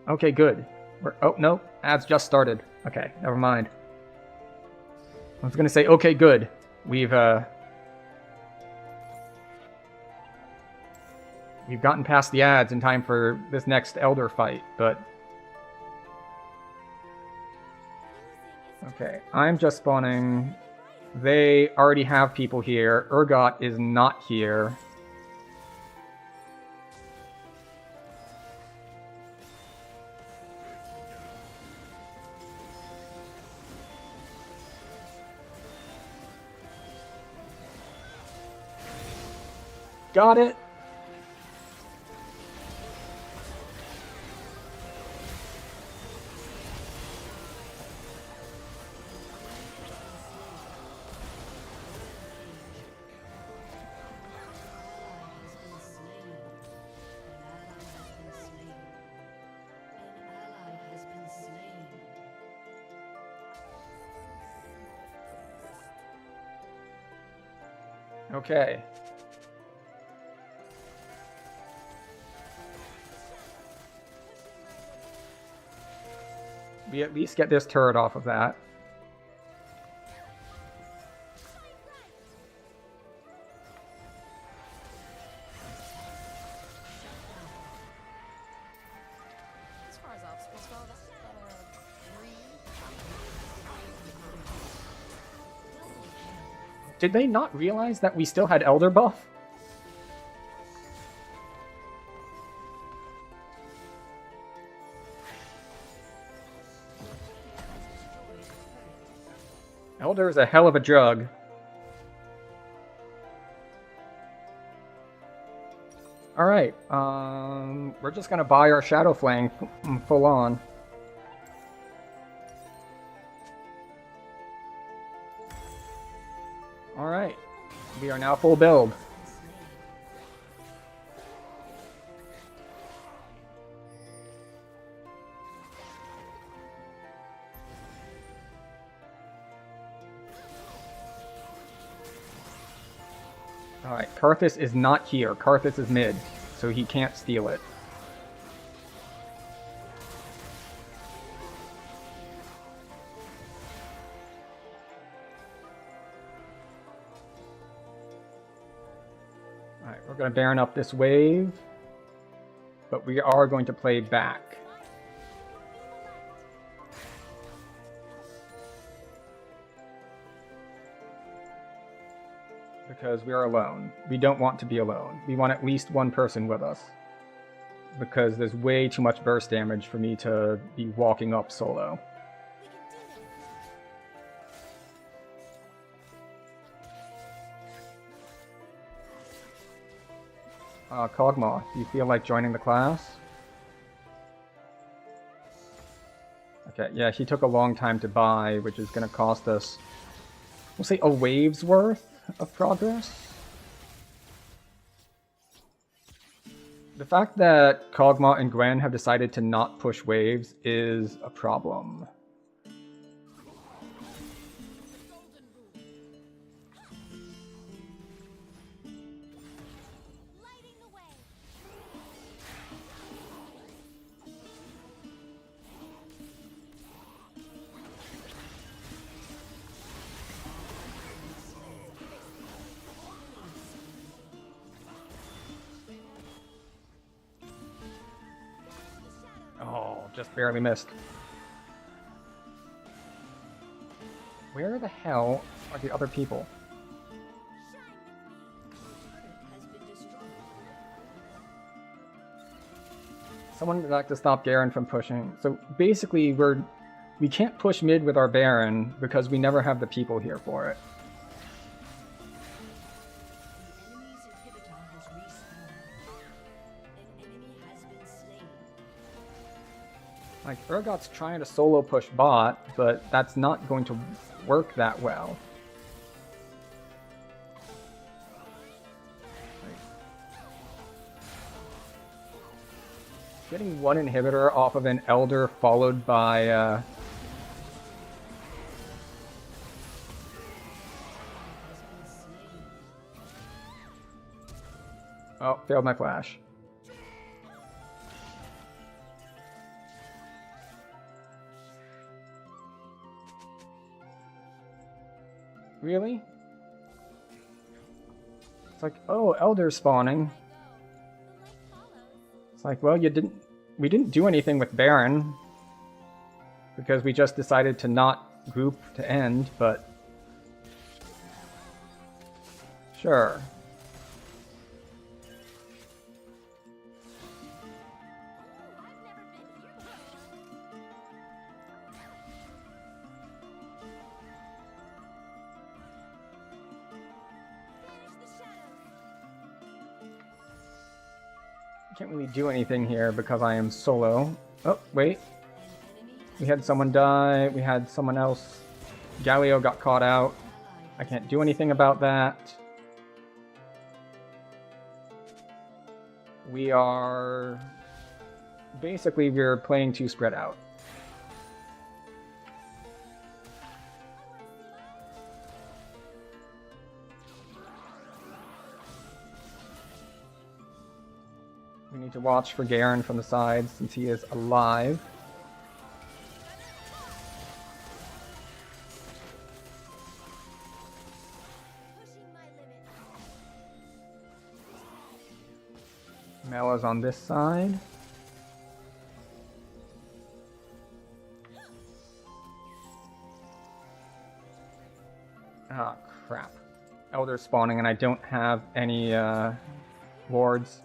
Okay, good. Oh no, ads just started. Okay, never mind. I was gonna say, okay, good. We've gotten past the ads in time for this next Elder fight, but okay, I'm just spawning. They already have people here. Urgot is not here. Got it. Okay. We at least get this turret off of that. As far as obstacles go, that's three. Did they not realize that we still had Elder buff? Elder is a hell of a drug. Alright, we're just gonna buy our Shadow Flame full on. Alright, we are now full build. Alright, Karthus is not here. Karthus is mid, so he can't steal it. Alright, we're going to Baron up this wave, but we are going to play back. Because we are alone. We don't want to be alone. We want at least one person with us. Because there's way too much burst damage for me to be walking up solo. Kog'Maw, do you feel like joining the class? Okay, yeah, he took a long time to buy, which is going to cost us, we'll say, a wave's worth of progress. The fact that Kog'Maw and Gwen have decided to not push waves is a problem. Just barely missed. Where the hell are the other people? Someone would like to stop Garen from pushing. So basically, we can't push mid with our Baron because we never have the people here for it. Like, Urgot's trying to solo push bot, but that's not going to work that well. Getting one inhibitor off of an Elder followed by oh, failed my flash. Really? It's like, oh, Elder spawning. It's like, well, we didn't do anything with Baron because we just decided to not group to end, but sure. Can't really do anything here because I am solo. Oh, wait. We had someone die. We had someone else. Galio got caught out. I can't do anything about that. We are... Basically, we're playing too spread out. We need to watch for Garen from the side since he is alive. Mela's on this side. Ah, crap. Elder spawning and I don't have any wards.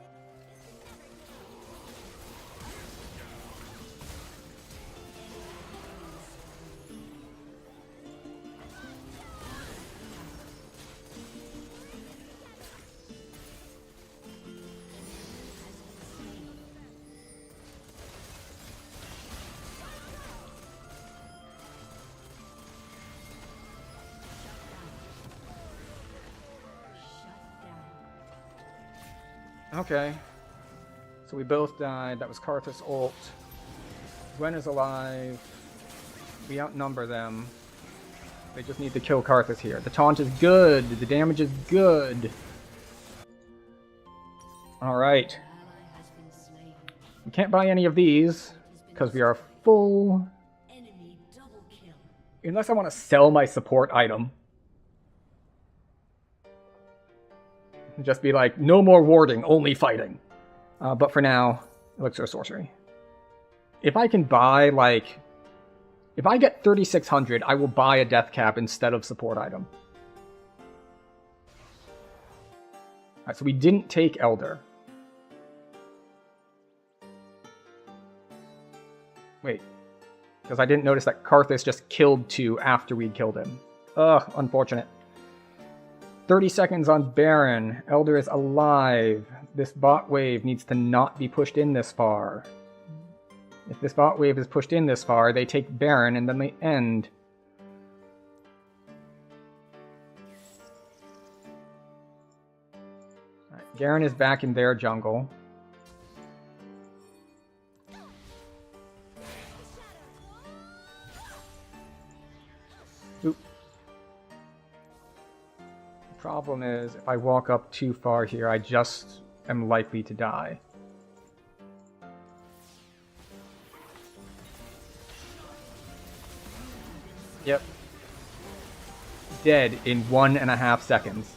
Okay. So we both died. That was Karthus ult. Gwen is alive. We outnumber them. They just need to kill Karthus here. The taunt is good. The damage is good. Alright. We can't buy any of these because we are full. Unless I want to sell my support item. Just be like, no more warding, only fighting. But for now, Elixir of Sorcery. If I can buy, like... If I get 3,600, I will buy a Death Cap instead of support item. Alright, so we didn't take Elder. Wait. Because I didn't notice that Karthus just killed 2 after we'd killed him. Ugh, unfortunate. 30 seconds on Baron. Elder is alive. This bot wave needs to not be pushed in this far. If this bot wave is pushed in this far, they take Baron and then they end. Right, Garen is back in their jungle. Oop. Problem is, if I walk up too far here, I just am likely to die. Yep. Dead in 1.5 seconds.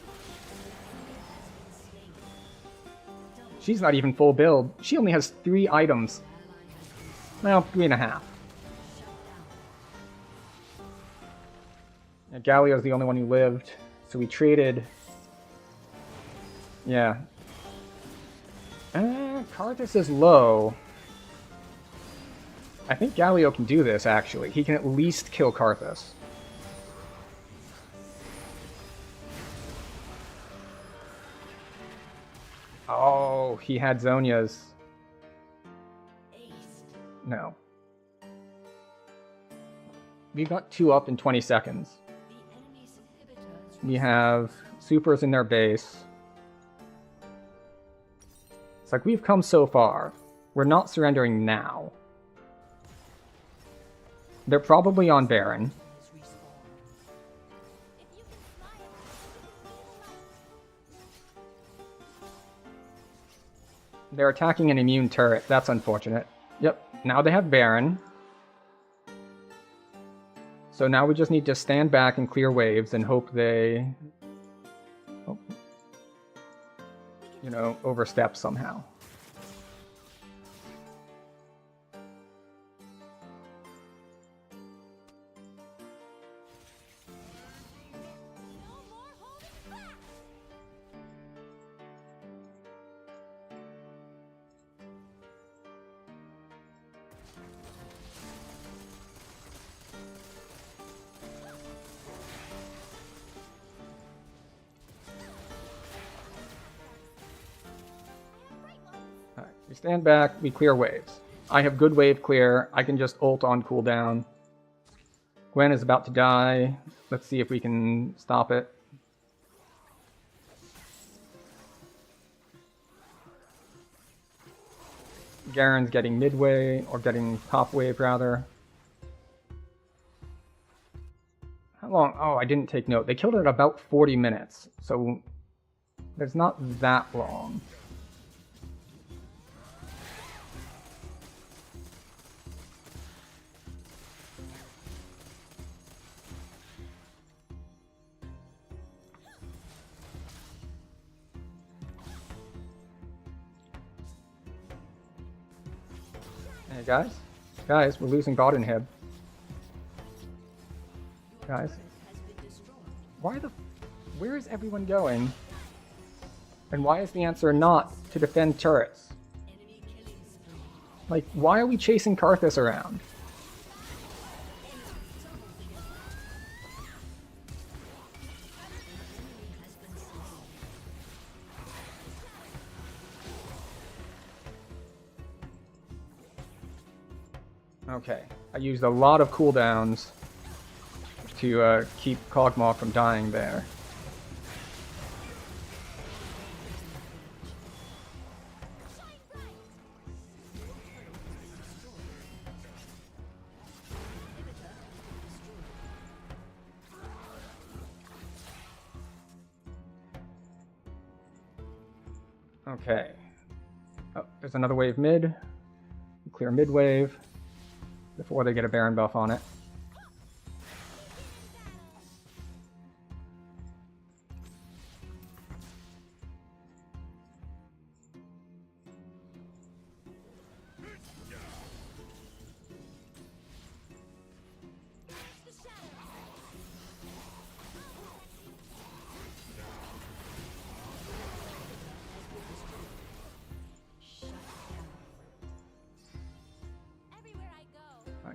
She's not even full build. She only has 3 items. Well, 3.5. Yeah, Galio's the only one who lived. So we traded... Yeah. Karthus is low. I think Galio can do this, actually. He can at least kill Karthus. Oh, he had Zhonya's. No. we got 2 up in 20 seconds. We have supers in their base. It's like we've come so far. We're not surrendering now. They're probably on Baron. They're attacking an immune turret. That's unfortunate. Yep, now they have Baron. So now we just need to stand back and clear waves and hope they, you know, overstep somehow. We stand back, we clear waves. I have good wave clear. I can just ult on cooldown. Gwen is about to die. Let's see if we can stop it. Garen's getting midway, or getting top wave rather. How long? Oh, I didn't take note. They killed it at about 40 minutes, so there's not that long. Hey guys, we're losing bot inhib. Guys, where is everyone going? And why is the answer not to defend turrets? Like, why are we chasing Karthus around? Okay, I used a lot of cooldowns to keep Kog'Maw from dying there. Okay. Oh, there's another wave mid. Clear mid wave before they get a Baron buff on it.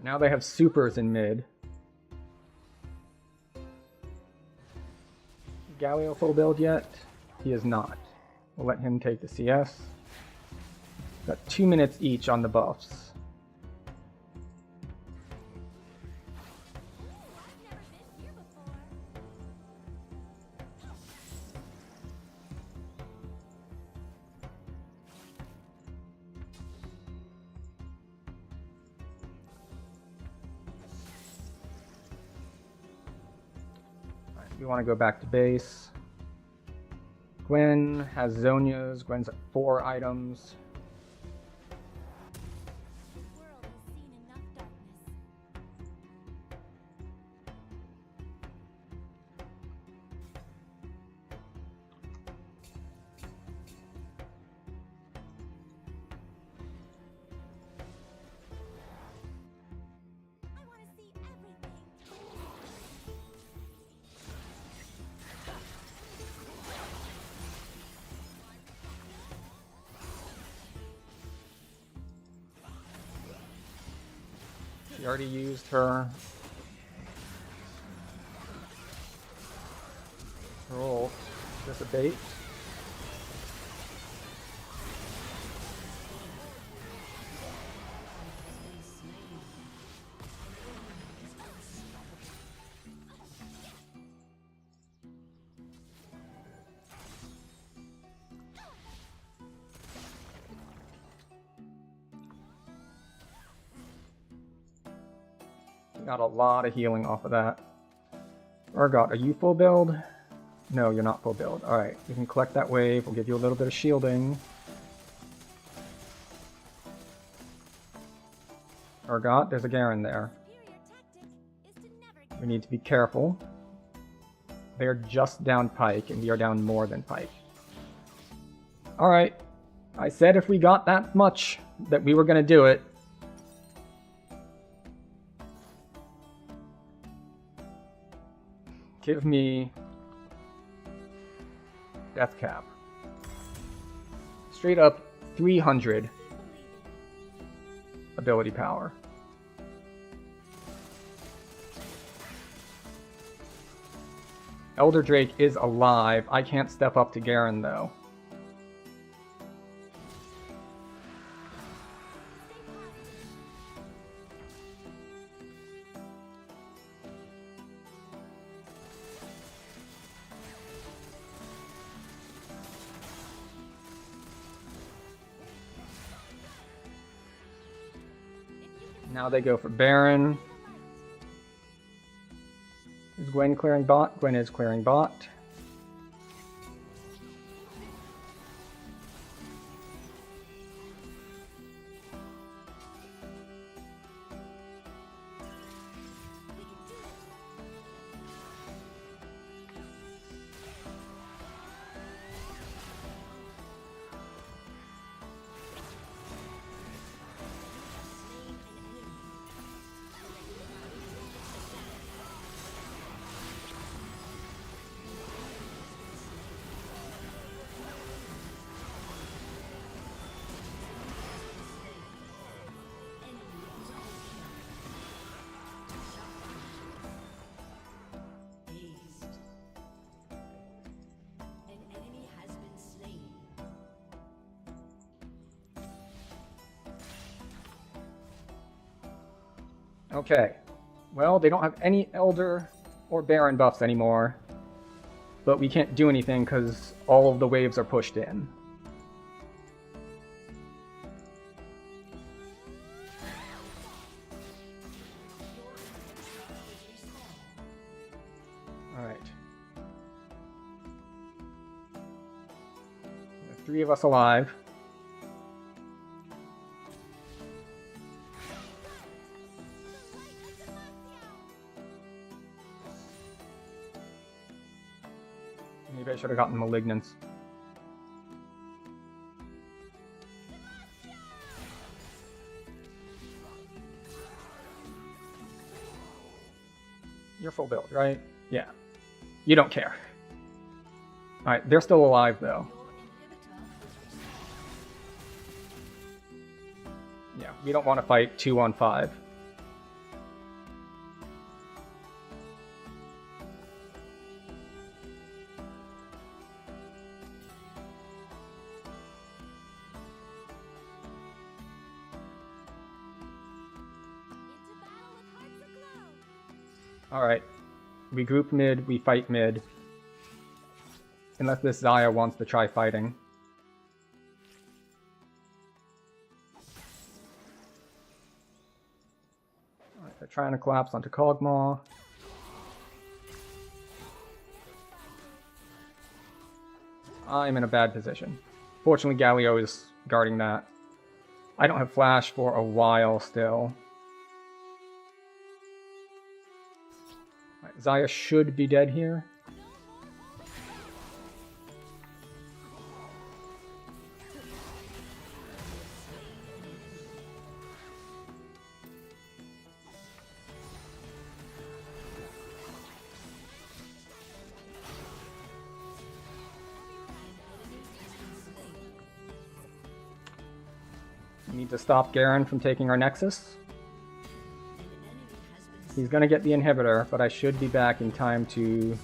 Now they have supers in mid. Galio full build yet? He is not. We'll let him take the CS. Got 2 minutes each on the buffs. We want to go back to base. Gwen has Zhonya's. Gwen's at 4 items. The world has seen enough darkness. I want to see everything. She already used her ult. Is this a bait? Got a lot of healing off of that. Urgot, are you full build? No, you're not full build. Alright, we can collect that wave. We'll give you a little bit of shielding. Urgot, there's a Garen there. We need to be careful. They are just down Pike, and we are down more than Pike. Alright. I said if we got that much, that we were going to do it. Give me Death Cap. Straight up 300 ability power. Elder Drake is alive. I can't step up to Garen though. Now they go for Baron. Is Gwen clearing bot? Gwen is clearing bot. Okay, well, they don't have any Elder or Baron buffs anymore, but we can't do anything because all of the waves are pushed in. Alright. There's 3 of us alive. Maybe I should have gotten Malignance. You're full build, right? Yeah. You don't care. Alright, they're still alive though. Yeah, we don't want to fight 2-on-5. Alright, we group mid, we fight mid. Unless this Xayah wants to try fighting. Alright, they're trying to collapse onto Kog'Maw. I'm in a bad position. Fortunately, Galio is guarding that. I don't have Flash for a while still. Xayah should be dead here. We need to stop Garen from taking our Nexus. He's gonna get the inhibitor, but I should be back in time to...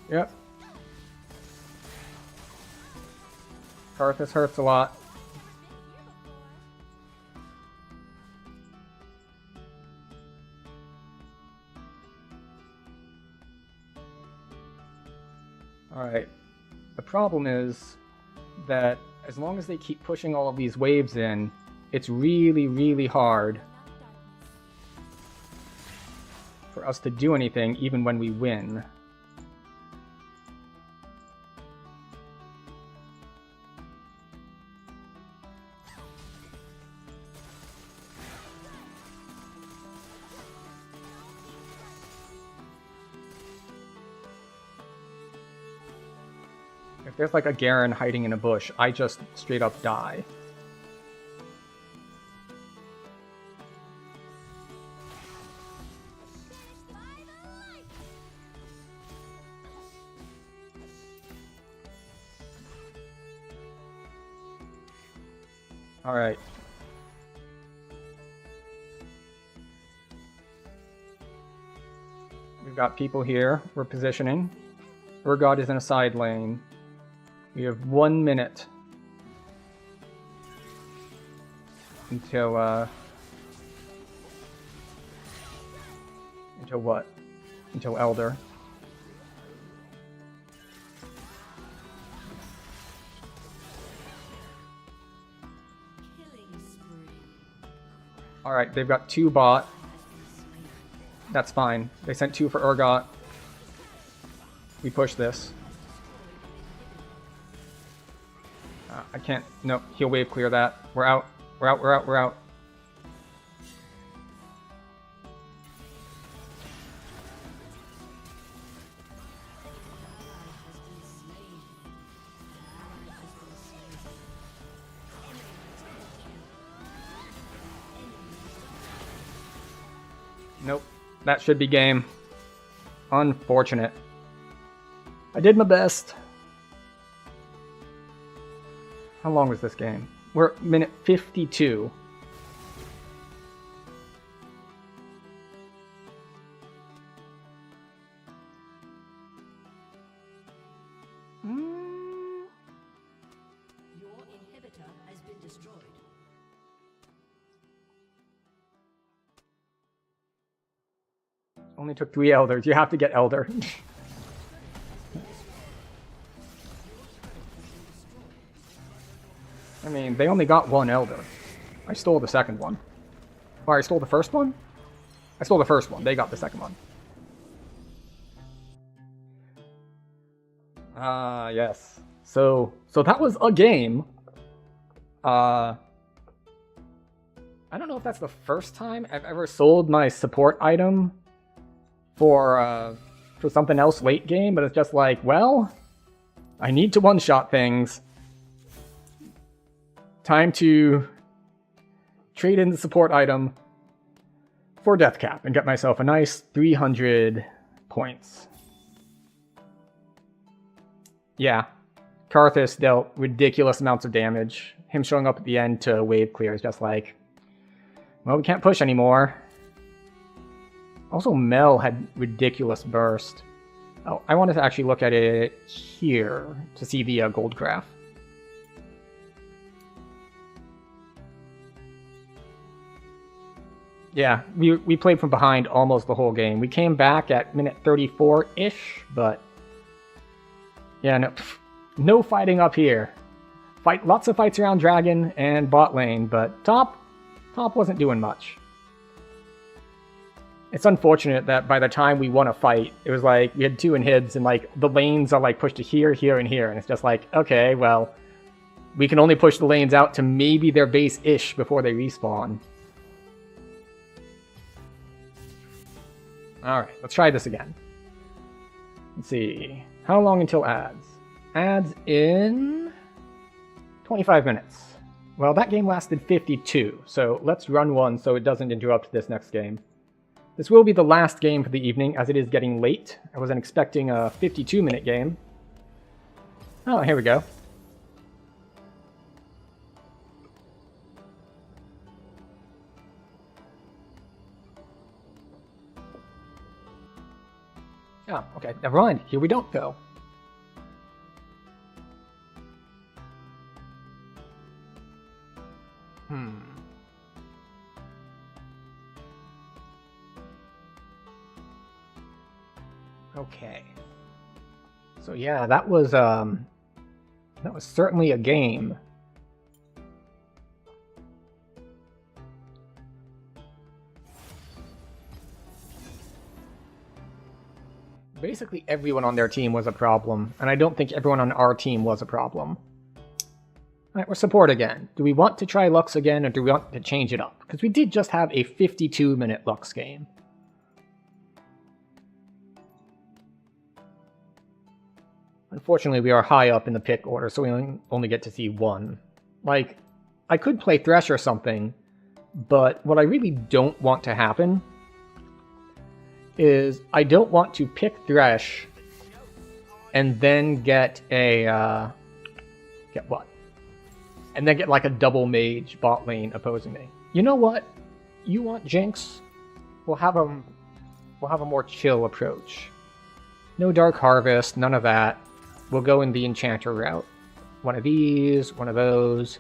Yep. Karthus hurts a lot. Alright. The problem is that as long as they keep pushing all of these waves in, it's really, really hard for us to do anything even when we win. If there's like a Garen hiding in a bush, I just straight up die. All right. We've got people here. We're positioning. Urgot is in a side lane. We have 1 minute until what? Until Elder. All right, they've got 2 bot. That's fine. They sent 2 for Urgot. We push this. I can't. Nope. He'll wave clear that. We're out. We're out. We're out. We're out. Nope. That should be game. Unfortunate. I did my best. How long was this game? We're at minute 52. Your inhibitor has been destroyed. Only took 3 elders. You have to get elder. I mean, they only got 1 elder. I stole the second one. Or I stole the first one? I stole the first one. They got the second one. Yes. So that was a game. I don't know if that's the first time I've ever sold my support item for something else late game, but it's just like, well, I need to one-shot things. Time to trade in the support item for Death Cap and get myself a nice 300 points. Yeah, Karthus dealt ridiculous amounts of damage. Him showing up at the end to wave clear is just like, well, we can't push anymore. Also, Mel had ridiculous burst. Oh, I wanted to actually look at it here to see the gold graph. Yeah, we played from behind almost the whole game. We came back at minute 34-ish, but yeah, no fighting up here. Lots of fights around Dragon and bot lane, but top wasn't doing much. It's unfortunate that by the time we won a fight, it was like we had 2 inhibs and like the lanes are like pushed to here, here, and here, and it's just like, okay, well, we can only push the lanes out to maybe their base-ish before they respawn. Alright, let's try this again. Let's see. How long until ads? Ads in 25 minutes. Well, that game lasted 52, so let's run one so it doesn't interrupt this next game. This will be the last game for the evening, as it is getting late. I wasn't expecting a 52-minute game. Oh, here we go. Oh, okay, never mind. Here we don't go. Okay. So yeah, that was certainly a game. basically everyone on their team was a problem, and I don't think everyone on our team was a problem. Alright, we're support again. Do we want to try Lux again, or do we want to change it up? Because we did just have a 52-minute Lux game. Unfortunately, we are high up in the pick order, so we only get to see one. Like, I could play Thresh or something, but what I really don't want to happen is I don't want to pick Thresh and then get a, get what? And then get like a double mage bot lane opposing me. You know what? You want Jinx? We'll have a more chill approach. No Dark Harvest, none of that. We'll go in the Enchanter route. One of these, one of those,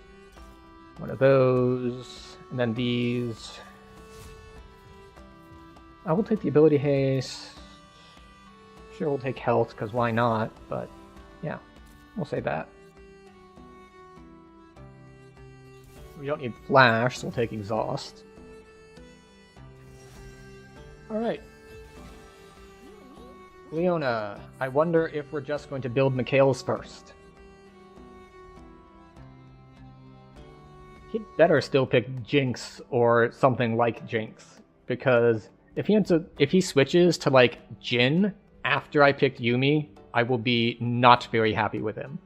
one of those, and then these. I will take the ability haste. Sure, we'll take health, because why not? But, yeah, we'll say that. We don't need flash, so we'll take exhaust. Alright. Leona, I wonder if we're just going to build Mikhail's first. He'd better still pick Jinx or something like Jinx, because if he switches to like Jhin after I picked Yuumi, I will be not very happy with him.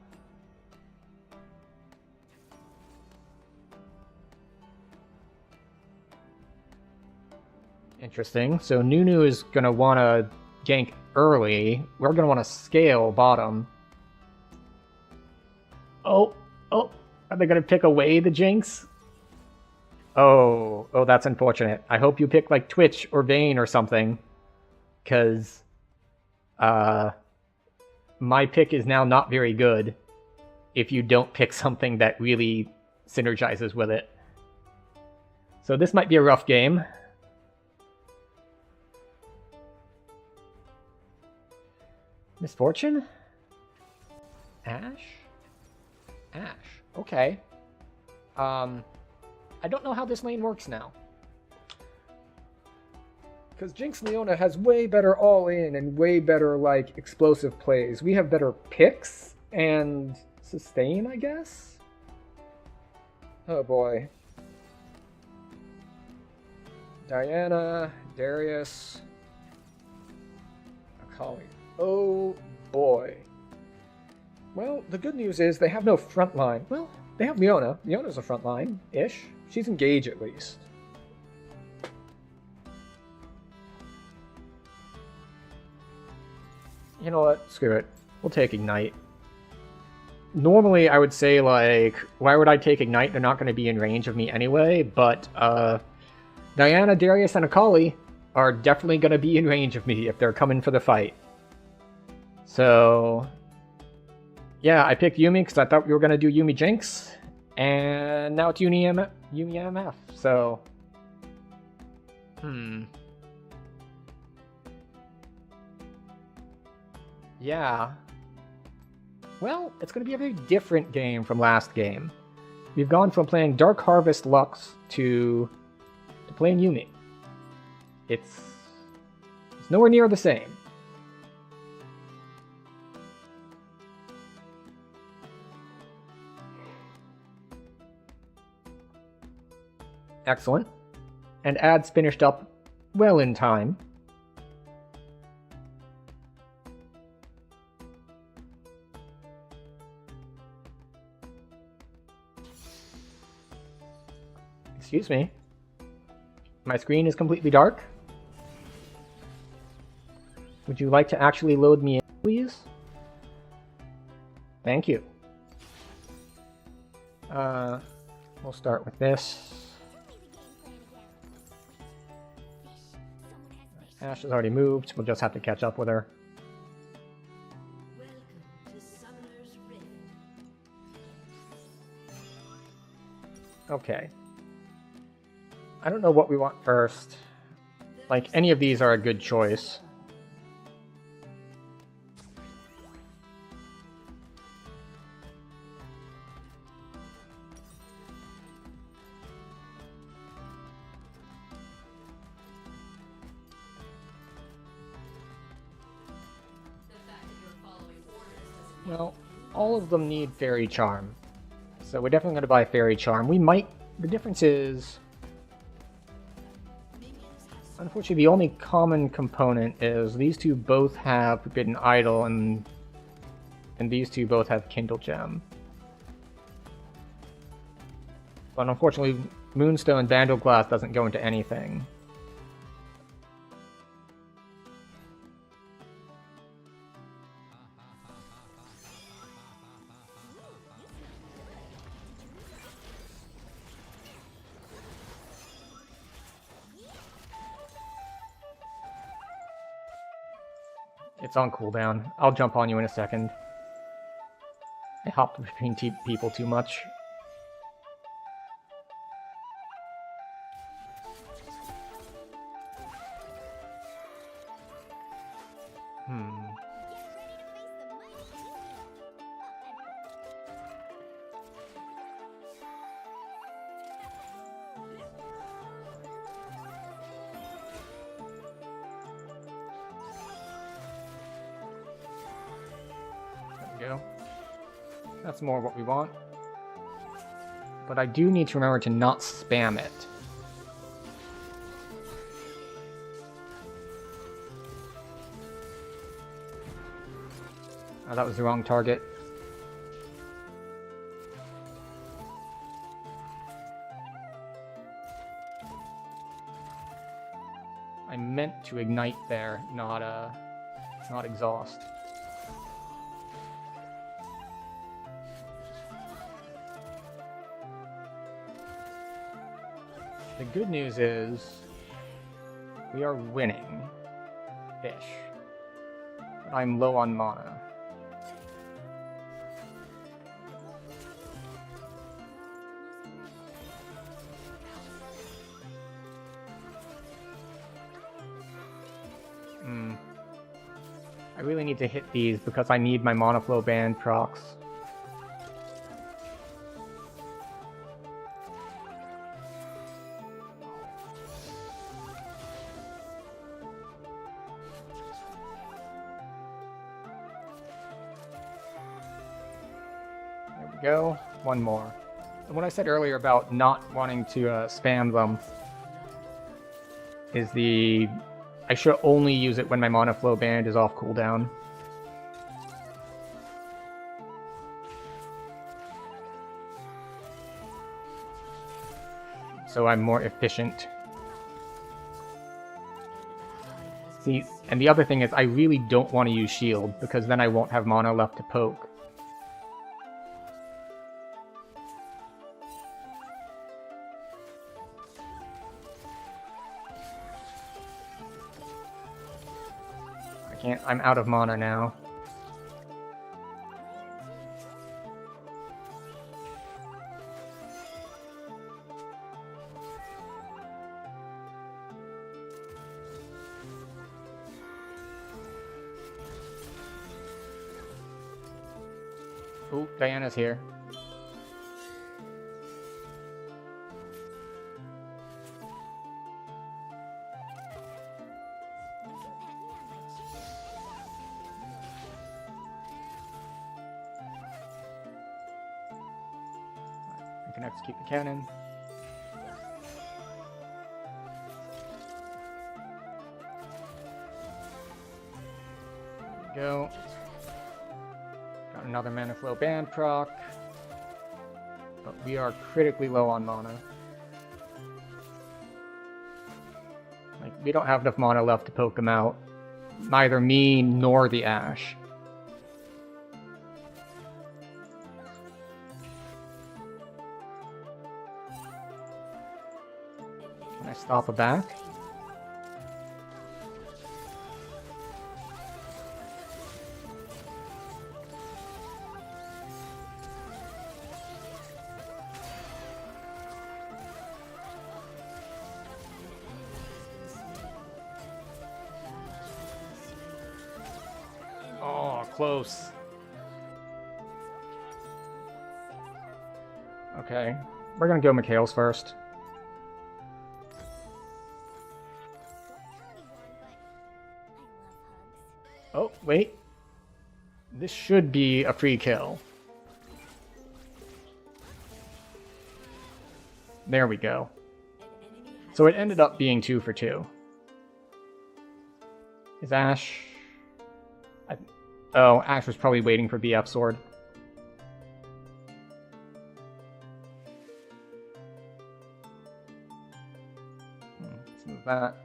Interesting. So Nunu is going to want to gank early. We're going to want to scale bottom. Oh, are they going to pick away the Jinx? Oh, that's unfortunate. I hope you pick like Twitch or Vayne or something, because my pick is now not very good if you don't pick something that really synergizes with it. So this might be a rough game. Misfortune? Ashe? Okay. I don't know how this lane works now. Because Jinx Leona has way better all-in and way better, like, explosive plays. We have better picks and sustain, I guess? Oh boy. Diana, Darius, Akali. Oh boy. Well, the good news is they have no front line. Well, they have Leona. Leona's a front line-ish. She's engaged at least. You know what? Screw it. We'll take Ignite. Normally, I would say, like, why would I take Ignite? They're not going to be in range of me anyway, but, Diana, Darius, and Akali are definitely going to be in range of me if they're coming for the fight. So, yeah, I picked Yuumi because I thought we were going to do Yuumi Jinx, and now it's Yuumi MF, so... Yeah. Well, it's going to be a very different game from last game. We've gone from playing Dark Harvest Lux to playing Yuumi. It's nowhere near the same. Excellent. And ads finished up well in time. Excuse me. My screen is completely dark. Would you like to actually load me in, please? Thank you. We'll start with this. Ashe has already moved. We'll just have to catch up with her. Okay. I don't know what we want first. Like, any of these are a good choice. Well, all of them need Fairy Charm. So we're definitely going to buy Fairy Charm. We might... The difference is... Unfortunately, the only common component is these two both have Forbidden Idol, and these two both have Kindle Gem. But unfortunately, Moonstone Vandal Glass doesn't go into anything. It's on cooldown. I'll jump on you in a second. I hopped between people too much. Go. That's more what we want. But I do need to remember to not spam it. Oh, that was the wrong target. I meant to ignite there, not exhaust. The good news is we are winning ish. But I'm low on mana. I really need to hit these because I need my Mana Flow Band procs. There we go. One more. And what I said earlier about not wanting to spam them is I should only use it when my Mana Flow Band is off cooldown. So I'm more efficient. See, and the other thing is I really don't want to use shield because then I won't have mana left to poke. I'm out of mana now. Ooh, Diana's here. I can execute the cannon. There we go. Got another Mana Flow Band proc. But we are critically low on mana. Like, we don't have enough mana left to poke him out. Neither me nor the Ashe. Can I stop a back? Oh, close. Okay, we're gonna go Mikhail's first. Oh, wait. This should be a free kill. There we go. So it ended up being 2 for 2. Is Ashe... Oh, Ashe was probably waiting for BF Sword. Let's move that.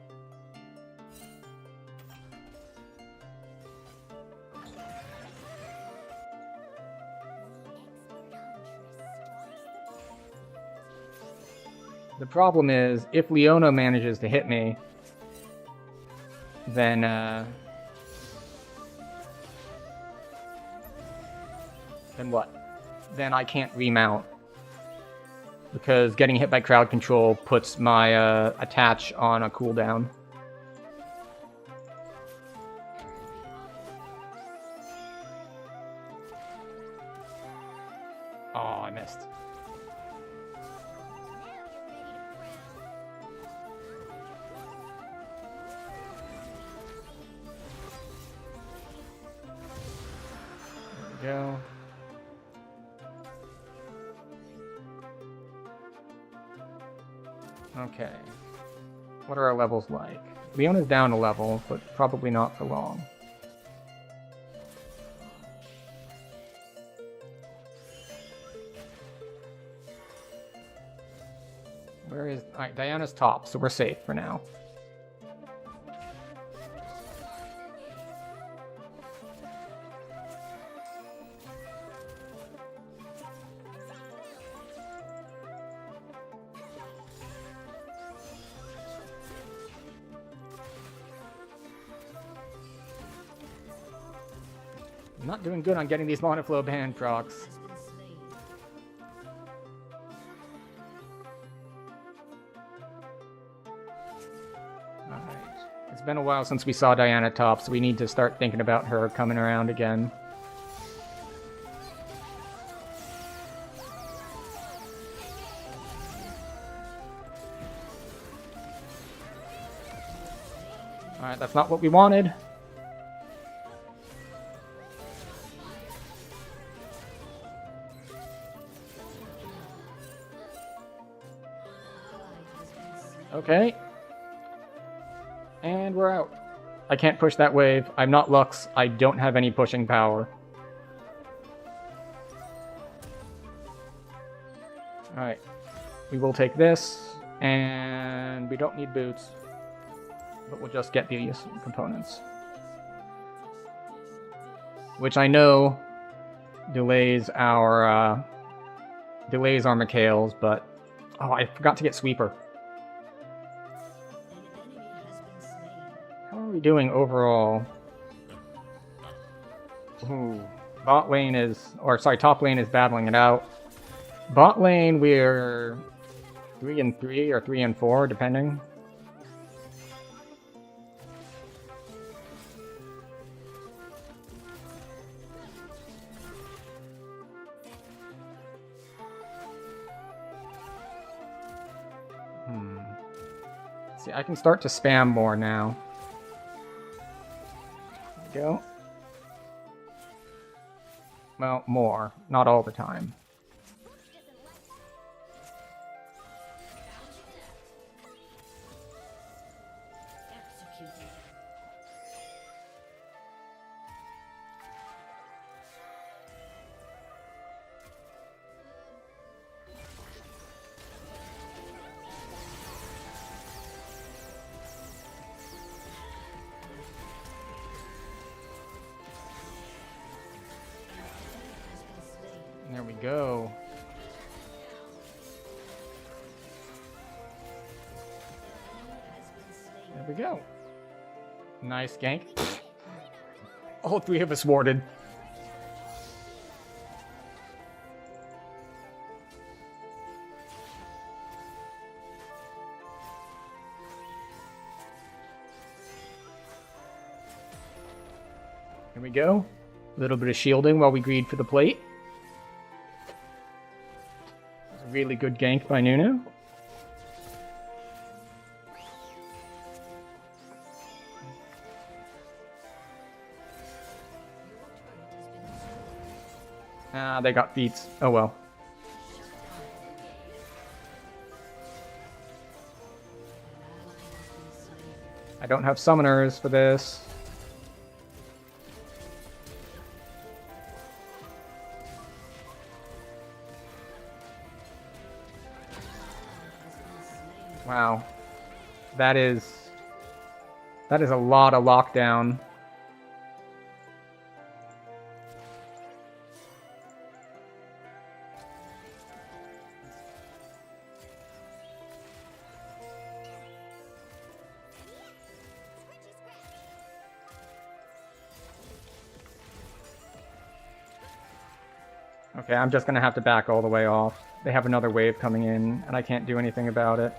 The problem is, if Leona manages to hit me, then, then what? Then I can't remount. Because getting hit by crowd control puts my, attach on a cooldown. Oh, I missed. Go. Okay. What are our levels like? Leona's down a level, but probably not for long. Where is... Alright, Diana's top, so we're safe for now. I'm not doing good on getting these monoflow band procs. Alright. It's been a while since we saw Diana top, so we need to start thinking about her coming around again. Alright, that's not what we wanted. Okay. And we're out. I can't push that wave. I'm not Lux. I don't have any pushing power. Alright. We will take this, and we don't need boots. But we'll just get these components. Which I know delays our Mikhails, but... Oh, I forgot to get Sweeper. How are we doing overall? Ooh, top lane is battling it out. Bot lane, we're 3-3 or 3-4, depending. See, I can start to spam more now. There we go. Well, more. Not all the time. There we go. There we go. Nice gank. All three of us warded. Here we go. A little bit of shielding while we greed for the plate. Really good gank by Nunu. Ah, they got beats. Oh well. I don't have summoners for this. Wow. That is a lot of lockdown. Okay, I'm just gonna have to back all the way off. They have another wave coming in, and I can't do anything about it.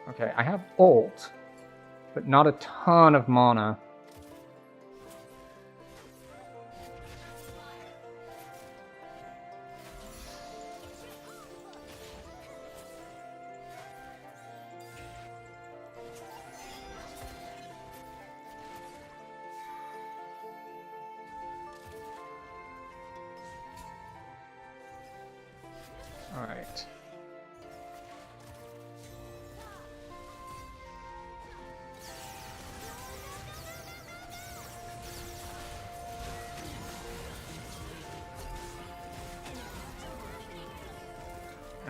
Okay, I have ult, but not a ton of mana. Alright.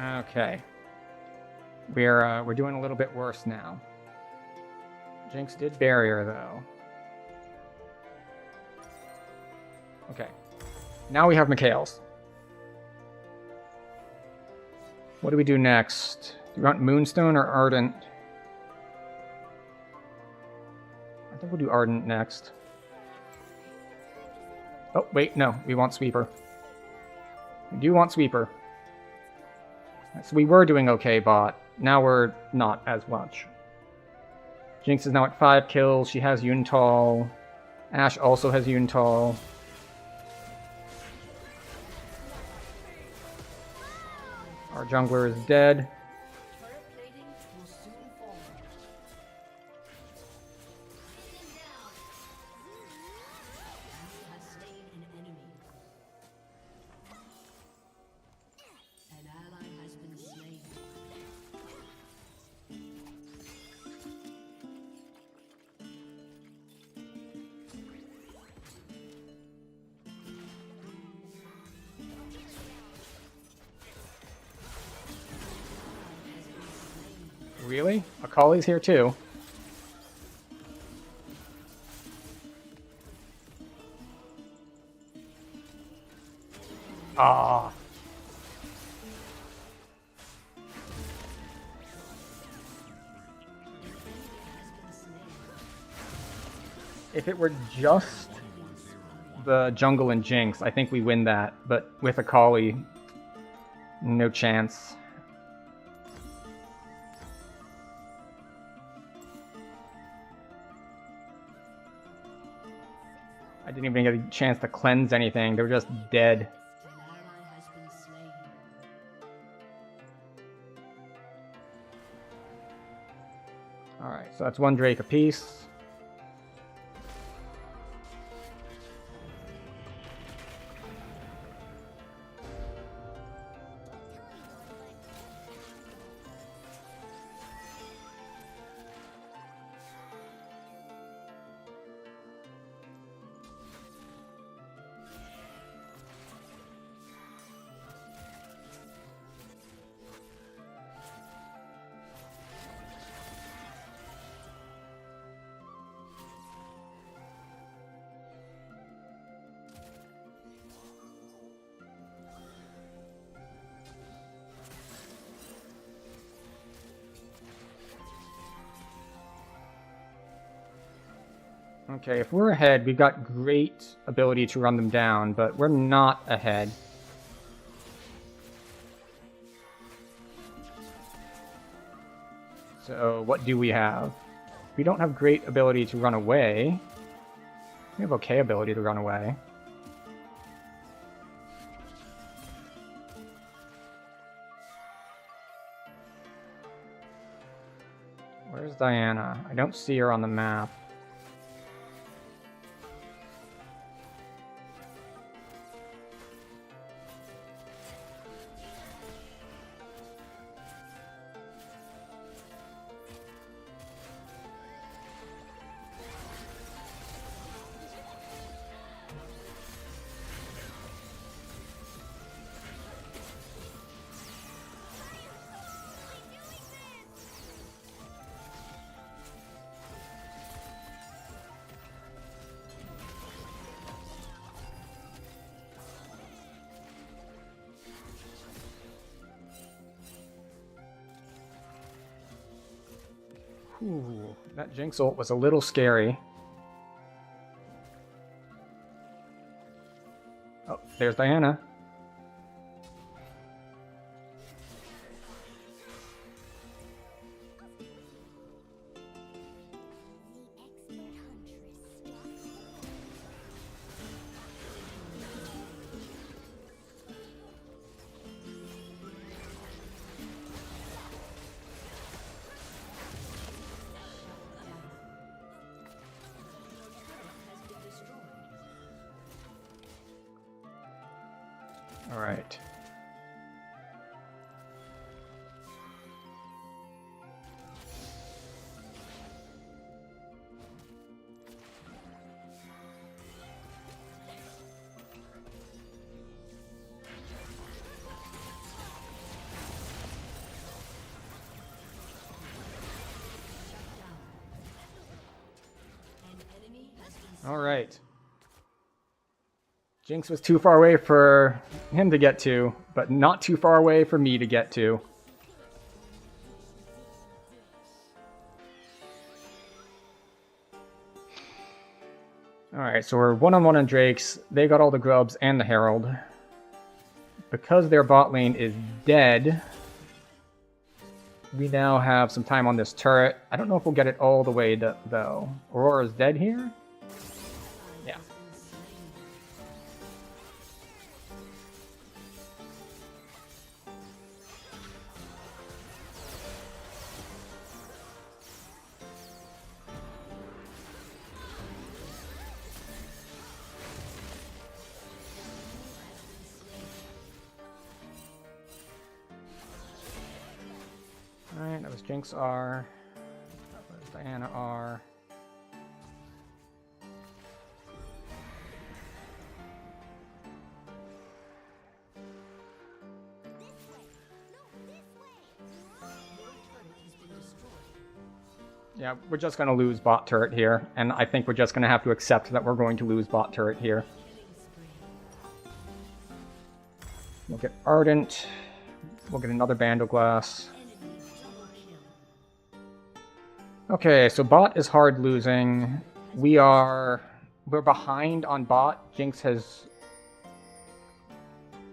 Okay. We're doing a little bit worse now. Jinx did barrier though. Okay. Now we have Mikhail's. What do we do next? Do you want Moonstone or Ardent? I think we'll do Ardent next. Oh, wait, no. We want Sweeper. We do want Sweeper. So we were doing okay, bot. Now we're not as much. Jinx is now at 5 kills. She has Yuntal. Ashe also has Yuntal. Our jungler is dead. Really? Akali's here too. Ah. If it were just the jungle and Jinx, I think we win that. But with Akali, no chance. I didn't even get a chance to cleanse anything. They were just dead. Alright, so that's one Drake apiece. Okay, if we're ahead, we've got great ability to run them down, but we're not ahead. So what do we have? We don't have great ability to run away. We have okay ability to run away. Where's Diana? I don't see her on the map. Ooh, that Jinx ult was a little scary. Oh, there's Diana. All right. All right. Jinx was too far away for him to get to, but not too far away for me to get to. Alright, so we're one-on-one on Drakes. They got all the grubs and the Herald. Because their bot lane is dead, we now have some time on this turret. I don't know if we'll get it all the way, though. Aurora's dead here? Yeah. Alright, that was Jinx R. That was Diana R. Yeah, we're just going to lose bot turret here, and I think we're just going to have to accept that we're going to lose bot turret here. We'll get Ardent. We'll get another Bandoglass. Okay, so bot is hard losing. We're behind on bot. Jinx has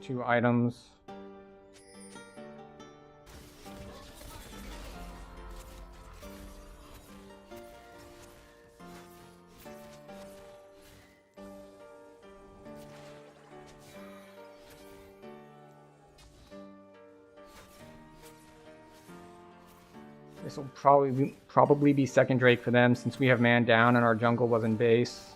2 items. This will probably be second Drake for them since we have man down and our jungle was in base.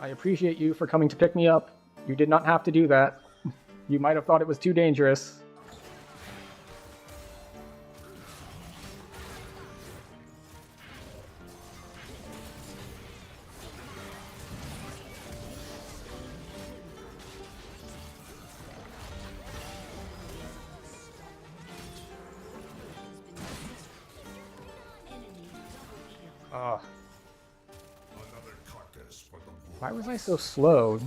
I appreciate you for coming to pick me up. You did not have to do that. You might have thought it was too dangerous. Why was I so slowed?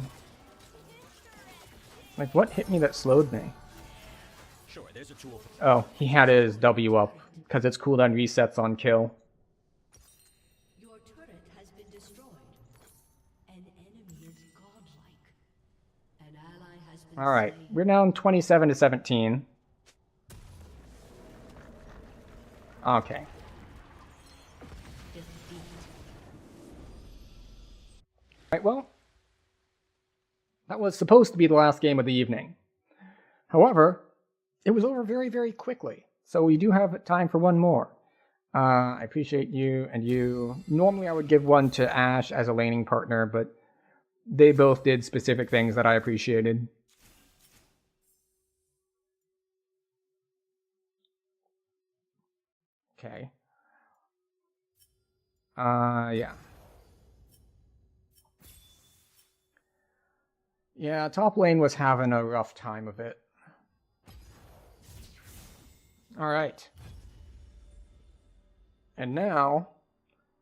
Like, what hit me that slowed me? Sure, there's a tool. Oh, he had his W up, because its cooldown resets on kill. Your turret has been destroyed. An enemy is godlike. An ally has been Alright, slain. we're down 27 to 17. Okay. Defeat. Right, well, that was supposed to be the last game of the evening. However, it was over very, very quickly. So we do have time for one more. I appreciate you and you. Normally I would give one to Ash as a laning partner, but they both did specific things that I appreciated. Okay. Yeah. Yeah, top lane was having a rough time of it. Alright. And now,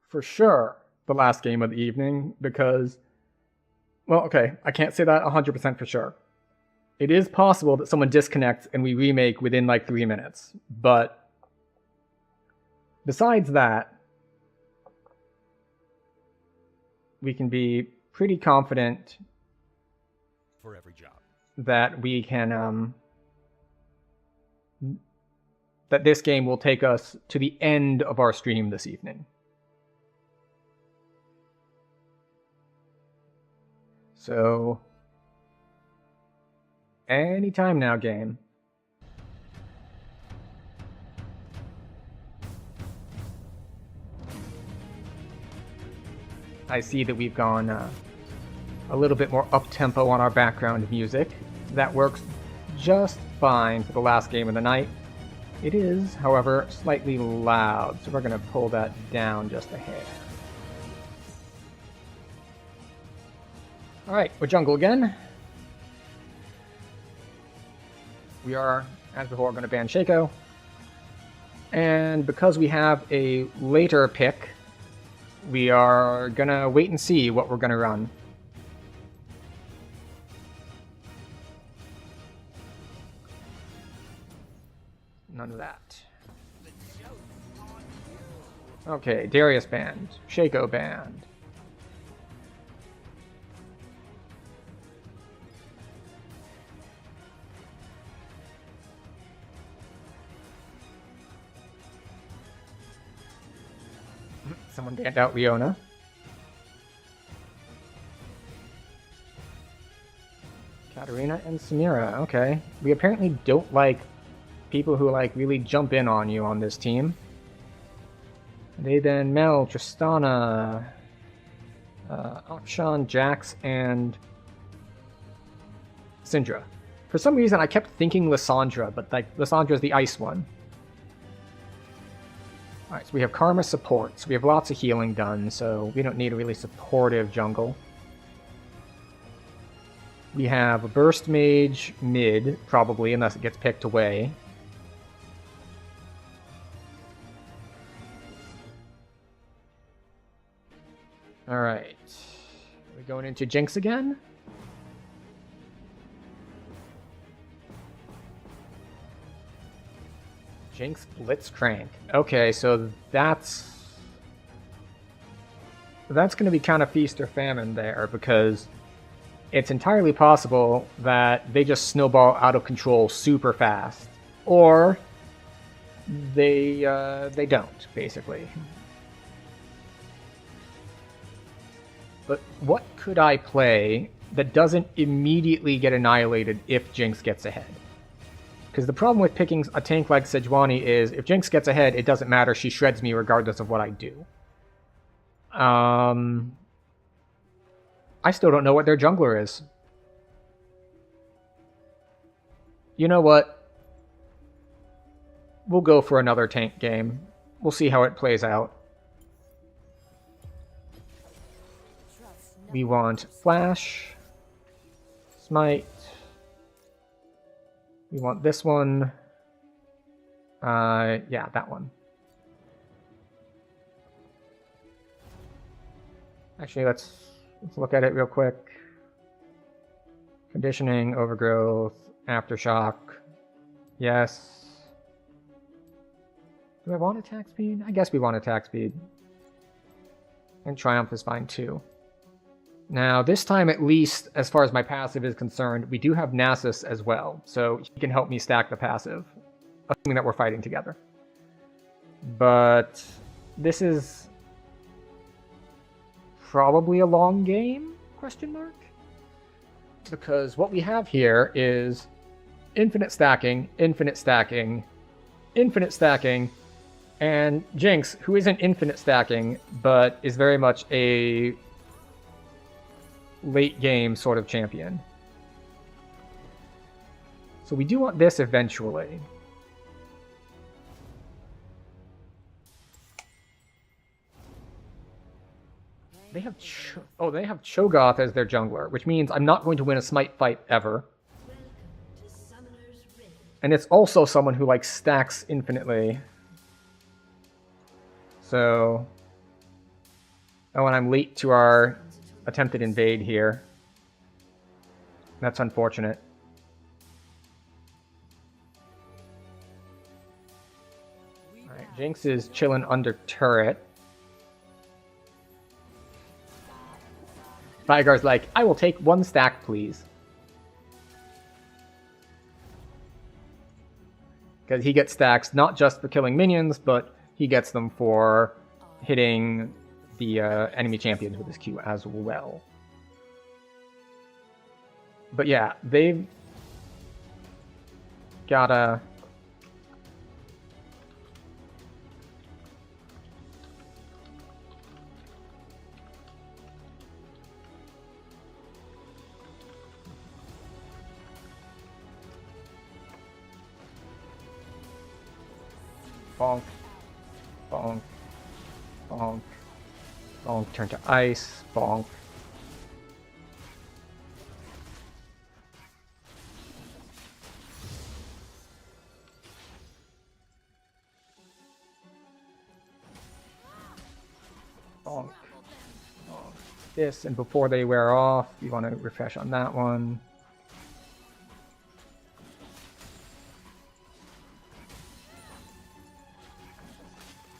for sure, the last game of the evening, because, well, okay, I can't say that 100% for sure. It is possible that someone disconnects and we remake within like 3 minutes, but besides that, we can be pretty confident For every job. that we can, that this game will take us to the end of our stream this evening. So, anytime now, game. I see that we've gone a little bit more up-tempo on our background music. That works just fine for the last game of the night. It is, however, slightly loud, so we're going to pull that down just a hair. Alright, we're jungle again. We are, as before, going to ban Shaco. And because we have a later pick, we are going to wait and see what we're going to run. None of that. Okay, Darius banned. Shaco banned. Someone banned out Leona. Katarina and Samira, okay. We apparently don't like people who like really jump in on you on this team. They then Mel, Tristana, Akshan, Jax, and Syndra. For some reason I kept thinking Lissandra, but like Lissandra's the ice one. Alright, so we have Karma support, so we have lots of healing done, so we don't need a really supportive jungle. We have a Burst Mage mid, probably, unless it gets picked away. Alright. Are we going into Jinx again? Jinx Blitzcrank. Okay, so that's going to be kind of feast or famine there, because it's entirely possible that they just snowball out of control super fast, or they don't, basically. But what could I play that doesn't immediately get annihilated if Jinx gets ahead? Because the problem with picking a tank like Sejuani is, if Jinx gets ahead, it doesn't matter, she shreds me regardless of what I do. I still don't know what their jungler is. You know what? We'll go for another tank game. We'll see how it plays out. We want Flash, Smite. We want this one. Yeah, that one. Actually, let's Let's look at it real quick. Conditioning, overgrowth, aftershock. Yes. Do I want attack speed? I guess we want attack speed. And Triumph is fine too. Now, this time at least, as far as my passive is concerned, we do have Nasus as well, so he can help me stack the passive, assuming that we're fighting together. But this is probably a long game, question mark? Because what we have here is infinite stacking, infinite stacking, infinite stacking, and Jinx, who isn't infinite stacking, but is very much a late game sort of champion. So we do want this eventually. They have they have Cho'Gath as their jungler, which means I'm not going to win a smite fight ever. And it's also someone who like stacks infinitely. So, oh, and I'm late to our attempted invade here. That's unfortunate. Alright, Jinx is chilling under turret. Veigar's like, I will take 1 stack, please. Because he gets stacks not just for killing minions, but he gets them for hitting the enemy champions with his Q as well. But yeah, they've gotta... Bonk, bonk, bonk, bonk, turn to ice, bonk. Bonk, bonk. This, and before they wear off, you want to refresh on that one.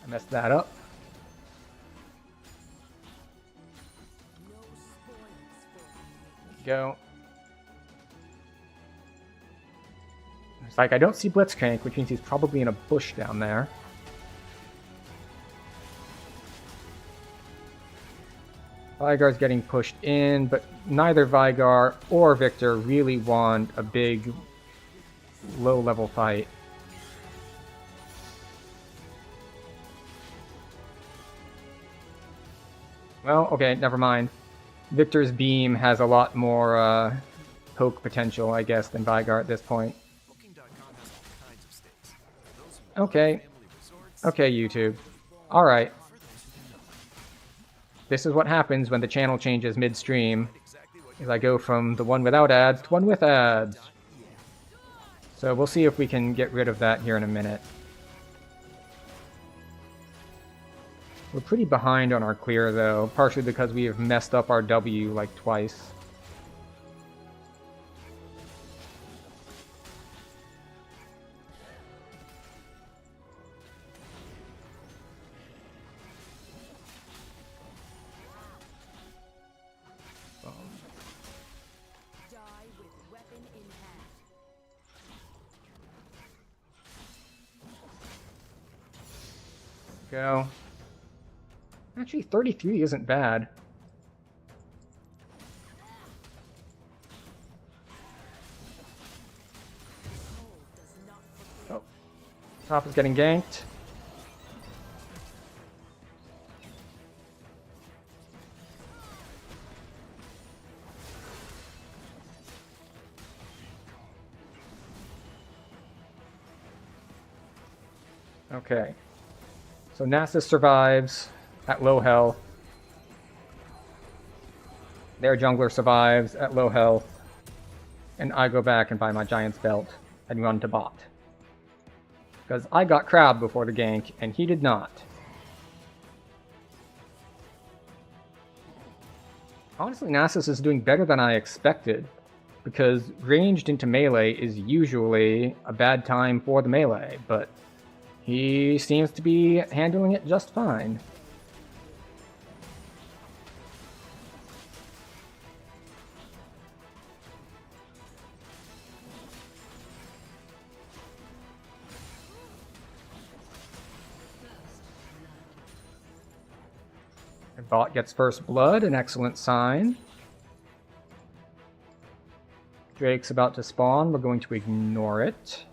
Messed that up. Go. It's like I don't see Blitzcrank, which means he's probably in a bush down there. Veigar's getting pushed in, but neither Veigar or Victor really want a big low-level fight. Well, okay, never mind. Victor's beam has a lot more poke potential, I guess, than Veigar at this point. Okay. Okay, YouTube. Alright. This is what happens when the channel changes midstream. Is I go from the one without ads to one with ads. So we'll see if we can get rid of that here in a minute. We're pretty behind on our clear, though, partially because we have messed up our W like twice. Go. Actually, 33 isn't bad. Oh. Top is getting ganked. Okay. So Nasus survives at low health. Their jungler survives at low health. And I go back and buy my Giant's Belt and run to bot. Because I got Crab before the gank, and he did not. Honestly, Nasus is doing better than I expected, because ranged into melee is usually a bad time for the melee, but he seems to be handling it just fine. Bot gets first blood, an excellent sign. Drake's about to spawn, we're going to ignore it.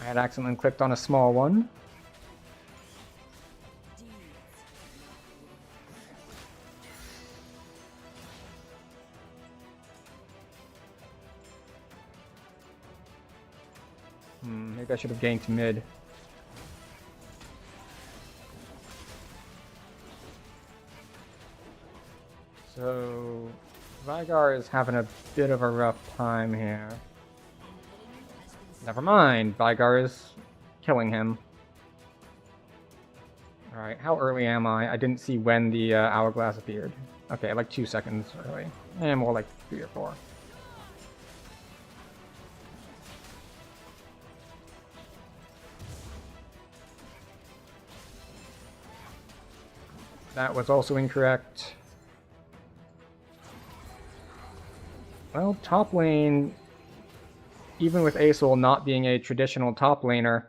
I had accidentally clicked on a small one. Maybe I should have ganked mid. So, Vygar is having a bit of a rough time here. Never mind, Vygar is killing him. Alright, how early am I? I didn't see when the hourglass appeared. Okay, like 2 seconds early. And more like 3 or 4. That was also incorrect. Well, top lane, even with Asol not being a traditional top laner,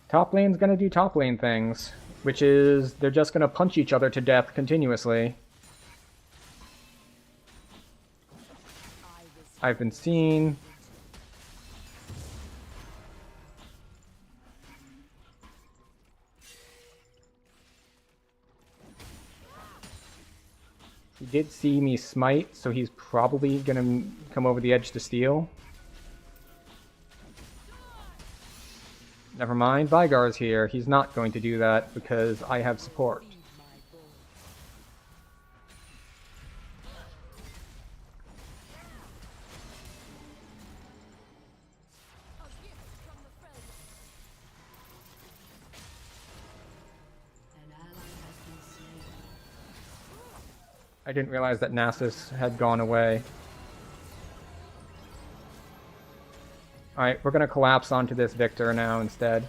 top lane's gonna do top lane things, which is they're just gonna punch each other to death continuously. I've been seen. He did see me smite, so he's probably gonna come over the edge to steal. Never mind, Vygar's here. He's not going to do that because I have support. I didn't realize that Nasus had gone away. Alright, we're gonna collapse onto this Victor now instead.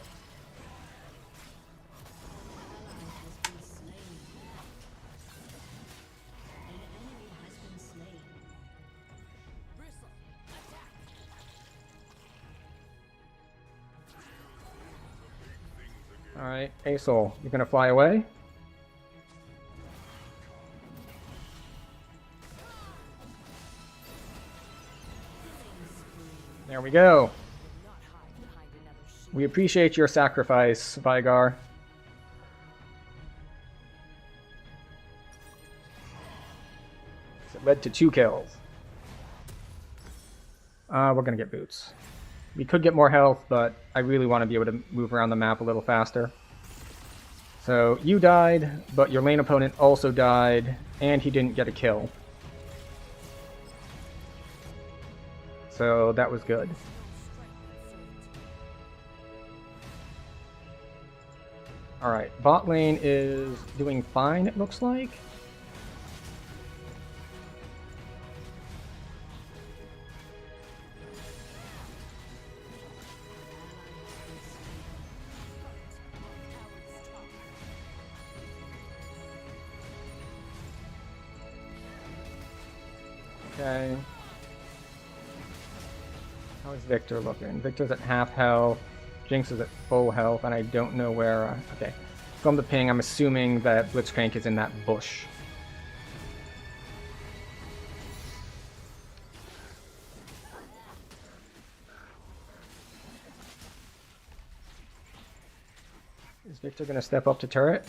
Alright, Asol, you're gonna fly away? There we go. We appreciate your sacrifice, Vygar. It led to 2 kills. We're gonna get boots. We could get more health, but I really want to be able to move around the map a little faster. So, you died, but your lane opponent also died, and he didn't get a kill. So that was good. Alright, bot lane is doing fine, it looks like. Okay. How is Victor looking? Victor's at half health. Jinx is at full health, and I don't know where... okay. From the ping, I'm assuming that Blitzcrank is in that bush. Is Victor gonna step up to turret?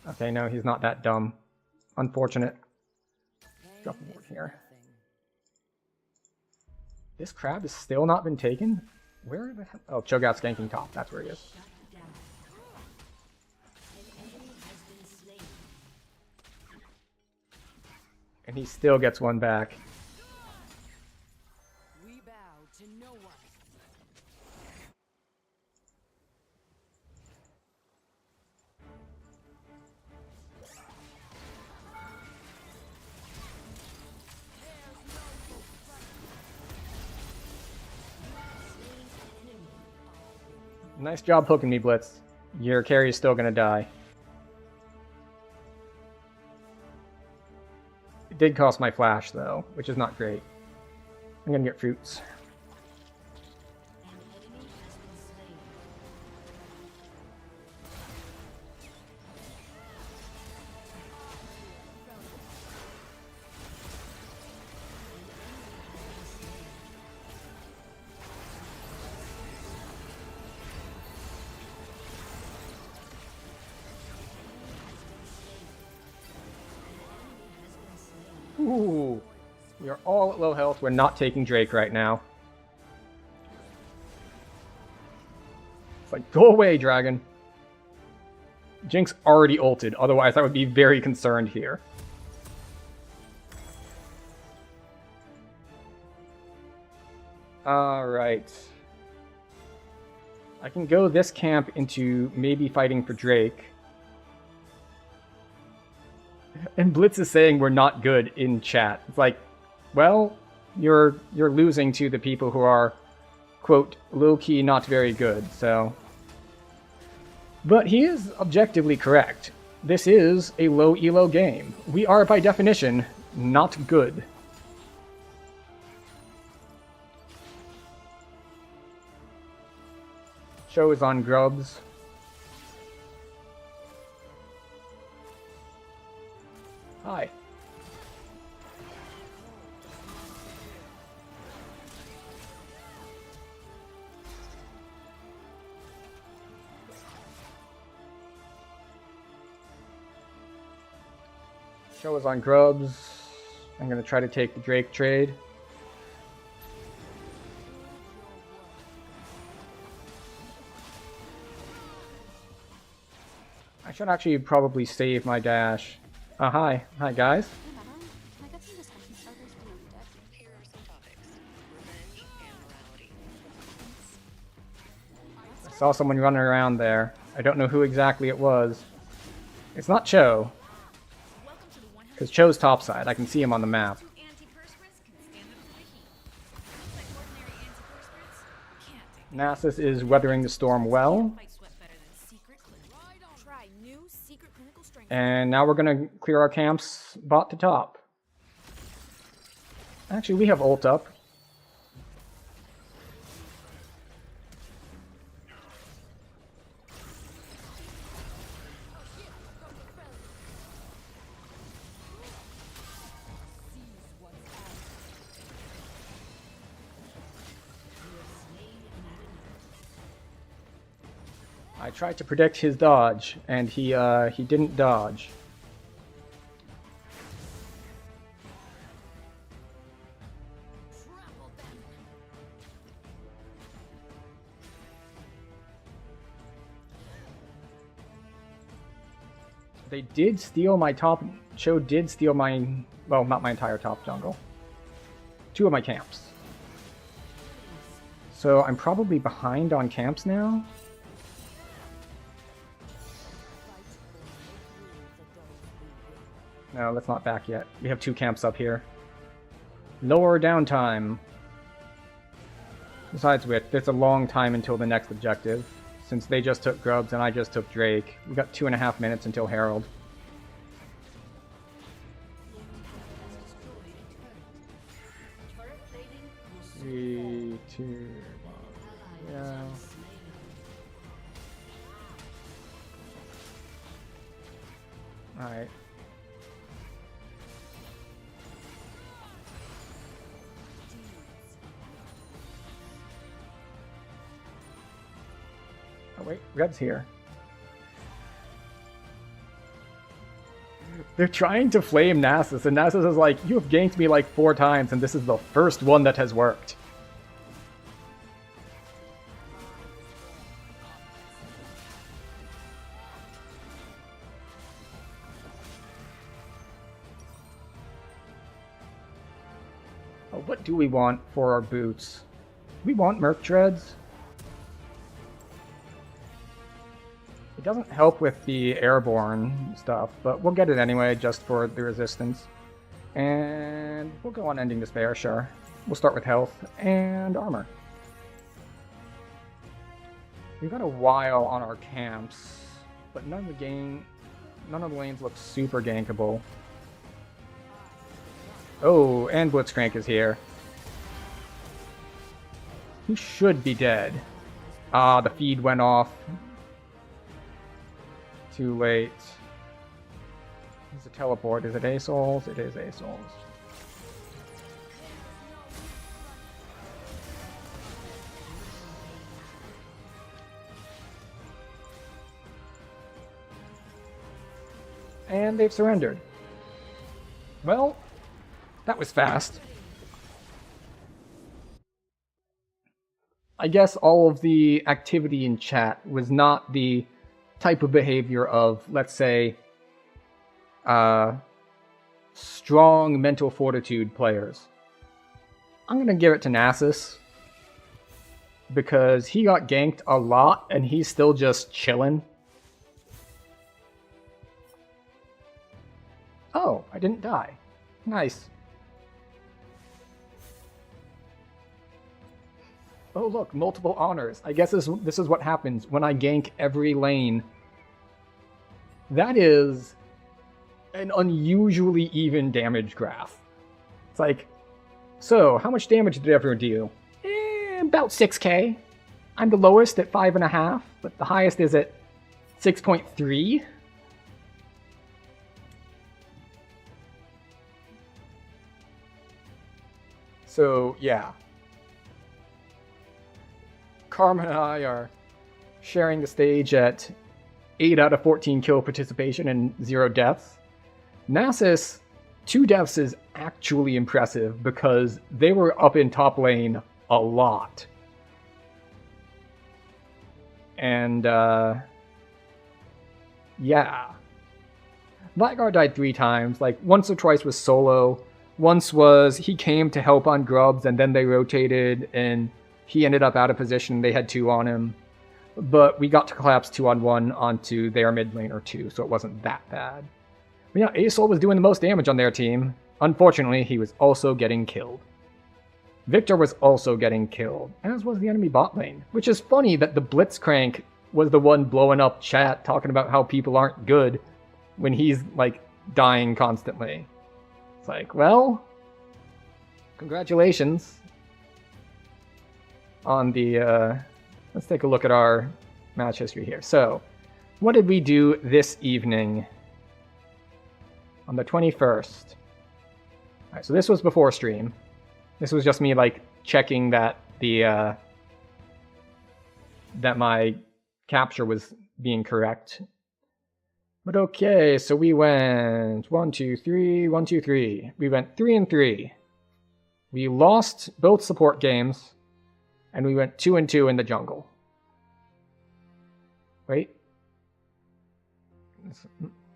Okay, no, he's not that dumb. Unfortunate. Drop a ward here. This crab has still not been taken? Where the hell? Oh, Cho'Gath's ganking top. That's where he is. And he still gets one back. We bow to no one. Nice job hooking me, Blitz. Your carry is still gonna die. It did cost my flash, though, which is not great. I'm gonna get fruits. An enemy has been slain. Ooh, we are all at low health. We're not taking Drake right now. It's like, go away, dragon. Jinx already ulted, otherwise I would be very concerned here. Alright. I can go this camp into maybe fighting for Drake. And Blitz is saying we're not good in chat. It's like, well, you're losing to the people who are, quote, low-key not very good, so... But he is objectively correct. This is a low elo game. We are, by definition, not good. Show is on Grubs. Hi. Show is on Grubs. I'm going to try to take the Drake trade. I should actually probably save my dash. Hi. Hi, guys. I got some discussion starters for my deck. Here are some topics. Revenge and morality. I saw someone running around there. I don't know who exactly it was. It's not Cho. Because Cho's topside. I can see him on the map. Nasus is weathering the storm well. And now we're going to clear our camps bot to top. Actually, we have ult up. I tried to predict his dodge, and he didn't dodge. They did steal my top... Cho did steal my... Well, not my entire top jungle. 2 of my camps. So I'm probably behind on camps now. No, let's not back yet. We have 2 camps up here. Lower downtime. Besides which, there's a long time until the next objective. Since they just took Grubs and I just took Drake. We got 2.5 minutes until Herald. Three, two, one. Yeah. Alright. Oh wait, Red's here. They're trying to flame Nasus, and Nasus is like, you have ganked me like 4 times, and this is the first one that has worked. Oh, what do we want for our boots? Do we want Merc Treads? It doesn't help with the airborne stuff, but we'll get it anyway, just for the resistance. And we'll go on Ending Despair, sure. We'll start with health and armor. We've got a while on our camps, but none of the lanes look super gankable. Oh, and Blitzcrank is here. He should be dead. Ah, the feed went off. Too late. It's a teleport. Is it ASOLs? It is ASOLs. And they've surrendered. Well, that was fast. I guess all of the activity in chat was not the type of behavior of, let's say, strong mental fortitude players. I'm gonna give it to Nasus because he got ganked a lot and he's still just chilling. Oh, I didn't die. Nice. Oh look, multiple honors. I guess this is what happens when I gank every lane. That is an unusually even damage graph. It's like, so how much damage did everyone deal? About 6k. I'm the lowest at 5.5, but the highest is at 6.3. So, yeah. Carmen and I are sharing the stage at 8 out of 14 kill participation and 0 deaths. Nasus, 2 deaths is actually impressive because they were up in top lane a lot. And, yeah. Veigar died 3 times, like once or twice was solo. Once was he came to help on Grubs and then they rotated and he ended up out of position. They had 2 on him. But we got to collapse 2-on-1 onto their mid laner too, so it wasn't that bad. But yeah, Asol was doing the most damage on their team. Unfortunately, he was also getting killed. Victor was also getting killed, as was the enemy bot lane. Which is funny that the Blitzcrank was the one blowing up chat talking about how people aren't good when he's, like, dying constantly. It's like, well, congratulations on the, let's take a look at our match history here. So, what did we do this evening on the 21st? Alright, so this was before stream. This was just me, like, checking that the, that my capture was being correct. But okay, so we went 1, 2, 3, 1, 2, 3. We went 3-3. We lost both support games, and we went 2-2 in the jungle. Wait.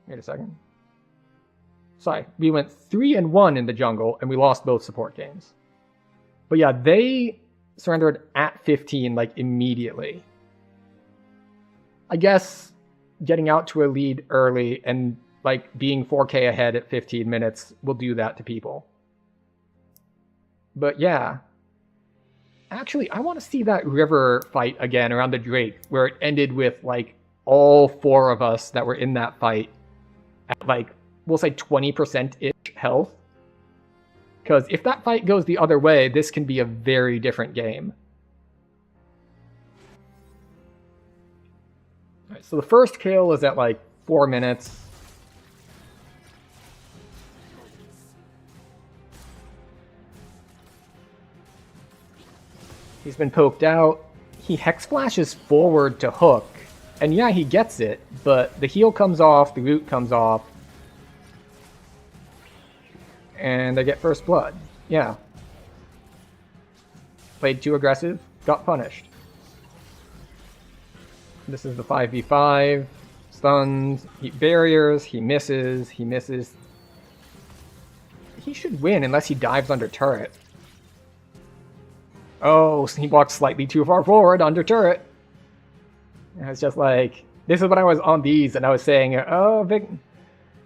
Wait a second. Sorry, we went 3-1 in the jungle, and we lost both support games. But yeah, they surrendered at 15, like, immediately. I guess getting out to a lead early and, like, being 4k ahead at 15 minutes will do that to people. But yeah. Actually, I want to see that river fight again around the Drake, where it ended with, like, all 4 of us that were in that fight at, like, we'll say 20%-ish health. Because if that fight goes the other way, this can be a very different game. Alright, so the first kill is at, like, 4 minutes. He's been poked out. He Hex Flashes forward to hook. And yeah, he gets it, but the heal comes off, the root comes off. And they get first blood. Yeah. Played too aggressive, got punished. This is the 5v5. Stuns, barriers, he misses, he misses. He should win unless he dives under turret. Oh, he walked slightly too far forward under turret. And it's just like, this is when I was on these and I was saying, oh, Vic,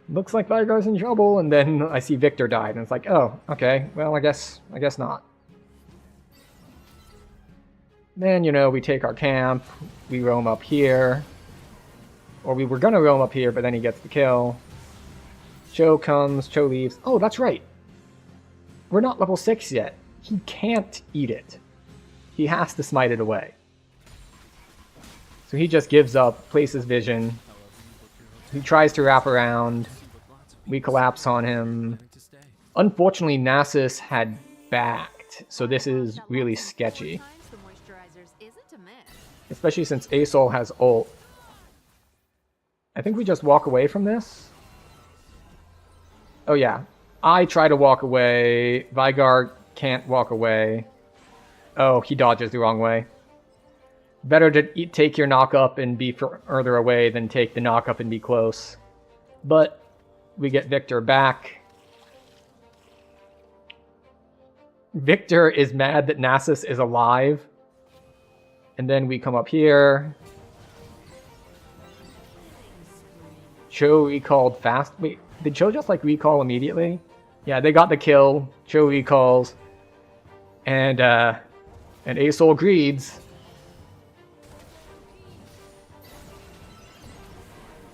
looks like Veigar's in trouble, and then I see Victor died, and it's like, oh, okay, well, I guess not. Then, you know, we take our camp, we roam up here. Or we were gonna roam up here, but then he gets the kill. Cho comes, Cho leaves. Oh, that's right. We're not level 6 yet. He can't eat it. He has to smite it away. So he just gives up, places vision. He tries to wrap around. We collapse on him. Unfortunately, Nasus had backed, so this is really sketchy. Especially since Asol has ult. I think we just walk away from this. Oh yeah. I try to walk away. Veigar can't walk away. Oh, he dodges the wrong way. Better to take your knock-up and be further away than take the knock-up and be close. But we get Victor back. Victor is mad that Nasus is alive. And then we come up here. Cho recalled fast. Wait, did Cho just like recall immediately? Yeah, they got the kill. Cho recalls. And Asol greeds.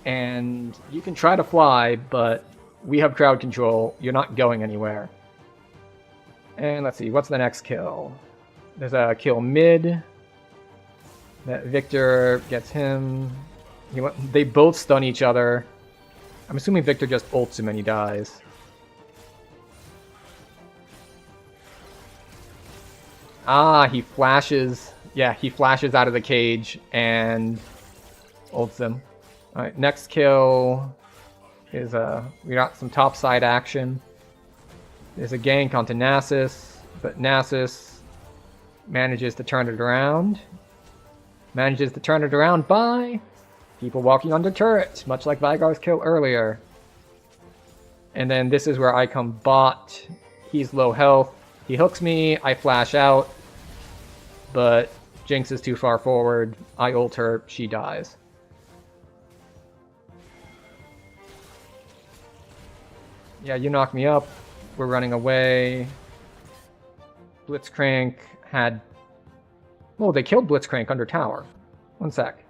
And you can try to fly, but we have crowd control. You're not going anywhere. And let's see, what's the next kill? There's a kill mid. That Victor gets him. They both stun each other. I'm assuming Victor just ults him and he dies. Ah, he flashes. Yeah, he flashes out of the cage and ults him. Alright, next kill is we got some topside action. There's a gank onto Nasus, but Nasus manages to turn it around. Manages to turn it around by people walking under turret, much like Veigar's kill earlier. And then this is where I come bot. He's low health. He hooks me, I flash out, but Jinx is too far forward. I ult her, she dies. Yeah, you knock me up. We're running away. Blitzcrank had... Oh, they killed Blitzcrank under tower. One sec.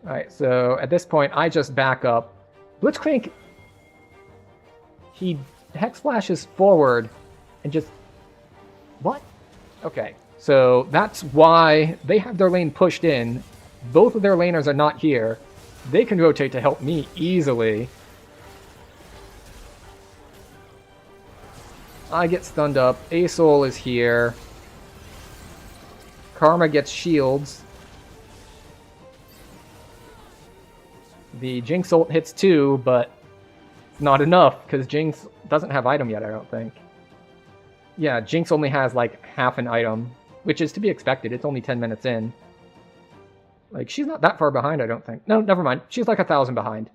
Alright, so at this point, I just back up. Blitzcrank... He hex flashes forward and just... What? Okay, so that's why they have their lane pushed in. Both of their laners are not here. They can rotate to help me easily. I get stunned up. Asol is here. Karma gets shields. The Jinx ult hits 2, but it's not enough, because Jinx doesn't have item yet, I don't think. Yeah, Jinx only has like half an item, which is to be expected. It's only 10 minutes in. Like, she's not that far behind, I don't think. No, never mind. She's like 1,000 behind.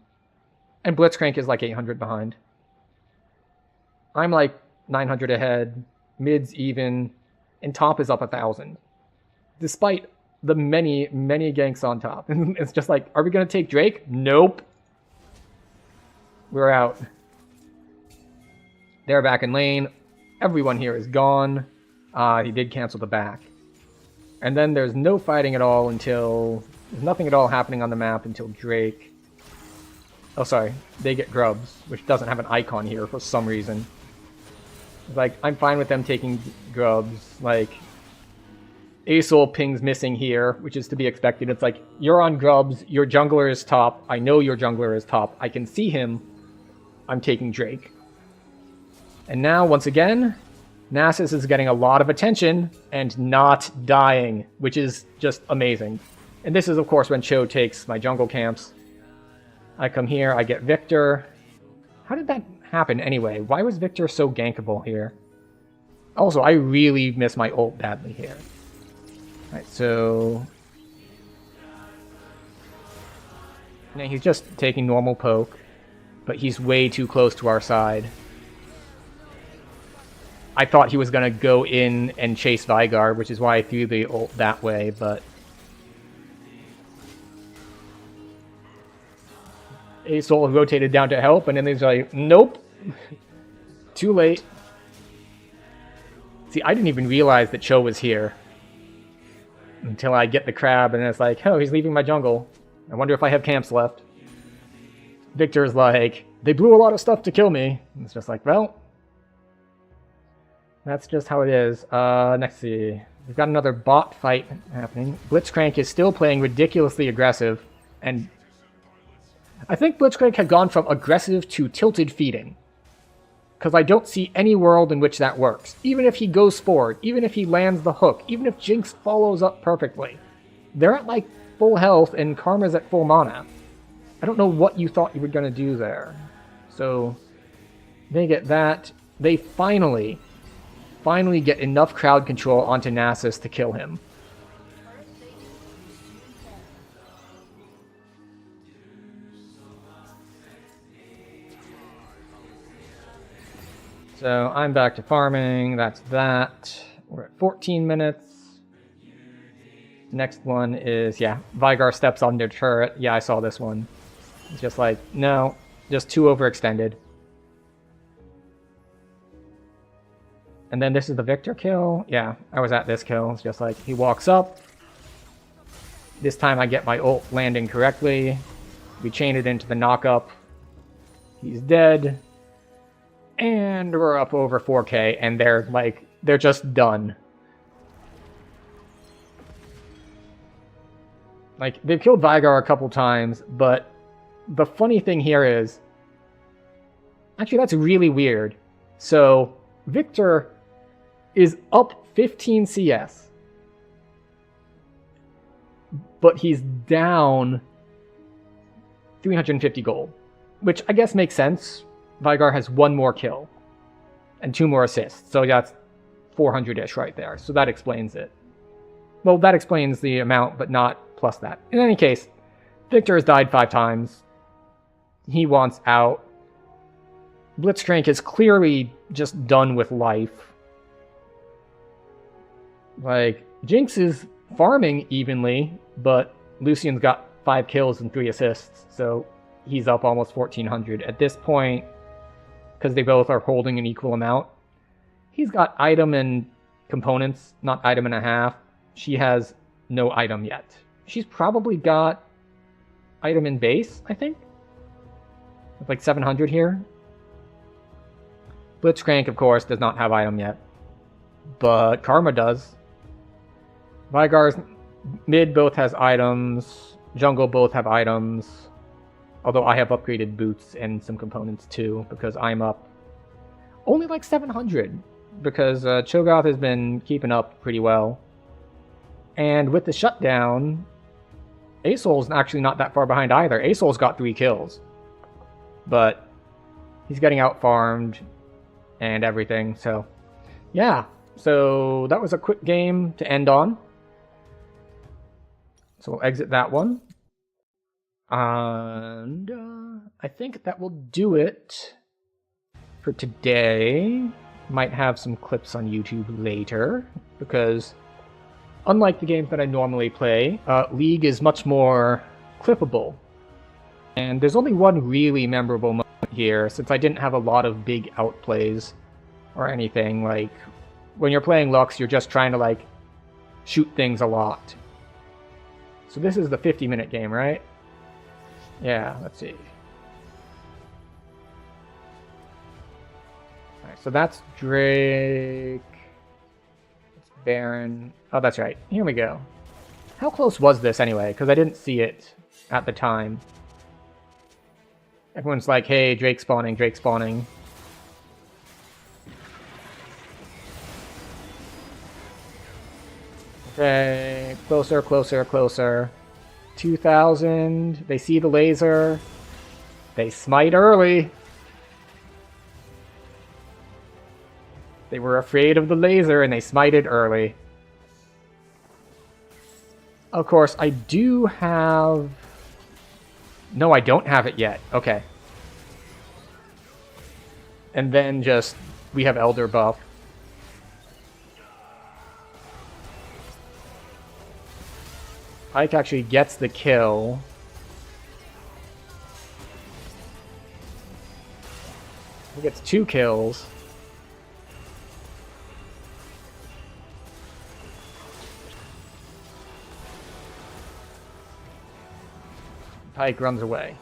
And Blitzcrank is like 800 behind. I'm like 900 ahead, mid's even, and top is up 1,000. Despite the many, many ganks on top. It's just like, are we going to take Drake? Nope. We're out. They're back in lane. Everyone here is gone. He did cancel the back. And then there's no fighting at all until... There's nothing at all happening on the map until Drake... Oh, sorry. They get Grubs, which doesn't have an icon here for some reason. Like, I'm fine with them taking Grubs. Like, Asol pings missing here, which is to be expected. It's like, you're on Grubs, your jungler is top, I know your jungler is top, I can see him, I'm taking Drake. And now, once again, Nasus is getting a lot of attention and not dying, which is just amazing. And this is, of course, when Cho takes my jungle camps. I come here, I get Victor. How did that happen anyway? Why was Victor so gankable here? Also, I really miss my ult badly here. Alright, so... Now he's just taking normal poke, but he's way too close to our side. I thought he was going to go in and chase Veigar, which is why I threw the ult that way, but... Asol rotated down to help, and then he's like, nope. Too late. See, I didn't even realize that Cho was here. until I get the crab, and it's like, oh, he's leaving my jungle. I wonder if I have camps left. Victor's like, they blew a lot of stuff to kill me. And it's just like, well, that's just how it is. Next see. We've got another bot fight happening. Blitzcrank is still playing ridiculously aggressive, and I think Blitzcrank had gone from aggressive to tilted feeding. Because I don't see any world in which that works. Even if he goes forward, even if he lands the hook, even if Jinx follows up perfectly. They're at like full health and Karma's at full mana. I don't know what you thought you were going to do there. So they get that. They finally get enough crowd control onto Nasus to kill him. So I'm back to farming. That's that. We're at 14 minutes. Next one is, yeah, Vygar steps on their turret. Yeah, I saw this one. It's just like, no, just too overextended. And then this is the Victor kill. Yeah, I was at this kill. It's just like, he walks up. This time I get my ult landing correctly. We chain it into the knock-up. He's dead. And we're up over 4k, and they're just done. Like, they've killed Vygar a couple times, but the funny thing here is... Actually, that's really weird. So, Victor is up 15 CS. But he's down 350 gold. Which I guess makes sense. Vygar has 1 more kill and 2 more assists, so that's 400-ish right there. So that explains it. Well, that explains the amount, but not plus that. In any case, Victor has died 5 times. He wants out. Blitzcrank is clearly just done with life. Like, Jinx is farming evenly, but Lucian's got 5 kills and 3 assists, so he's up almost 1400. At this point, because they both are holding an equal amount. He's got item and components, not item and a half. She has no item yet. She's probably got item in base, I think. With like 700 here. Blitzcrank, of course, does not have item yet. But Karma does. Vygar's mid both has items. Jungle both have items. Although I have upgraded boots and some components too, because I'm up only like 700, because Cho'Gath has been keeping up pretty well. And with the shutdown, Asol's actually not that far behind either. Asol's got 3 kills. But he's getting out farmed and everything, so yeah. So that was a quick game to end on. So we'll exit that one. And I think that will do it for today. Might have some clips on YouTube later, because unlike the games that I normally play, League is much more clippable. And there's only one really memorable moment here, since I didn't have a lot of big outplays or anything. Like, when you're playing Lux, you're just trying to, like, shoot things a lot. So this is the 50-minute game, right? Yeah, let's see. Alright, so that's Drake. That's Baron. Oh, that's right. Here we go. How close was this anyway? Because I didn't see it at the time. Everyone's like, hey, Drake spawning, Drake spawning. Okay, closer, closer, closer. 2000. They see the laser. They smite early. They were afraid of the laser and they smited early. Of course, I do have... No, I don't have it yet. Okay. And then just... We have Elder buff. Ike actually gets the kill. He gets 2 kills. Pike runs away.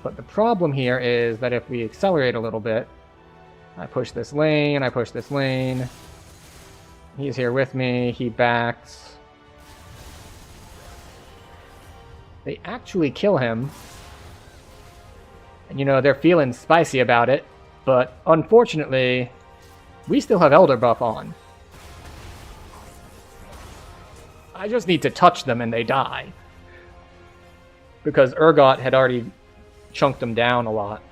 But the problem here is that if we accelerate a little bit, I push this lane, I push this lane. He's here with me, he backs. They actually kill him. And you know, they're feeling spicy about it. But unfortunately, we still have Elder buff on. I just need to touch them and they die. Because Urgot had already chunked them down a lot.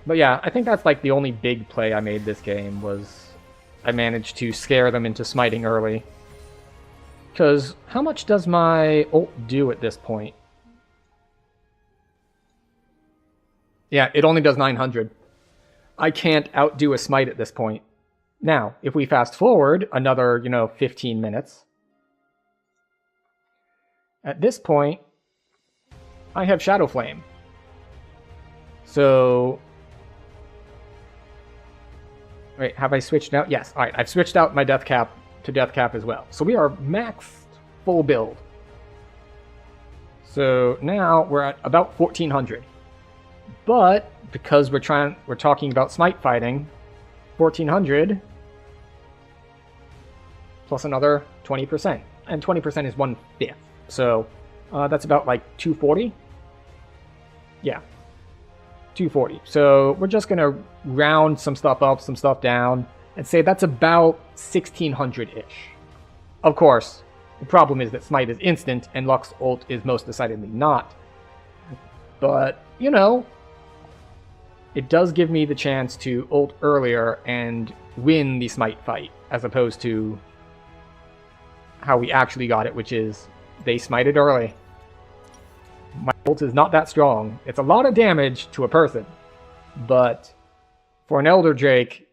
But yeah, I think that's like the only big play I made this game was I managed to scare them into smiting early. Because how much does my ult do at this point? Yeah, it only does 900. I can't outdo a smite at this point. Now, if we fast forward another, 15 minutes. At this point, I have Shadow Flame. So... Wait, have I switched out? Yes, alright, I've switched out my Death Cap to Death Cap as well. So we are maxed full build. So now we're at about 1400. But because we're talking about smite fighting, 1400 plus another 20%. And 20% is 1/5. So that's about like 240. Yeah, 240. So we're just going to round some stuff up, some stuff down, and say that's about 1600-ish. Of course, the problem is that Smite is instant, and Lux ult is most decidedly not. But, it does give me the chance to ult earlier and win the Smite fight, as opposed to how we actually got it, which is they smited early. My ult is not that strong. It's a lot of damage to a person, but for an Elder Drake,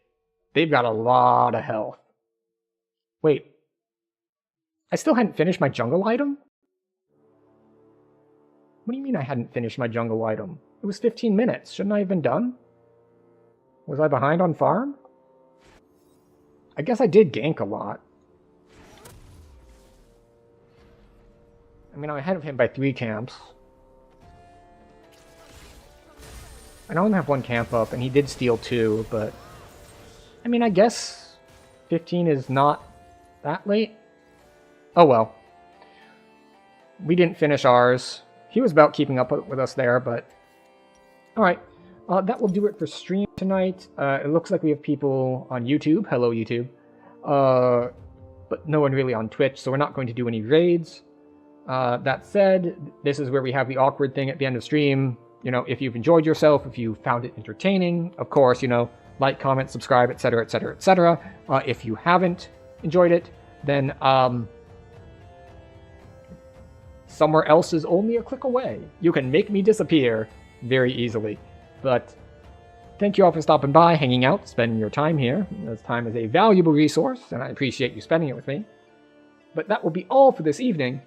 they've got a lot of health. Wait, I still hadn't finished my jungle item? What do you mean I hadn't finished my jungle item? It was 15 minutes. Shouldn't I have been done? Was I behind on farm? I guess I did gank a lot. I mean, I'm ahead of him by 3 camps. I only have 1 camp up, and he did steal 2, but... I mean, I guess 15 is not that late. Oh well. We didn't finish ours. He was about keeping up with us there, but... Alright, that will do it for stream tonight. It looks like we have people on YouTube. Hello, YouTube. But no one really on Twitch, so we're not going to do any raids. That said, this is where we have the awkward thing at the end of stream. If you've enjoyed yourself, if you found it entertaining, of course, like, comment, subscribe, etc., etc., etc. If you haven't enjoyed it, then somewhere else is only a click away. You can make me disappear very easily. But thank you all for stopping by, hanging out, spending your time here. This time is a valuable resource, and I appreciate you spending it with me. But that will be all for this evening.